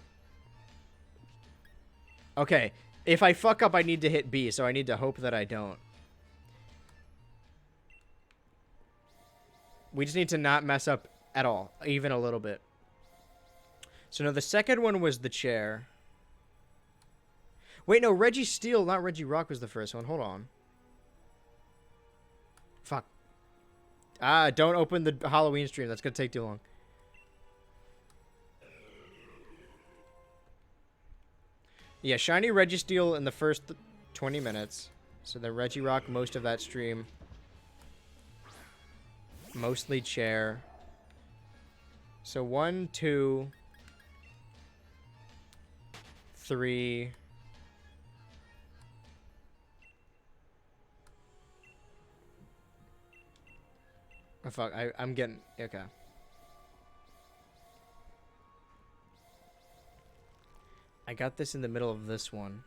Okay, if I fuck up, I need to hit B, so I need to hope that I don't. We just need to not mess up at all, even a little bit. So, no, the second one was the chair. Wait, no, Reggie Steele, not Regirock, was the first one. Hold on. Fuck. Ah, don't open the Halloween stream. That's going to take too long. Yeah, Shiny Registeel in the first 20 minutes. So then Regirock most of that stream. Mostly chair. So 1, 2, 3. Oh, fuck, I'm getting... Okay. I got this in the middle of this one.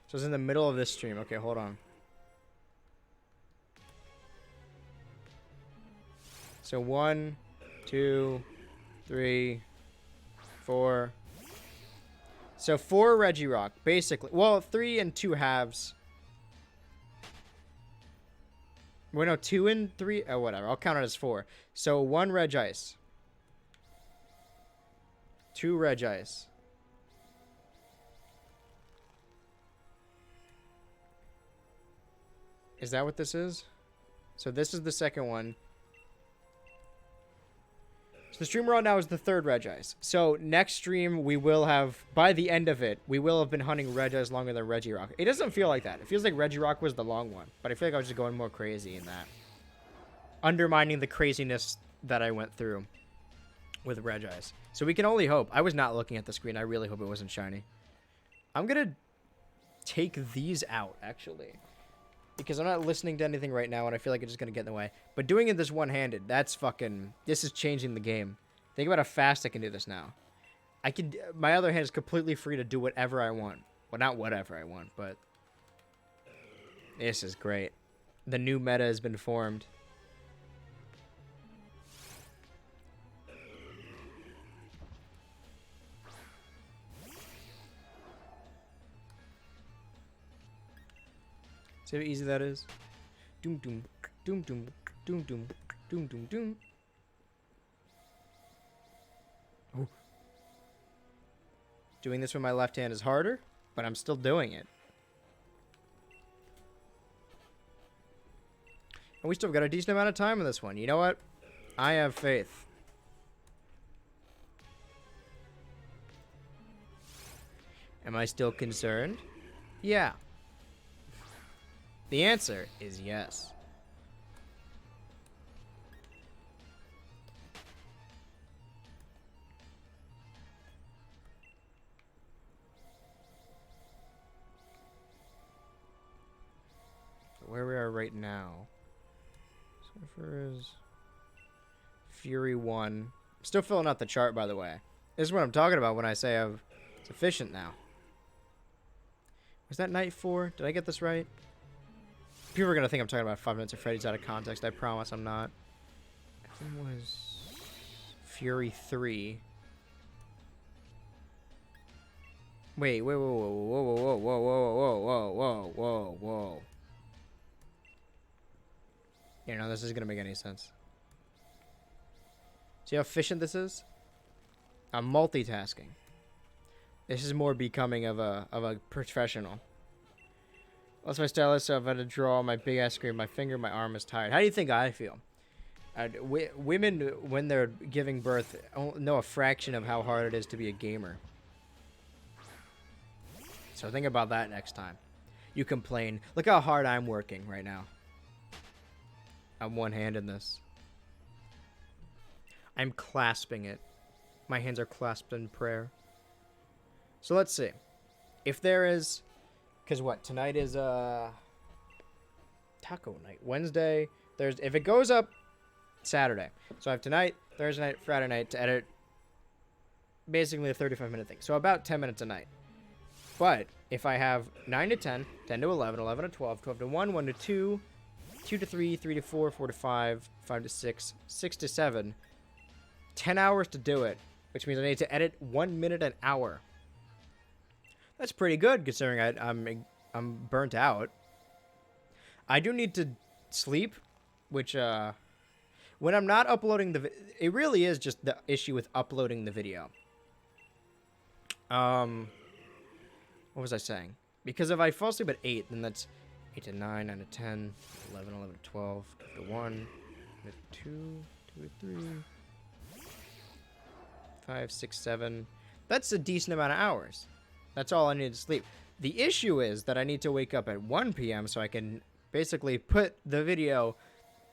So it's in the middle of this stream. Okay, hold on. So 1, 2, 3, 4. So 4 Regirock, basically. Well, 3 and 2 halves. Well, no, 2 and 3. Oh, whatever. I'll count it as 4. So 1 Regice. 2 Regice. Is that what this is? So this is the second one. So the stream we're on now is the 3rd Regice. So next stream we will have, by the end of it, we will have been hunting Regice longer than Regirock. It doesn't feel like that. It feels like Regirock was the long one. But I feel like I was just going more crazy in that. Undermining the craziness that I went through with Regice. So we can only hope. I was not looking at the screen. I really hope it wasn't shiny. I'm going to take these out, actually. Because I'm not listening to anything right now, and I feel like it's just going to get in the way. But doing it this one-handed, that's fucking... This is changing the game. Think about how fast I can do this now. I can... My other hand is completely free to do whatever I want. Well, not whatever I want, but... This is great. The new meta has been formed. See how easy that is? Doom doom doom doom doom doom doom doom doom. Oh. Doing this with my left hand is harder, but I'm still doing it. And we still got a decent amount of time in this one. You know what? I have faith. Am I still concerned? Yeah. The answer is yes. Where we are right now. Surfer is Fury 1. I'm still filling out the chart, by the way. This is what I'm talking about when I say it's efficient now. Was that night 4? Did I get this right? People are going to think I'm talking about 5 Nights at Freddy's out of context. I promise I'm not. It was... Fury 3. Wait, whoa, whoa, whoa, whoa, whoa, whoa, whoa, whoa, whoa, whoa, whoa. Yeah, no, this isn't gonna make any sense. See how efficient this is? I'm multitasking. This is more becoming of a professional. That's my stylus, so I've had to draw my big ass screen. My finger, my arm is tired. How do you think I feel? Women, when they're giving birth, know a fraction of how hard it is to be a gamer. So think about that next time. You complain. Look how hard I'm working right now. I'm one-handed in this. I'm clasping it. My hands are clasped in prayer. So let's see. If there is... Because what? Tonight is taco night. Wednesday. Thursday. If it goes up Saturday. So I have tonight, Thursday night, Friday night to edit basically a 35-minute thing. So about 10 minutes a night. But if I have 9 to 10, 10 to 11, 11 to 12, 12 to 1, 1 to 2, 2 to 3, 3 to 4, 4 to 5, 5 to 6, 6 to 7, 10 hours to do it, which means I need to edit 1 minute an hour. That's pretty good considering I'm burnt out. I do need to sleep, which when I'm not uploading it really is just the issue with uploading the video. What was I saying? Because if I fall asleep at 8, then that's 8 to 9, 9 to 10, 11, 11 to 12, 12 to 1, 1 to 2, 2 to 3, 5, 6, 7. That's a decent amount of hours. That's all I need to sleep. The issue is that I need to wake up at 1 p.m. so I can basically put the video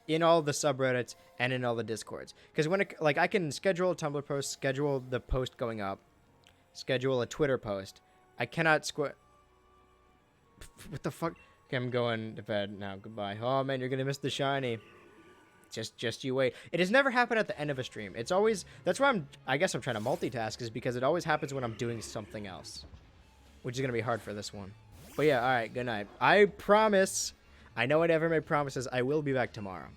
in all the subreddits and in all the discords. Because when I can schedule a Tumblr post, schedule the post going up, schedule a Twitter post. I cannot what the fuck? Okay, I'm going to bed now. Goodbye. Oh man, you're gonna miss the shiny. Just you wait. It has never happened at the end of a stream. It's always, that's why I guess I'm trying to multitask, is because it always happens when I'm doing something else, which is gonna be hard for this one. But yeah, all right. Good night. I promise. I know I never made promises. I will be back tomorrow.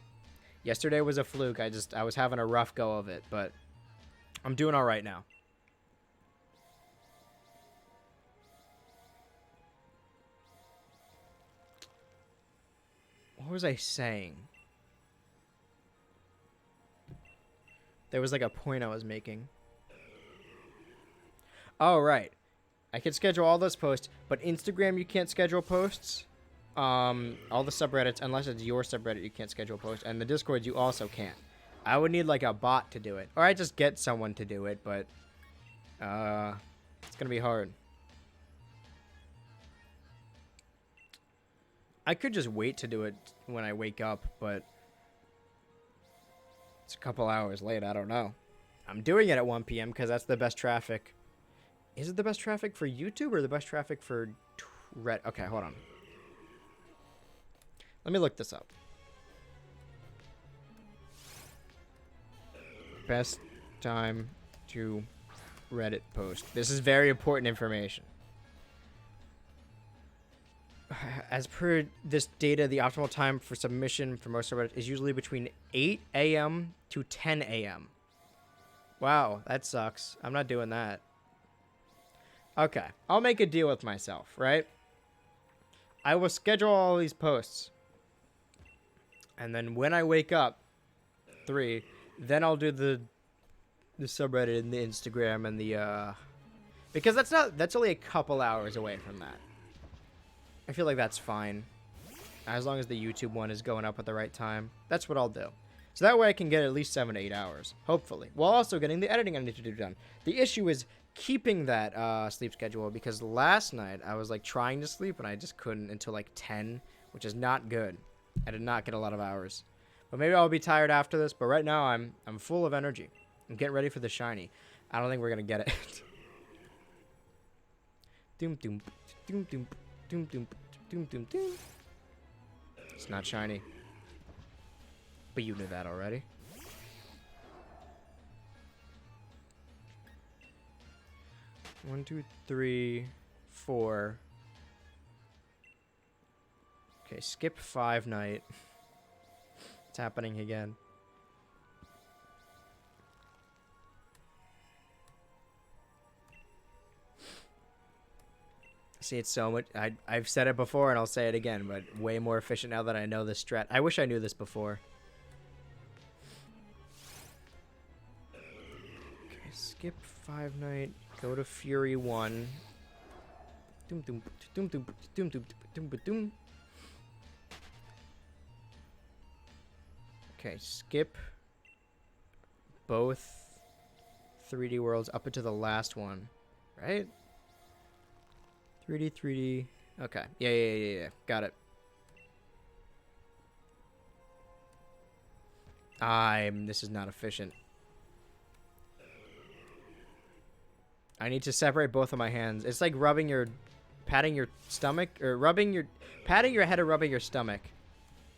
Yesterday was a fluke. I was having a rough go of it, but I'm doing all right now. What was I saying? There was like a point I was making. Oh, right. I can schedule all those posts, but Instagram you can't schedule posts. All the subreddits, unless it's your subreddit, you can't schedule posts. And the Discord you also can't. I would need like a bot to do it. Or I just get someone to do it, but it's gonna be hard. I could just wait to do it when I wake up, but it's a couple hours late. I don't know. I'm doing it at 1 p.m. because that's the best traffic. Is it the best traffic for YouTube or the best traffic for Reddit? Okay, hold on. Let me look this up. Best time to Reddit post. This is very important information. As per this data, the optimal time for submission for most subreddits is usually between 8 a.m. to 10 a.m. Wow, that sucks. I'm not doing that. Okay, I'll make a deal with myself, right? I will schedule all these posts. And then when I wake up, 3, then I'll do the subreddit and the Instagram and the because that's only a couple hours away from that. I feel like that's fine. As long as the YouTube one is going up at the right time. That's what I'll do. So that way I can get at least 7 to 8 hours. Hopefully. While also getting the editing I need to do done. The issue is keeping that sleep schedule. Because last night I was like trying to sleep and I just couldn't until like 10. Which is not good. I did not get a lot of hours. But maybe I'll be tired after this. But right now I'm full of energy. I'm getting ready for the shiny. I don't think we're going to get it. Doom, doom, doom, doom. Doom, doom, doom, doom, doom. It's not shiny. But you knew that already. One, 2, 3, 4. Okay, skip 5 night. It's happening again. See, it's so much. I've said it before and I'll say it again, but way more efficient now that I know this strat. I wish I knew this before. Okay, skip 5 Night. Go to Fury 1. Doom doom doom doom doom doom doom doom. Okay, skip both 3D worlds up into the last one, right? 3D. Okay. Yeah. Got it. This is not efficient. I need to separate both of my hands. It's like patting your stomach, or patting your head and rubbing your stomach.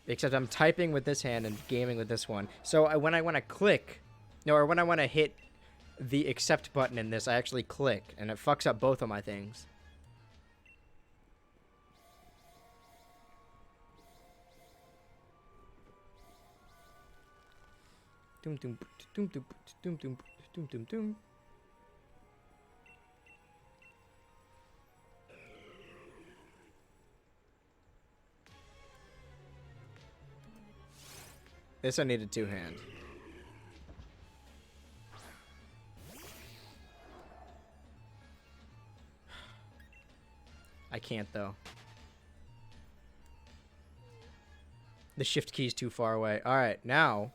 Except I'm typing with this hand and gaming with this one. So when I want to click, or when I want to hit the accept button in this, I actually click, and it fucks up both of my things. Doom doom doom doom doom doom doom doom doom. This I need a 2-hand. I can't though. The shift key is too far away. Alright, now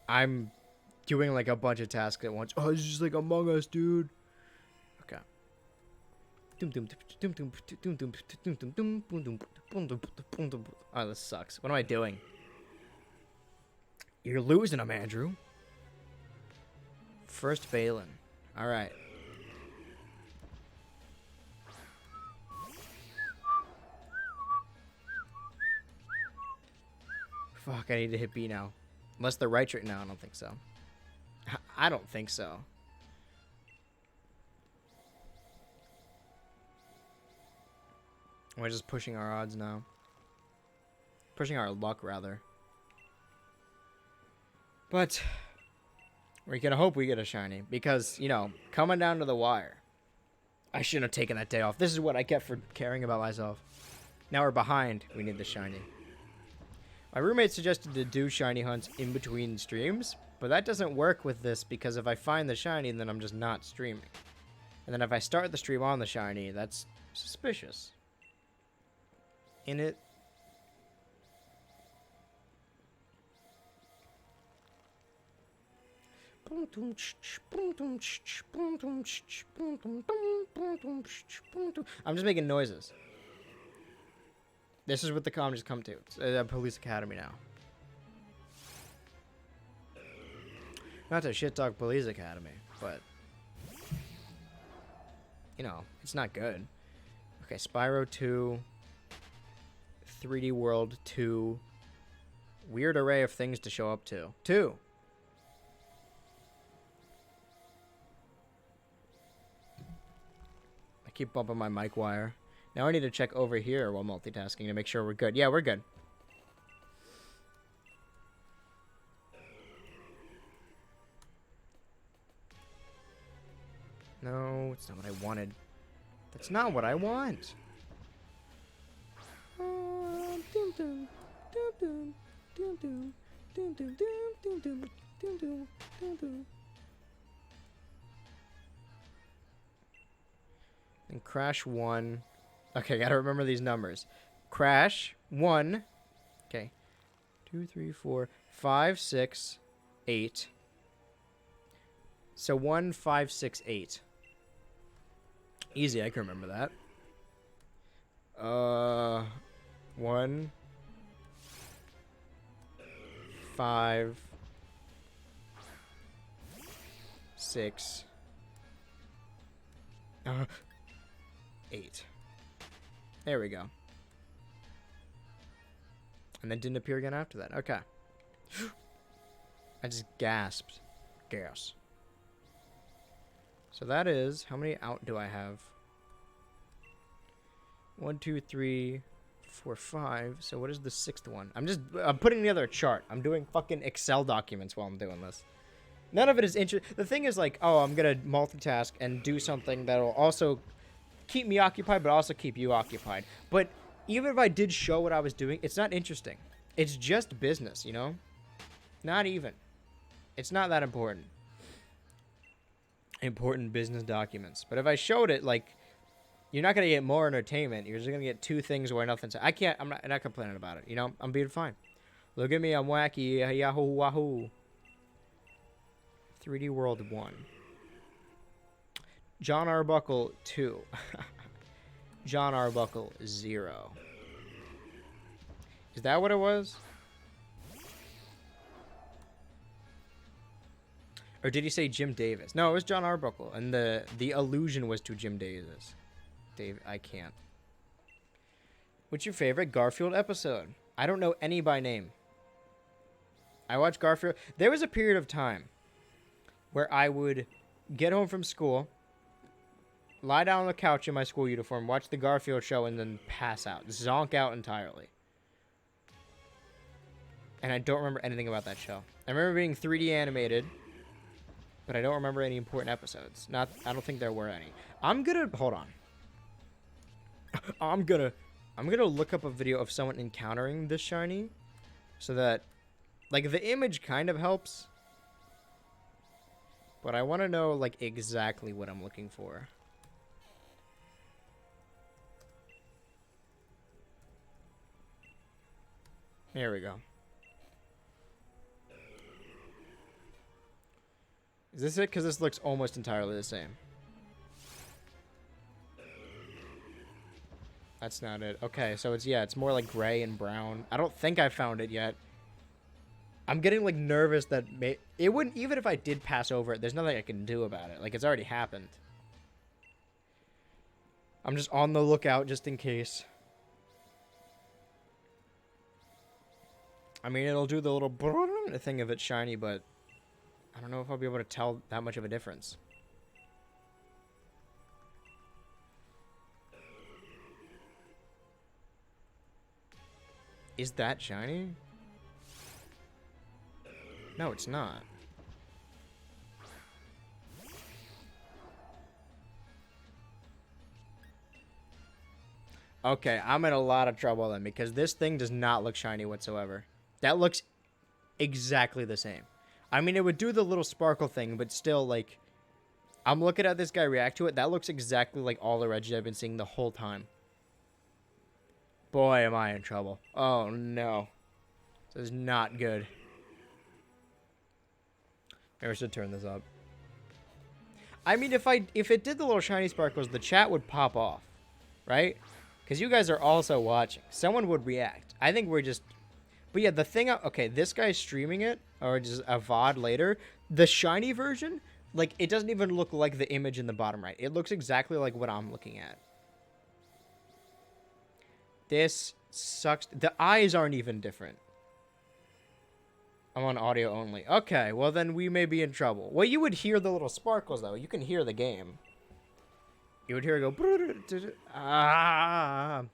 I'm doing like a bunch of tasks at once. Oh, it's just like Among Us, dude. Okay. Oh, this sucks. What am I doing? You're losing them, Andrew. First Balin. Alright. Fuck, I need to hit B now. Unless they're right now, I don't think so. I don't think so. We're just pushing our odds now. Pushing our luck, rather. But we can hope we get a shiny. Because, you know, coming down to the wire. I shouldn't have taken that day off. This is what I get for caring about myself. Now we're behind. We need the shiny. My roommate suggested to do shiny hunts in between streams. But that doesn't work with this because if I find the shiny, then I'm just not streaming. And then if I start the stream on the shiny, that's suspicious. In it. I'm just making noises. This is what the comedies come to. It's a police academy now. Not to shit talk police academy, but you know, it's not good. Okay, Spyro 2, 3D World 2, weird array of things to show up to. 2. I keep bumping my mic wire. Now I need to check over here while multitasking to make sure we're good. Yeah, we're good. No, it's not what I wanted. That's not what I want. And Crash 1. Okay, gotta remember these numbers. Crash 1. Okay. 2, 3, 4, 5, 6, 8. So 1, 5, 6, 8. Easy, I can remember that. 1, 5, 6, 8. There we go. And then didn't appear again after that. Okay. I just gasped. Gas. So that is, how many out do I have? 1, 2, 3, 4, 5. So what is the 6th one? I'm putting together a chart. I'm doing fucking Excel documents while I'm doing this. None of it is interesting. The thing is like, oh, I'm going to multitask and do something that'll also keep me occupied, but also keep you occupied. But even if I did show what I was doing, it's not interesting. It's just business, you know? Not even. It's not that important. Important business documents. But if I showed it, like, you're not going to get more entertainment. You're just going to get two things where nothing's... I'm not complaining about it, you know? I'm being fine. Look at me, I'm wacky. Yahoo, wahoo. 3D World 1. John Arbuckle 2. John Arbuckle 0. Is that what it was? Or did he say Jim Davis? No, it was John Arbuckle, and the allusion was to Jim Davis. Dave, I can't. What's your favorite Garfield episode? I don't know any by name. I watched Garfield. There was a period of time where I would get home from school, lie down on the couch in my school uniform, watch the Garfield show, and then pass out. Zonk out entirely. And I don't remember anything about that show. I remember being 3D animated, but I don't remember any important episodes. I don't think there were any. Hold on. I'm gonna look up a video of someone encountering this shiny, so that, like, the image kind of helps, but I want to know, like, exactly what I'm looking for. Here we go. Is this it? Because this looks almost entirely the same. That's not it. Okay, so it's more like gray and brown. I don't think I found it yet. I'm getting, like, nervous that it wouldn't, even if I did pass over it, there's nothing I can do about it. Like, it's already happened. I'm just on the lookout just in case. I mean, it'll do the little thing if it's shiny, but I don't know if I'll be able to tell that much of a difference. Is that shiny? No, it's not. Okay, I'm in a lot of trouble then, because this thing does not look shiny whatsoever. That looks exactly the same. I mean, it would do the little sparkle thing, but still, like, I'm looking at this guy react to it. That looks exactly like all the Reggie I've been seeing the whole time. Boy, am I in trouble. Oh, no. This is not good. Maybe I should turn this up. I mean, if it did the little shiny sparkles, the chat would pop off, right? Because you guys are also watching. Someone would react. I think we're just... But yeah, the thing... Okay, this guy's streaming it, or just a VOD later. The shiny version, like, it doesn't even look like the image in the bottom right. It looks exactly like what I'm looking at. This sucks. The eyes aren't even different. I'm on audio only. Okay, well then we may be in trouble. Well, you would hear the little sparkles, though. You can hear the game. You would hear it go... Ah.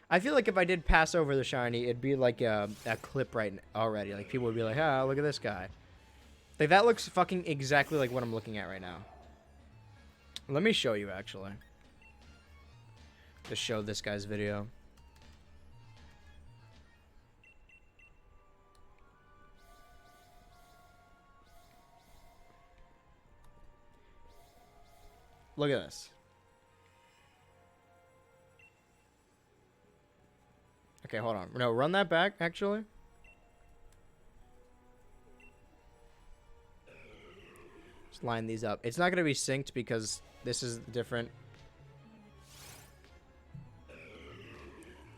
I feel like if I did pass over the shiny, it'd be like a clip right already. Like, people would be like, ah, look at this guy. Like, that looks fucking exactly like what I'm looking at right now. Let me show you, actually. Just show this guy's video. Look at this. Okay, hold on. No, run that back, actually. Just line these up. It's not going to be synced because this is different.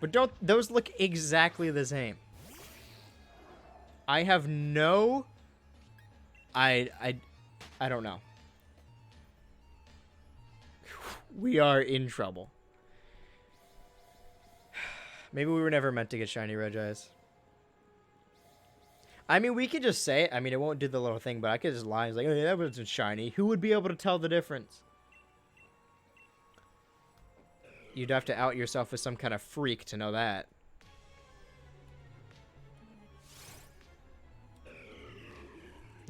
But don't those look exactly the same? I have no... I don't know. We are in trouble. Maybe we were never meant to get shiny Regice. I mean, we could just say it. I mean, it won't do the little thing, but I could just lie. It's like, oh, yeah, that wasn't shiny. Who would be able to tell the difference? You'd have to out yourself as some kind of freak to know that.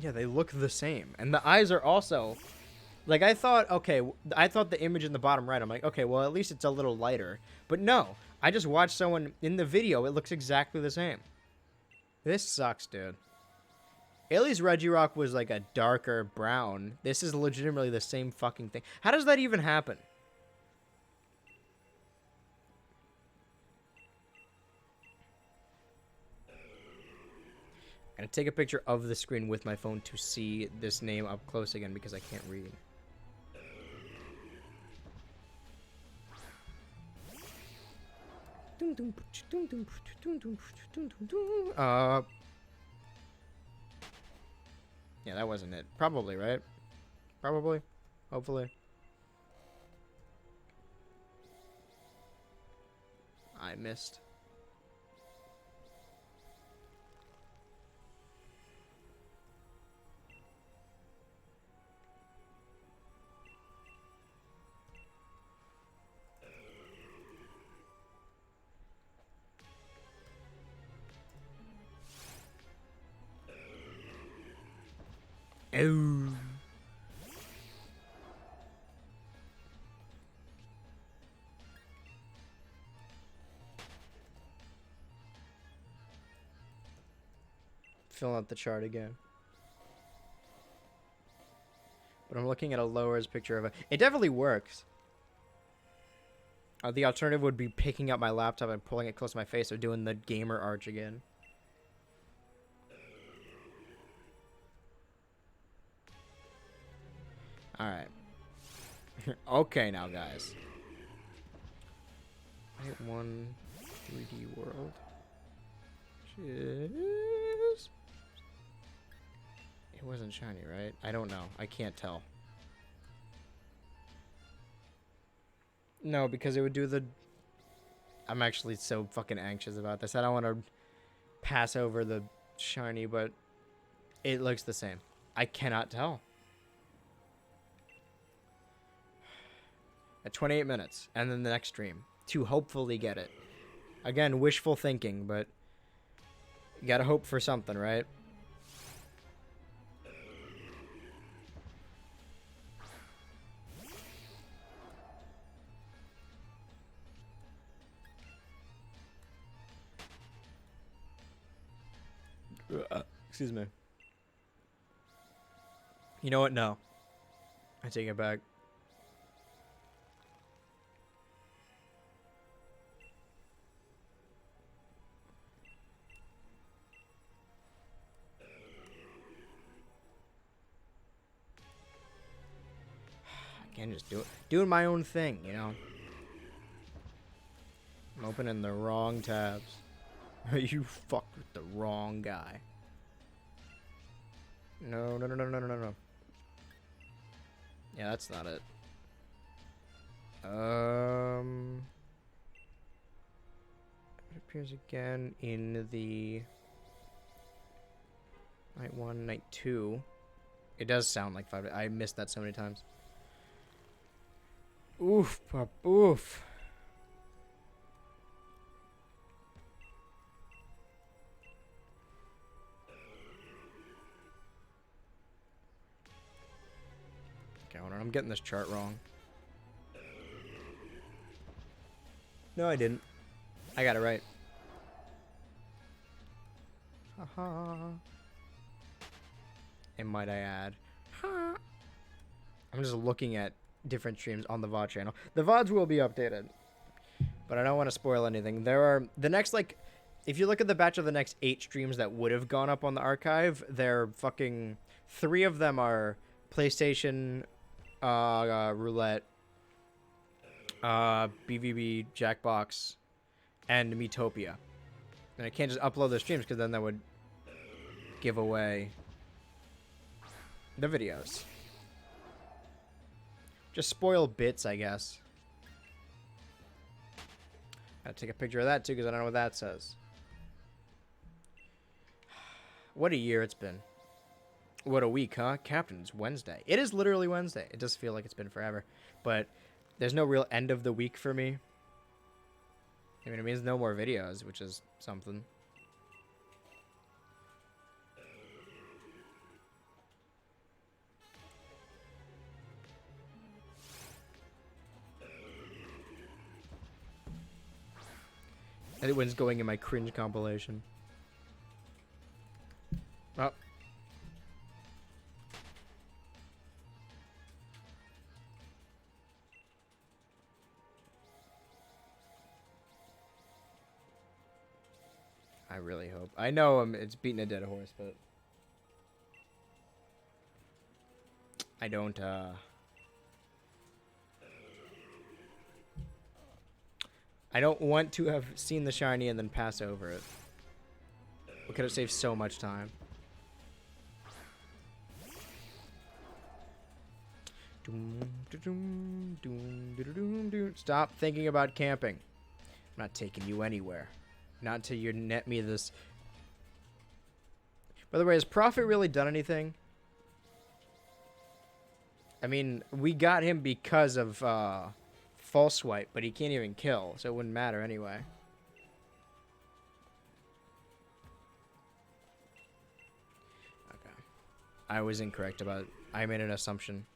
Yeah, they look the same. And the eyes are also Like, I thought, okay, I thought the image in the bottom right, I'm like, okay, well, at least it's a little lighter. But no, I just watched someone in the video, it looks exactly the same. This sucks, dude. At least Regirock was like a darker brown. This is legitimately the same fucking thing. How does that even happen? I'm gonna take a picture of the screen with my phone to see this name up close again because I can't read. Yeah, that wasn't it. Probably, right? Probably. Hopefully. I missed. Oh. Fill out the chart again. But I'm looking at a low-res picture of it. It definitely works. The alternative would be picking up my laptop and pulling it close to my face or doing the gamer arch again. Alright. Okay now, guys. Night 1 3D world. Cheers. It wasn't shiny, right? I don't know. I can't tell. No, because it would do the... I'm actually so fucking anxious about this. I don't want to pass over the shiny, but it looks the same. I cannot tell. At 28 minutes, and then the next stream, to hopefully get it. Again, wishful thinking, but you gotta hope for something, right? Excuse me. You know what? No. I take it back. Again, just doing my own thing, you know? I'm opening the wrong tabs. You fucked with the wrong guy. No. Yeah, that's not it. It appears again in the night 1, night 2. It does sound like 5. I missed that so many times. Oof, pup, oof. Okay, hold on. I'm getting this chart wrong. No, I didn't. I got it right. Haha. And might I add, ha. I'm just looking at different streams on the VOD channel. The VODs will be updated, but I don't want to spoil anything. There are the next, like, if you look at the batch of the next 8 streams that would have gone up on the archive, they're fucking 3 of them are PlayStation, Roulette, BVB, Jackbox, and Metopia. And I can't just upload those streams because then that would give away the videos. Just spoil bits, I guess. Gotta take a picture of that too, because I don't know what that says. What a year it's been. What a week, huh? Captain, it's Wednesday. It is literally Wednesday. It does feel like it's been forever. But there's no real end of the week for me. I mean, it means no more videos, which is something. Everyone's going in my cringe compilation. Oh. I really hope. I know it's beating a dead horse, but I don't, I don't want to have seen the shiny and then pass over it. We could have saved so much time. Stop thinking about camping. I'm not taking you anywhere. Not until you net me this. By the way, has Prophet really done anything? I mean, we got him because of false swipe, but he can't even kill, so it wouldn't matter anyway. Okay. I was incorrect about it. I made an assumption.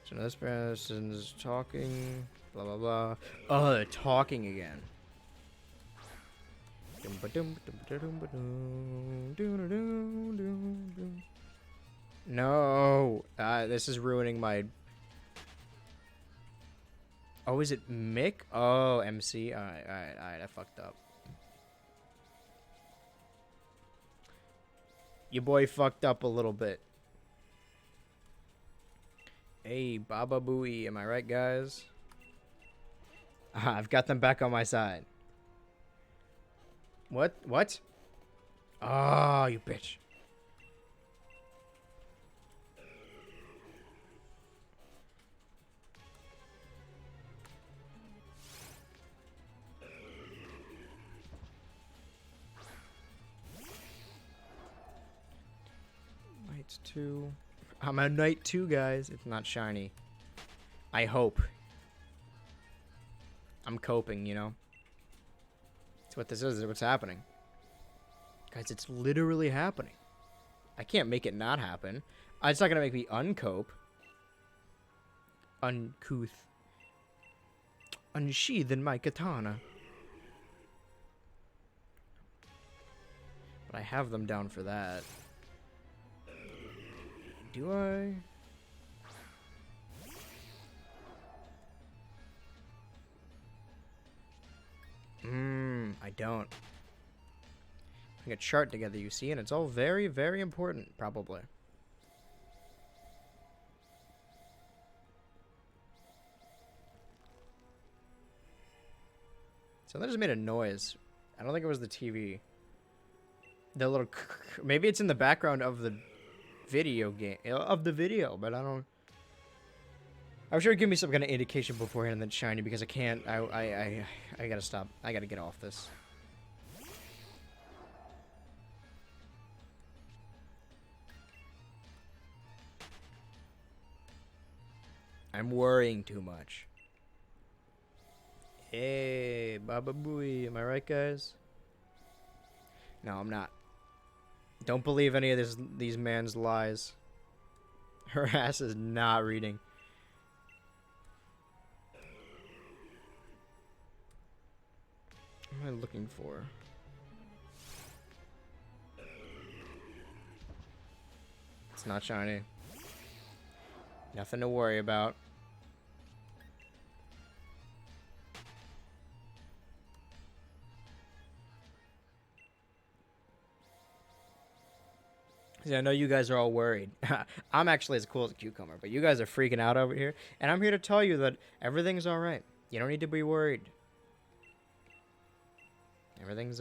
So now this person is talking. Blah, blah, blah. Oh, they're talking again. No. This is ruining my... Oh, is it Mick? Oh, MC. Alright, alright, alright. I fucked up. Your boy fucked up a little bit. Hey, Baba Booey. Am I right, guys? I've got them back on my side. What? What? Oh, you bitch. Knight 2. I'm a Knight 2, guys. It's not shiny. I hope. I'm coping, you know? That's what this is. What's happening. Guys, it's literally happening. I can't make it not happen. It's not going to make me uncope. Uncouth. Unsheathen my katana. But I have them down for that. Do I? I don't. Putting a chart together, you see, and it's all very, very important, probably. So that just made a noise. I don't think it was the TV. The little... Maybe it's in the background of the video game. Of the video, but I don't... I'm sure it'd give me some kind of indication beforehand that it's shiny, because I can't... I gotta stop. I gotta get off this. I'm worrying too much. Hey, Baba Booey. Am I right, guys? No, I'm not. Don't believe any of these man's lies. Her ass is not reading. What am I looking for? It's not shiny. Nothing to worry about. See, I know you guys are all worried. I'm actually as cool as a cucumber, but you guys are freaking out over here. And I'm here to tell you that everything's alright. You don't need to be worried. Everything's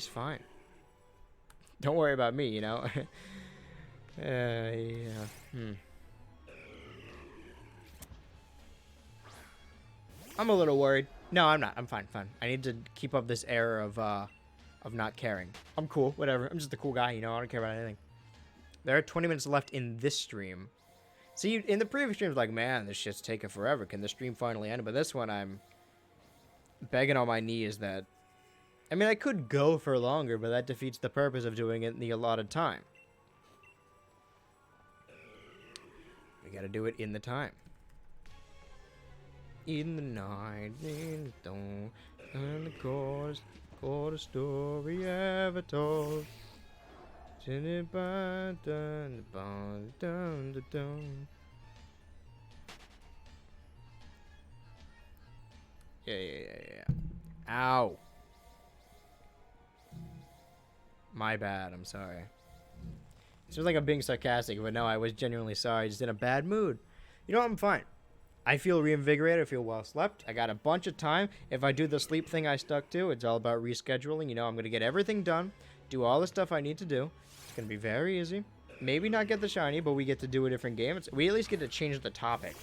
fine. Don't worry about me, you know? Yeah. I'm a little worried. No, I'm not. I'm fine. I need to keep up this air of not caring. I'm cool. Whatever. I'm just a cool guy, you know? I don't care about anything. There are 20 minutes left in this stream. See, in the previous stream, like, man, this shit's taking forever. Can the stream finally end? But this one, I'm begging on my knees that... I mean, I could go for longer, but that defeats the purpose of doing it in the allotted time. We gotta do it in the time. In the night, in the dawn, And the coolest story ever told. Dun, dun, dun, dun, dun, dun. Yeah. Ow. My bad, I'm sorry. It seems like I'm being sarcastic, but no, I was genuinely sorry. Just in a bad mood. You know what? I'm fine. I feel reinvigorated. I feel well slept. I got a bunch of time. If I do the sleep thing I stuck to, it's all about rescheduling. You know, I'm going to get everything done. Do all the stuff I need to do. It's going to be very easy. Maybe not get the shiny, but we get to do a different game. We at least get to change the topic.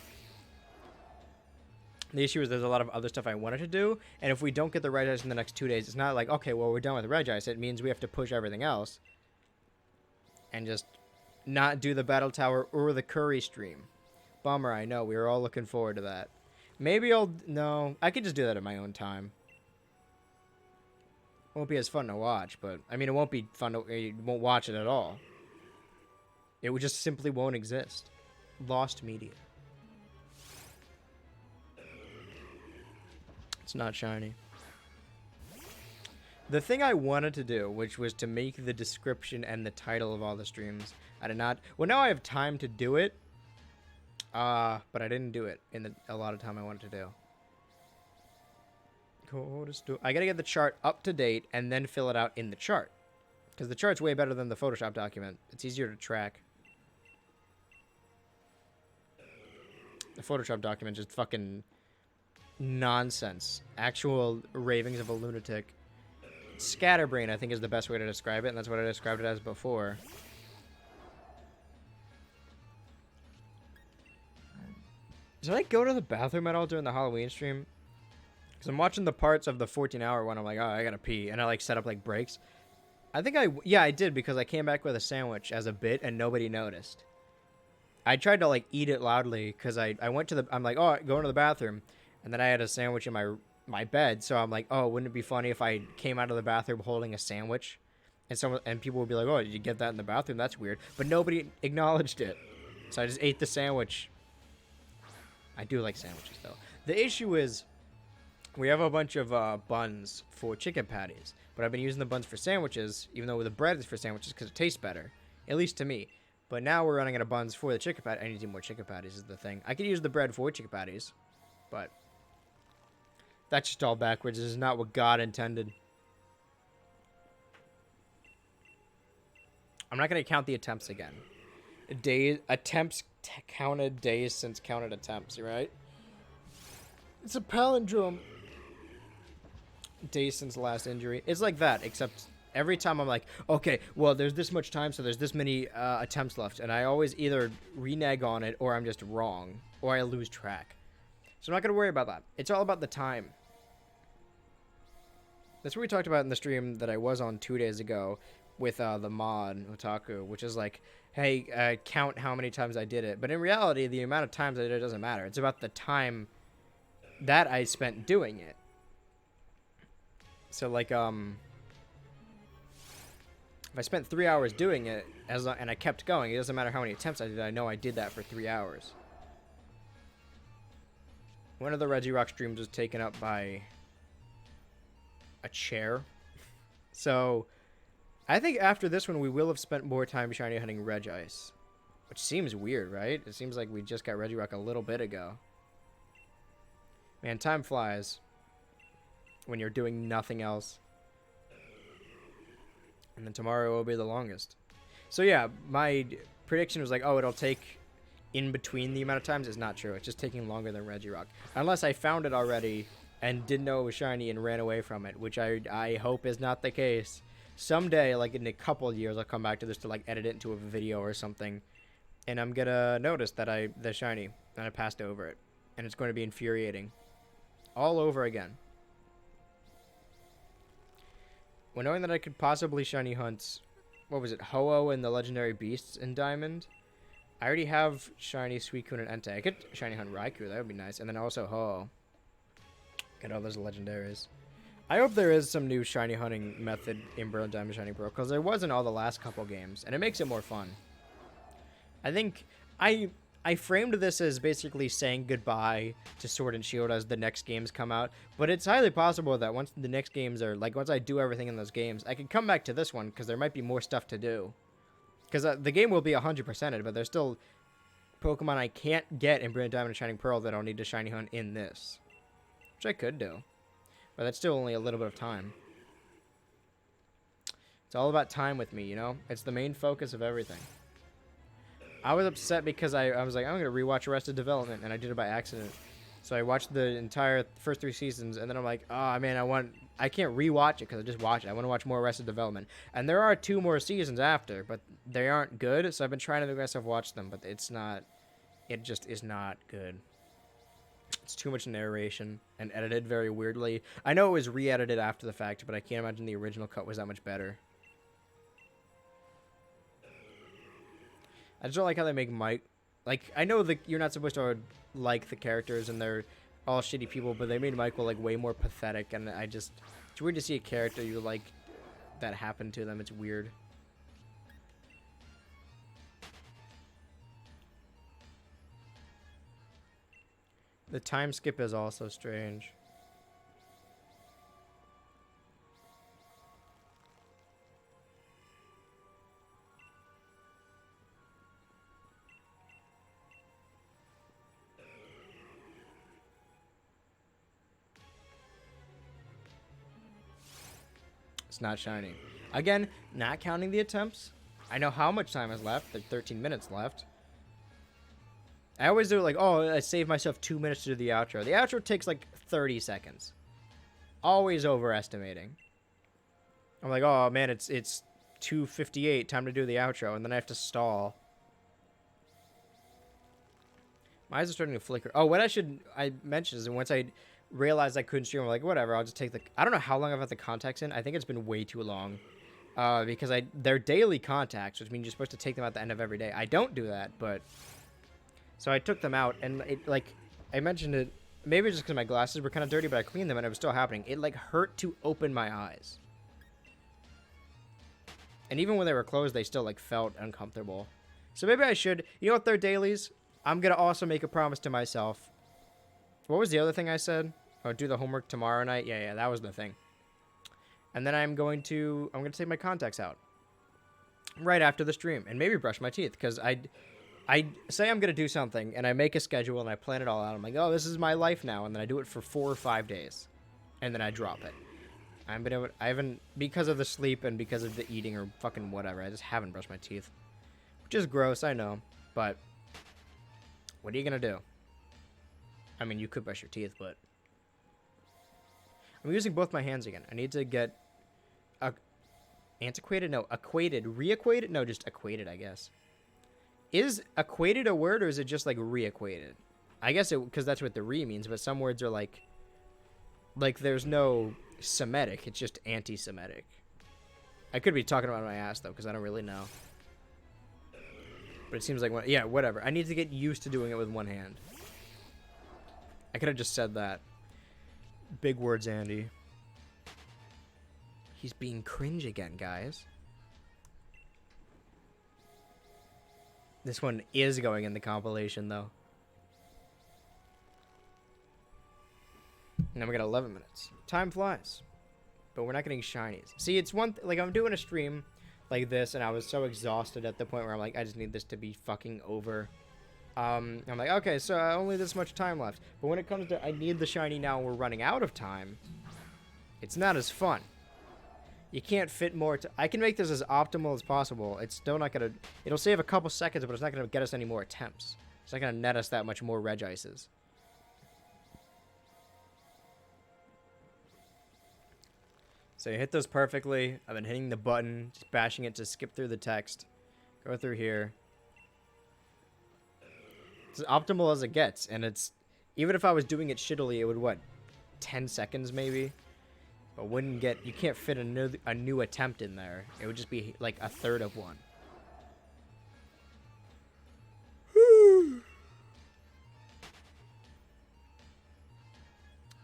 The issue is there's a lot of other stuff I wanted to do, and if we don't get the Regice in the next 2 days, it's not like, okay, well, we're done with the Regice. It means we have to push everything else and just not do the Battle Tower or the Curry stream. Bummer, I know. We were all looking forward to that. Maybe no, I could just do that at my own time. Won't be as fun to watch, but, I mean, it won't be fun you won't watch it at all. It would just simply won't exist. Lost media. It's not shiny. The thing I wanted to do, which was to make the description and the title of all the streams, I did not. Well, now I have time to do it, but I didn't do it in a lot of time I wanted to do. I gotta get the chart up to date and then fill it out in the chart, because the chart's way better than the Photoshop document. It's easier to track. The Photoshop document just fucking nonsense. Actual ravings of a lunatic. Scatterbrain, I think, is the best way to describe it, and that's what I described it as before. Did I go to the bathroom at all during the Halloween stream? Because I'm watching the parts of the 14-hour one. I'm like, oh, I gotta pee. And I, like, set up, like, breaks. I think I did, because I came back with a sandwich as a bit, and nobody noticed. I tried to, like, eat it loudly, because I went to the... I'm like, oh, going to the bathroom. And then I had a sandwich in my bed, so I'm like, oh, wouldn't it be funny if I came out of the bathroom holding a sandwich? And people would be like, oh, did you get that in the bathroom? That's weird. But nobody acknowledged it. So I just ate the sandwich. I do like sandwiches, though. The issue is we have a bunch of buns for chicken patties, but I've been using the buns for sandwiches, even though the bread is for sandwiches because it tastes better, at least to me. But now we're running out of buns for the chicken patty. I need to do more chicken patties is the thing. I could use the bread for chicken patties, but that's just all backwards. This is not what God intended. I'm not going to count the attempts again. Attempts counted days since counted attempts, right? It's a palindrome. Days since last injury. It's like that, except every time I'm like, okay, well, there's this much time, so there's this many attempts left. And I always either renege on it, or I'm just wrong, or I lose track. So I'm not going to worry about that. It's all about the time. That's what we talked about in the stream that I was on 2 days ago with the mod, Otaku, which is like, hey, count how many times I did it. But in reality, the amount of times I did it doesn't matter. It's about the time that I spent doing it. So, like, if I spent 3 hours doing it, and I kept going, it doesn't matter how many attempts I did, I know I did that for 3 hours. One of the Regirock streams was taken up by a chair. So, I think after this one, we will have spent more time shiny hunting Regice. Which seems weird, right? It seems like we just got Regirock a little bit ago. Man, time flies when you're doing nothing else. And then tomorrow will be the longest. So yeah, my prediction was like, oh, it'll take in between the amount of times. It's not true. It's just taking longer than Regirock. Unless I found it already and didn't know it was shiny and ran away from it, which I hope is not the case. Someday, like in a couple of years, I'll come back to this to like edit it into a video or something, and I'm gonna notice that the shiny and I passed over it, and it's going to be infuriating, all over again. When knowing that I could possibly shiny hunt, what was it, Ho-Oh and the legendary beasts in Diamond, I already have shiny Suicune and Entei. I could shiny hunt Raikou, that would be nice, and then also Ho-Oh. Get all those legendaries. I hope there is some new shiny hunting method in Brilliant Diamond Shiny Pearl, because there wasn't all the last couple games, and it makes it more fun. I think I I framed this as basically saying goodbye to Sword and Shield as the next games come out, but it's highly possible that once the next games are, like, once I do everything in those games, I can come back to this one, because there might be more stuff to do. Because the game will be 100%ed, but there's still Pokemon I can't get in Brilliant Diamond and Shining Pearl that I'll need to Shiny Hunt in this. Which I could do. But that's still only a little bit of time. It's all about time with me, you know? It's the main focus of everything. I was upset because I was like, I'm going to rewatch Arrested Development, and I did it by accident. So I watched the entire first 3 seasons, and then I'm like, oh, man, I can't rewatch it because I just watched it. I want to watch more Arrested Development. And there are 2 more seasons after, but they aren't good, so I've been trying to make myself watch them, but it just is not good. It's too much narration and edited very weirdly. I know it was re-edited after the fact, but I can't imagine the original cut was that much better. I just don't like how they make Mike... Like, I know that you're not supposed to like the characters and they're all shitty people, but they made Michael, like, way more pathetic, and it's weird to see a character you like that happen to them. It's weird. The time skip is also strange. It's not shiny. Again, not counting the attempts. I know how much time is left. There's 13 minutes left. I always do it like, oh, I saved myself 2 minutes to do the outro. The outro takes like 30 seconds. Always overestimating. I'm like, oh man, it's 2:58, time to do the outro, and then I have to stall. My eyes are starting to flicker. Oh, what I mentioned is once I realized I couldn't stream, I'm like, whatever, I'll just take I don't know how long I've had the contacts in. I think it's been way too long. Because they're daily contacts, which means you're supposed to take them at the end of every day. I don't do that, but... So I took them out, and it, like, I mentioned it, maybe just because my glasses were kind of dirty, but I cleaned them, and it was still happening. It, like, hurt to open my eyes. And even when they were closed, they still, like, felt uncomfortable. So maybe I should... You know what, they're dailies? I'm going to also make a promise to myself. What was the other thing I said? Oh, do the homework tomorrow night? Yeah, that was the thing. And then I'm going to take my contacts out. Right after the stream. And maybe brush my teeth, because I say I'm going to do something, and I make a schedule, and I plan it all out. I'm like, oh, this is my life now, and then I do it for 4 or 5 days. And then I drop it. I haven't, because of the sleep and because of the eating or fucking whatever, I just haven't brushed my teeth. Which is gross, I know. But, what are you going to do? I mean, you could brush your teeth, but... I'm using both my hands again. I need to get... antiquated? No, equated. Reequated? No, just equated, I guess. Is equated a word, or is it just, like, reequated? I guess it... Because that's what the re means, but some words are, like... Like, there's no Semitic. It's just anti-Semitic. I could be talking about my ass, though, because I don't really know. But it seems like... Yeah, whatever. I need to get used to doing it with one hand. I could have just said that. Big words, Andy. He's being cringe again, guys. This one is going in the compilation, though. Now we got 11 minutes. Time flies. But we're not getting shinies. See, it's one... like, I'm doing a stream like this, and I was so exhausted at the point where I'm like, I just need this to be fucking over. I'm like, okay, so only this much time left. But when it comes to I need the shiny now and we're running out of time, it's not as fun. You can't fit more... I can make this as optimal as possible. It's still not going to... It'll save a couple seconds, but it's not going to get us any more attempts. It's not going to net us that much more Regices. So you hit those perfectly. I've been hitting the button, just bashing it to skip through the text. Go through here. It's as optimal as it gets, and it's... Even if I was doing it shittily, it would, what, 10 seconds maybe? But wouldn't get... You can't fit a new attempt in there. It would just be, like, a third of one.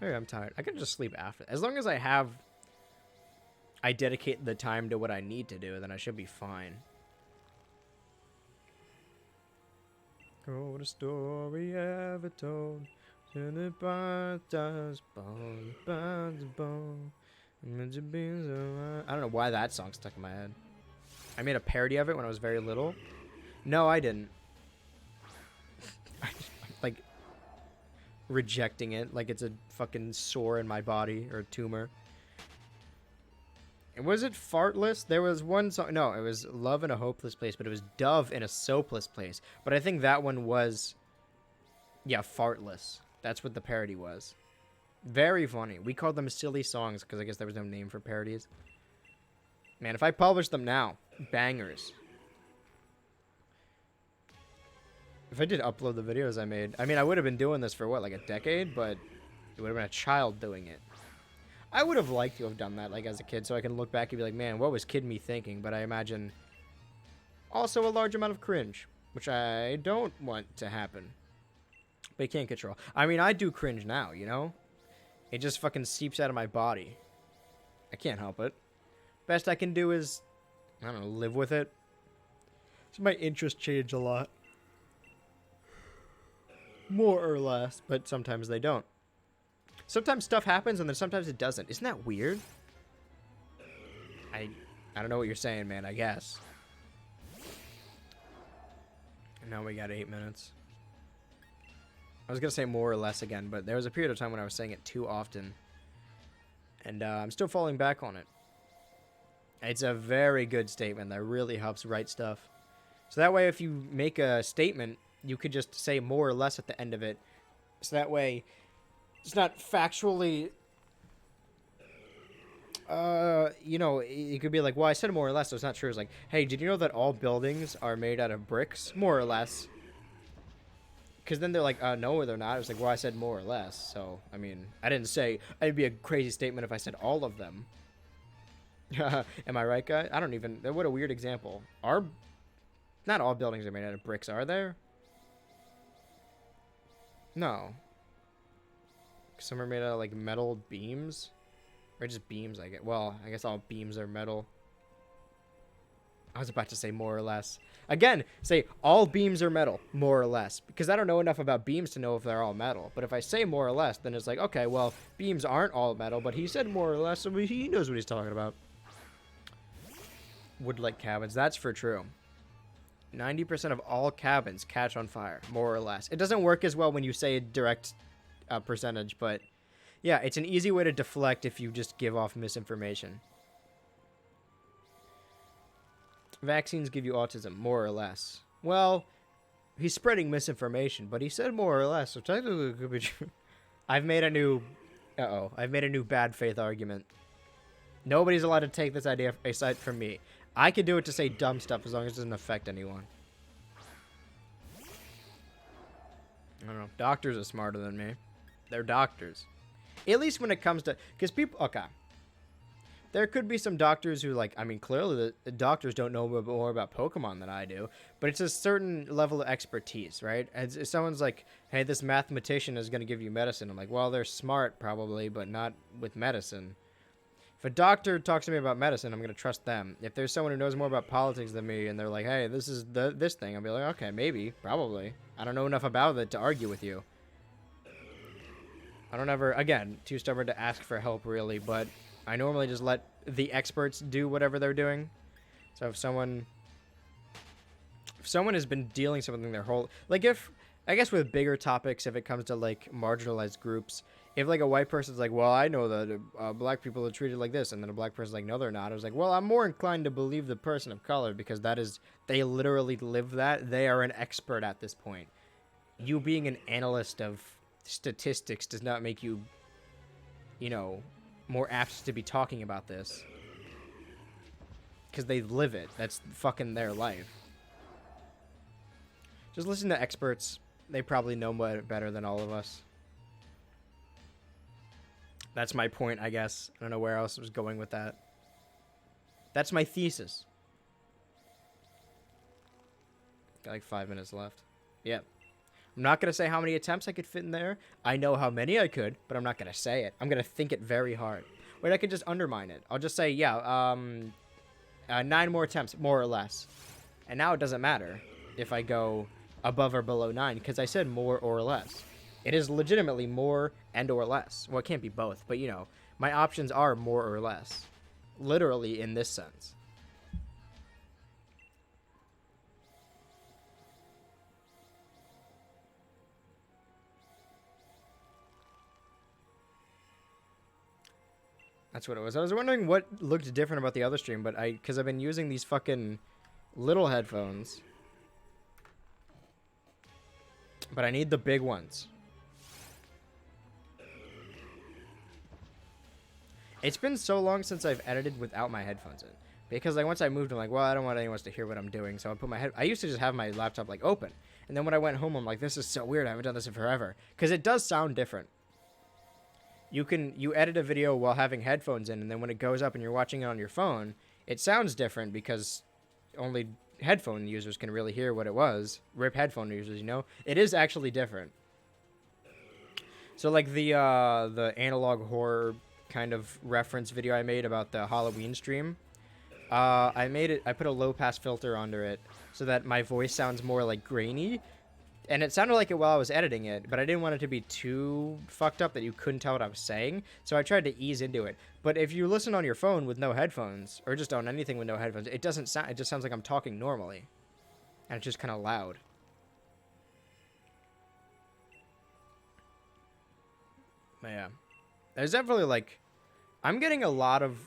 Maybe I'm tired. I could just sleep after. As long as I dedicate the time to what I need to do, then I should be fine. Oh, the story ever told. To the bone, bone. I don't know why that song stuck in my head. I made a parody of it when I was very little. No, I didn't. Like, rejecting it like it's a fucking sore in my body or a tumor. And was it Fartless? There was one song. No, it was Love in a Hopeless Place, but it was Dove in a Soapless Place. But I think that one was, yeah, Fartless. That's what the parody was. Very funny. We called them silly songs because I guess there was no name for parodies. Man, if I published them now, bangers. If I did upload the videos I made, I mean, I would have been doing this for what, like a decade? But it would have been a child doing it. I would have liked to have done that, like, as a kid, so I can look back and be like, man, what was kid me thinking? But I imagine also a large amount of cringe, which I don't want to happen. But you can't control. I mean, I do cringe now, you know? It just fucking seeps out of my body. I can't help it. Best I can do is, I don't know, live with it. So my interests change a lot. More or less, but sometimes they don't. Sometimes stuff happens and then sometimes it doesn't. Isn't that weird? I don't know what you're saying, man, I guess. And now we got 8 minutes. I was going to say more or less again, but there was a period of time when I was saying it too often. And I'm still falling back on it. It's a very good statement that really helps write stuff. So that way if you make a statement, you could just say more or less at the end of it. So that way it's not factually, you know, it could be like, well, I said more or less, so it's not true. It's like, hey, did you know that all buildings are made out of bricks? More or less. Because then they're like, no, they're not. It's like, well, I said more or less. So, I mean, I didn't say, it'd be a crazy statement if I said all of them. Am I right, guys? I don't even, what a weird example. Not all buildings are made out of bricks, are there? No. Some are made out of, like, metal beams. Or just beams, I guess. Well, I guess all beams are metal. I was about to say more or less. Again, say all beams are metal, more or less. Because I don't know enough about beams to know if they're all metal. But if I say more or less, then it's like, okay, well, beams aren't all metal, but he said more or less, so he knows what he's talking about. Wood-like cabins, that's for true. 90% of all cabins catch on fire, more or less. It doesn't work as well when you say a direct percentage, but yeah, it's an easy way to deflect if you just give off misinformation. Vaccines give you autism, more or less. Well, he's spreading misinformation, but he said more or less, so technically it could be true. I've made a new bad faith argument. Nobody's allowed to take this idea aside from me. I could do it to say dumb stuff as long as it doesn't affect anyone. I don't know. Doctors are smarter than me. They're doctors. At least when it comes to... Because people... Okay. There could be some doctors who, like... I mean, clearly the doctors don't know more about Pokemon than I do. But it's a certain level of expertise, right? As if someone's like, hey, this mathematician is going to give you medicine. I'm like, well, they're smart, probably, but not with medicine. If a doctor talks to me about medicine, I'm going to trust them. If there's someone who knows more about politics than me, and they're like, hey, this is this thing, I'll be like, okay, maybe, probably. I don't know enough about it to argue with you. I don't ever, again, too stubborn to ask for help, really, but I normally just let the experts do whatever they're doing. So if someone has been dealing with something their whole... Like, I guess with bigger topics, if it comes to, like, marginalized groups... If, like, a white person's like, well, I know that black people are treated like this, and then a black person's like, no, they're not. I was like, well, I'm more inclined to believe the person of color because that is, they literally live that. They are an expert at this point. You being an analyst of statistics does not make you, you know, more apt to be talking about this. Because they live it. That's fucking their life. Just listen to experts. They probably know better than all of us. That's my point, I guess. I don't know where else I was going with that. That's my thesis. Got like 5 minutes left. Yep. I'm not going to say how many attempts I could fit in there. I know how many I could, but I'm not going to say it. I'm going to think it very hard. Wait, I could just undermine it. I'll just say, yeah, 9 more attempts, more or less. And now it doesn't matter if I go above or below 9 because I said more or less. It is legitimately more and or less. Well, it can't be both, but you know, my options are more or less. Literally in this sense. That's what it was. I was wondering what looked different about the other stream, but because I've been using these fucking little headphones. But I need the big ones. It's been so long since I've edited without my headphones in. Because like once I moved, I'm like, well, I don't want anyone else to hear what I'm doing. So I put my I used to just have my laptop like open. And then when I went home, I'm like, this is so weird. I haven't done this in forever. Because it does sound different. You edit a video while having headphones in, and then when it goes up and you're watching it on your phone, it sounds different because only headphone users can really hear what it was. RIP headphone users, you know? It is actually different. So like the analog horror kind of reference video I made about the Halloween stream, I put a low pass filter under it so that my voice sounds more like grainy. And it sounded like it while I was editing it, but I didn't want it to be too fucked up that you couldn't tell what I was saying. So I tried to ease into it. But if you listen on your phone with no headphones, or just on anything with no headphones, it doesn't sound. It just sounds like I'm talking normally, and it's just kind of loud. But yeah, there's definitely like, I'm getting a lot of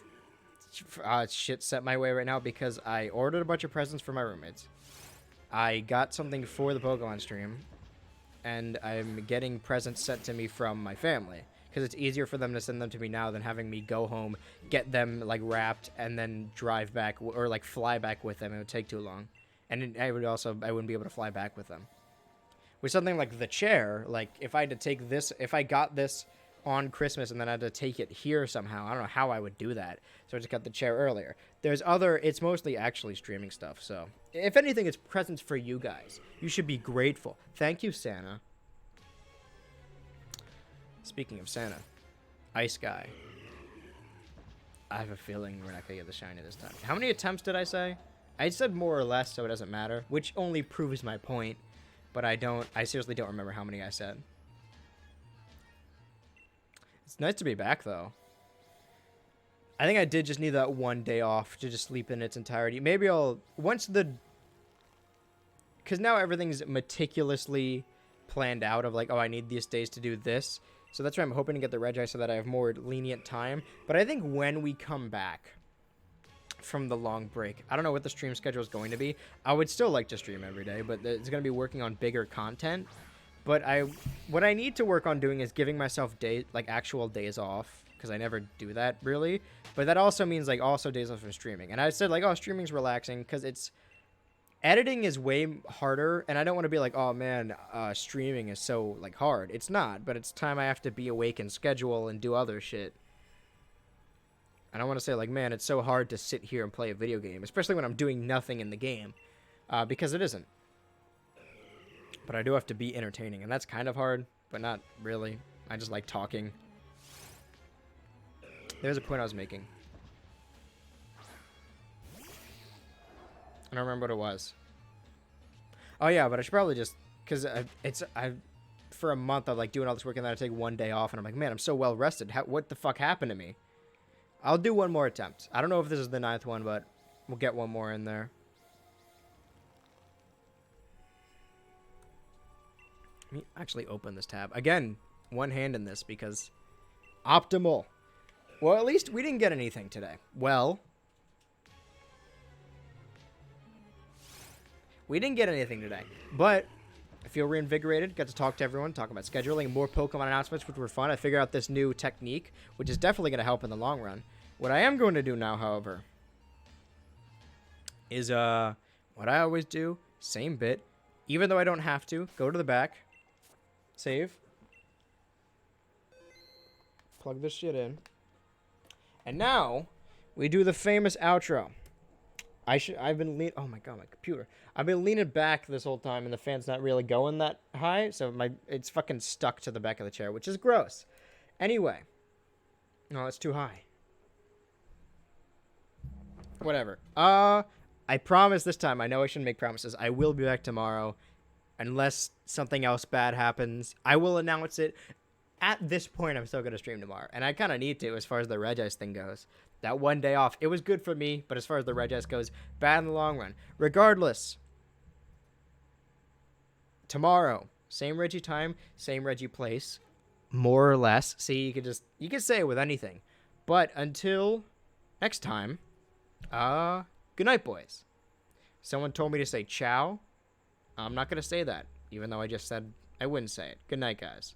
shit set my way right now because I ordered a bunch of presents for my roommates. I got something for the Pokemon stream, and I'm getting presents sent to me from my family, because it's easier for them to send them to me now than having me go home, get them, like, wrapped, and then drive back, or, like, fly back with them. It would take too long. And I wouldn't be able to fly back with them. With something like the chair, like, if I had to take this, if I got this on Christmas and then I had to take it here somehow, I don't know how I would do that. So I just got the chair earlier. It's mostly actually streaming stuff, so. If anything, it's presents for you guys. You should be grateful. Thank you, Santa. Speaking of Santa, Ice Guy. I have a feeling we're not going to get the shiny this time. How many attempts did I say? I said more or less, so it doesn't matter, which only proves my point. But I seriously don't remember how many I said. It's nice to be back, though. I think I did just need that one day off to just sleep in its entirety. Maybe because now everything's meticulously planned out of like, oh, I need these days to do this. So that's why I'm hoping to get the Regice so that I have more lenient time. But I think when we come back from the long break, I don't know what the stream schedule is going to be. I would still like to stream every day, but it's going to be working on bigger content. But what I need to work on doing is giving myself actual days off, because I never do that really. But that also means like also days off from streaming. And I said like, oh, streaming's relaxing because editing is way harder, and I don't want to be like, oh man, streaming is so like hard. It's not, but it's time I have to be awake and schedule and do other shit. I don't want to say like, man, it's so hard to sit here and play a video game, especially when I'm doing nothing in the game, because it isn't. But I do have to be entertaining, and that's kind of hard, but not really. I just like talking. There's a point I was making. I don't remember what it was. Oh yeah, but I should probably just, because for a month I'm like doing all this work and then I take one day off and I'm like, man, I'm so well rested. What the fuck happened to me? I'll do one more attempt. I don't know if this is the 9th one, but we'll get one more in there. Let me actually open this tab. Again, one hand in this because optimal. Well, at least we didn't get anything today. Well, we didn't get anything today, but I feel reinvigorated. Got to talk to everyone, talk about scheduling, more Pokemon announcements, which were fun. I figured out this new technique, which is definitely going to help in the long run. What I am going to do now, however, is what I always do, same bit, even though I don't have to. Go to the back, save, plug this shit in, and now we do the famous outro. I've been oh my god, my computer. I've been leaning back this whole time and the fan's not really going that high, so it's fucking stuck to the back of the chair, which is gross. Anyway. No, it's too high. Whatever. I promise this time, I know I shouldn't make promises. I will be back tomorrow. unless something else bad happens. I will announce it. At this point, I'm still going to stream tomorrow. And I kind of need to as far as the Regice thing goes. That one day off, it was good for me. But as far as the Regice goes, bad in the long run. Regardless, tomorrow, same Reggie time, same Reggie place. More or less. See, you can say it with anything. But until next time, good night, boys. Someone told me to say ciao. I'm not going to say that, even though I just said I wouldn't say it. Good night, guys.